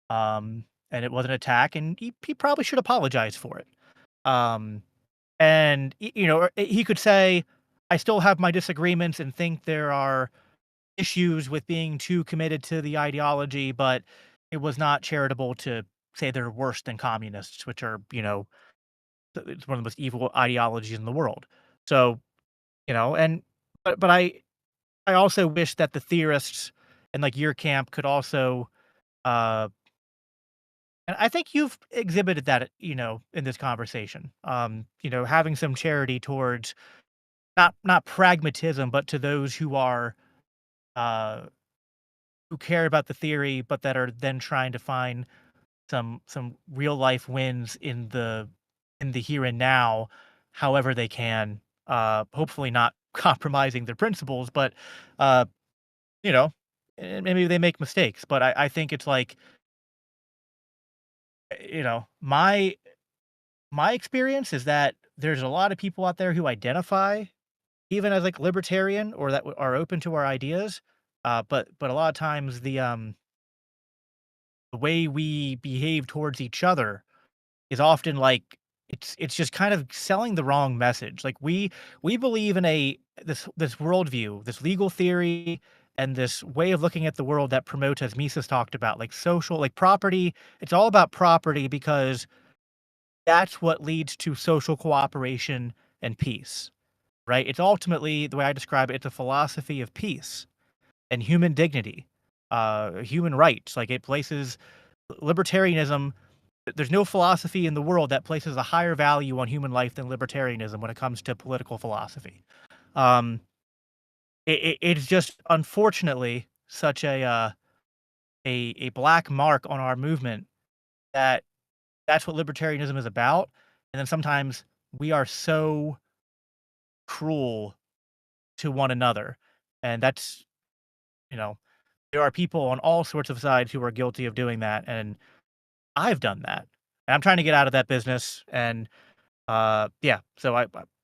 And it was an attack, and he probably should apologize for it. Um, and he could say, I still have my disagreements and think there are issues with being too committed to the ideology, but it was not charitable to say they're worse than communists, which are, it's one of the most evil ideologies in the world. So, and but I also wish that the theorists and like your camp could also uh and I think you've exhibited that, in this conversation. Having some charity towards not pragmatism, but to those uh who care about the theory, but that are then trying to find some real life wins in the here and now, however they can. Hopefully not compromising their principles, but uh, you know, and maybe they make mistakes. But I think it's like, my experience is that there's a lot of people out there who identify even as like libertarian or that are open to our ideas. But a lot of times the way we behave towards each other is often like it's just kind of selling the wrong message. Like we believe in this worldview, this legal theory, and this way of looking at the world that promotes, as Mises talked about, like social, like property. It's all about property because that's what leads to social cooperation and peace, right? It's ultimately the way I describe it. It's a philosophy of peace and human dignity, human rights. Like it places libertarianism. There's no philosophy in the world that places a higher value on human life than libertarianism when it comes to political philosophy. Um, it's just unfortunately such a black mark on our movement that that's what libertarianism is about. And then sometimes we are so cruel to one another, and that's you know there are people on all sorts of sides who are guilty of doing that, and I've done that, and I'm trying to get out of that business. And yeah, so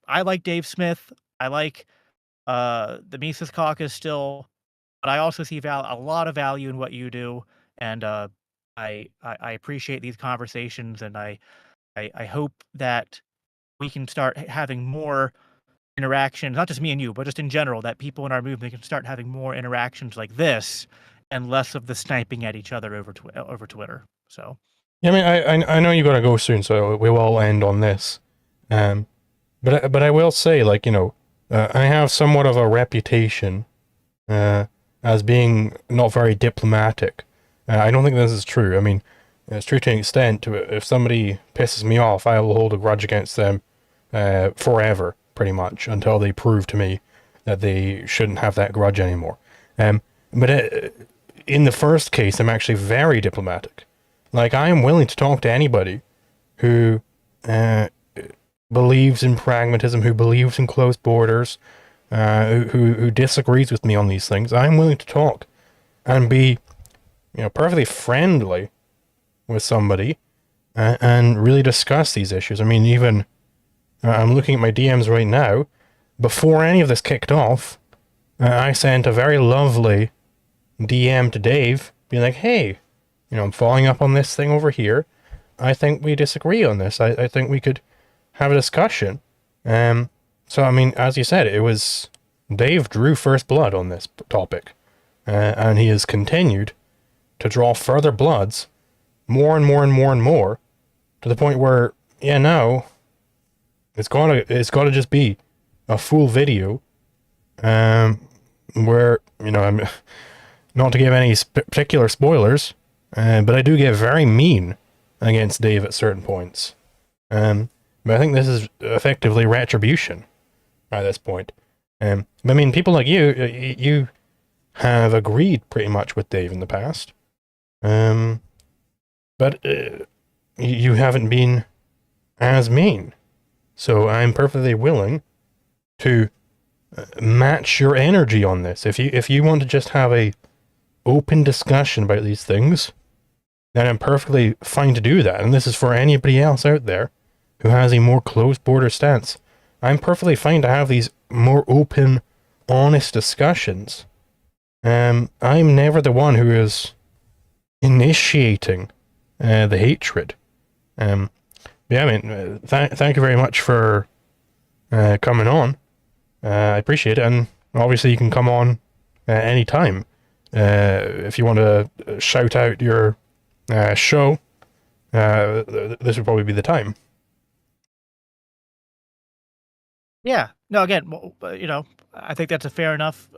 I like Dave Smith. I like the Mises Caucus still, but I also see a lot of value in what you do, and I appreciate these conversations, and I hope that we can start having more interactions, not just me and you, but just in general, that people in our movement can start having more interactions like this, and less of the sniping at each other over Twitter. So Yeah, I mean, I know you gotta go soon, so we will end on this. Um, but I will say, like, I have somewhat of a reputation as being not very diplomatic. I don't think this is true. I mean, it's true to an extent. If somebody pisses me off, I will hold a grudge against them forever, pretty much, until they prove to me that they shouldn't have that grudge anymore. But in the first case, I'm actually very diplomatic. Like, I am willing to talk to anybody who believes in pragmatism, who believes in closed borders, who disagrees with me on these things. I'm willing to talk and be, perfectly friendly with somebody and really discuss these issues. I mean, even I'm looking at my DMs right now. Before any of this kicked off, I sent a very lovely DM to Dave, being like, "Hey, I'm following up on this thing over here. I think we disagree on this. I think we could have a discussion." So, I mean, as you said, it was Dave drew first blood on this topic, and he has continued to draw further bloods, more and more and more and more, to the point where, yeah, now it's gotta just be a full video, where I'm not to give any particular spoilers, but I do get very mean against Dave at certain points. But I think this is effectively retribution at this point. But I mean, people like you have agreed pretty much with Dave in the past. But you haven't been as mean. So I'm perfectly willing to match your energy on this. If you want to just have a open discussion about these things, then I'm perfectly fine to do that. And this is for anybody else out there who has a more closed border stance. I'm perfectly fine to have these more open, honest discussions. I'm never the one who is initiating the hatred. Yeah, I mean, thank you very much for coming on. I appreciate it, and obviously you can come on anytime. If you want to shout out your show, this would probably be the time. Yeah. No, again, I think that's a fair enough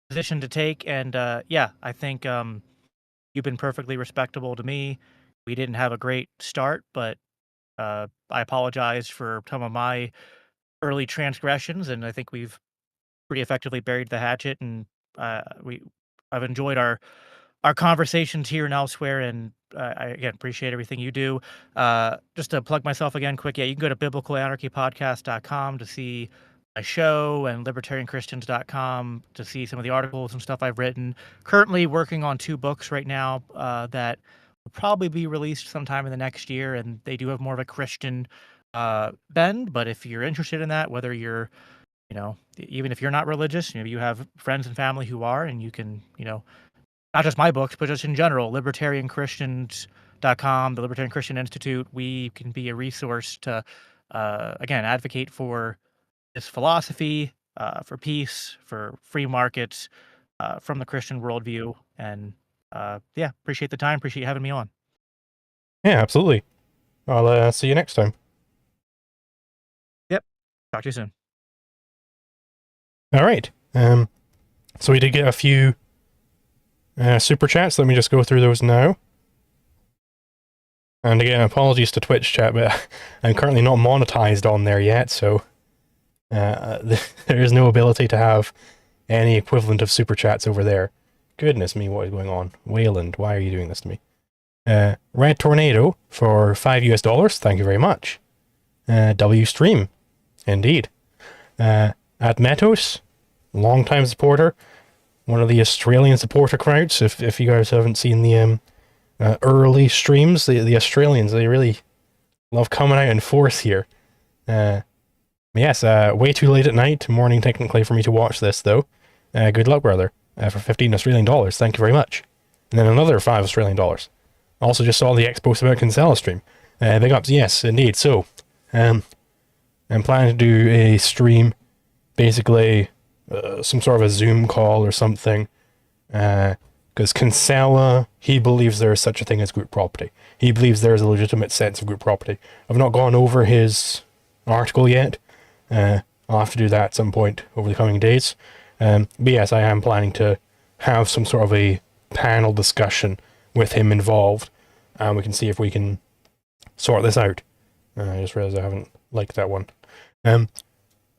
position to take, and yeah, I think you've been perfectly respectable to me. We didn't have a great start, but I apologize for some of my early transgressions, and I think we've pretty effectively buried the hatchet, and we I've enjoyed our conversations here and elsewhere, and I again appreciate everything you do. Just to plug myself again quick, yeah, you can go to biblicalanarchypodcast.com to see my show, and libertarianchristians.com to see some of the articles and stuff I've written. Currently working on 2 books right now that will probably be released sometime in the next year, and they do have more of a Christian bend. But if you're interested in that, whether you're even if you're not religious, you have friends and family who are, and you can, not just my books, but just in general, libertarianchristians.com, the Libertarian Christian Institute, we can be a resource to, again, advocate for this philosophy, for peace, for free markets, from the Christian worldview. And yeah, appreciate the time. Appreciate you having me on. Yeah, absolutely. I'll see you next time. Yep. Talk to you soon. All right. So we did get a few super chats. Let me just go through those now. And again, apologies to Twitch chat, but I'm currently not monetized on there yet, so there is no ability to have any equivalent of super chats over there. Goodness me, what is going on? Wayland, why are you doing this to me? Red Tornado for $5 US. Thank you very much. W Stream, indeed. At Metos, long-time supporter, one of the Australian supporter crowds. If you guys haven't seen the early streams, the Australians, they really love coming out in force here. Yes, way too late at night, morning technically for me to watch this though. Good luck, brother. For $15 Australian. Thank you very much. And then another $5 Australian. Also just saw the Expo about Kinsella stream. Big ups, yes, indeed. So, I'm planning to do a stream, basically some sort of a Zoom call or something, because Kinsella, he believes there is such a thing as group property. He believes there is a legitimate sense of group property. I've not gone over his article yet. I'll have to do that at some point over the coming days. But yes, I am planning to have some sort of a panel discussion with him involved, and we can see if we can sort this out. I just realized I haven't liked that one. And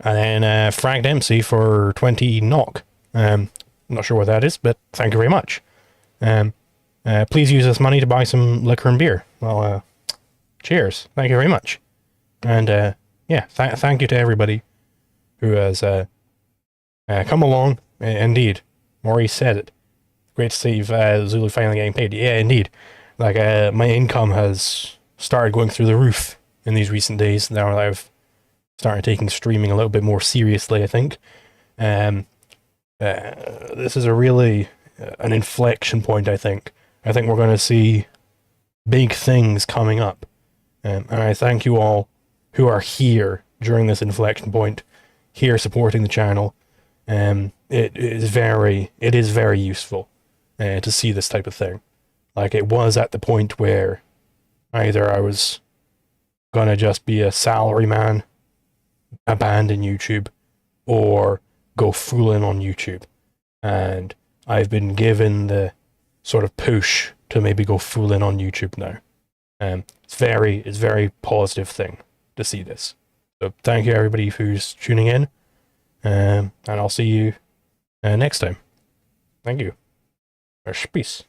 then Frank Dempsey for 20 NOK. I'm not sure what that is, but thank you very much. Please use this money to buy some liquor and beer. Well, cheers. Thank you very much. And yeah, thank you to everybody who has come along. Indeed, Maurice said it. Great to see Zulu finally getting paid. Yeah, indeed. Like, my income has started going through the roof in these recent days. Now that I've started taking streaming a little bit more seriously, I think. This is a really an inflection point, I think. I think we're going to see big things coming up. And I thank you all who are here during this inflection point, here supporting the channel. It is very useful to see this type of thing. Like, it was at the point where either I was gonna just be a salary man, abandon YouTube, or go full in on YouTube. And I've been given the sort of push to maybe go full in on YouTube now. It's very positive thing to see this. So thank you everybody who's tuning in, and I'll see you next time. Thank you. Peace.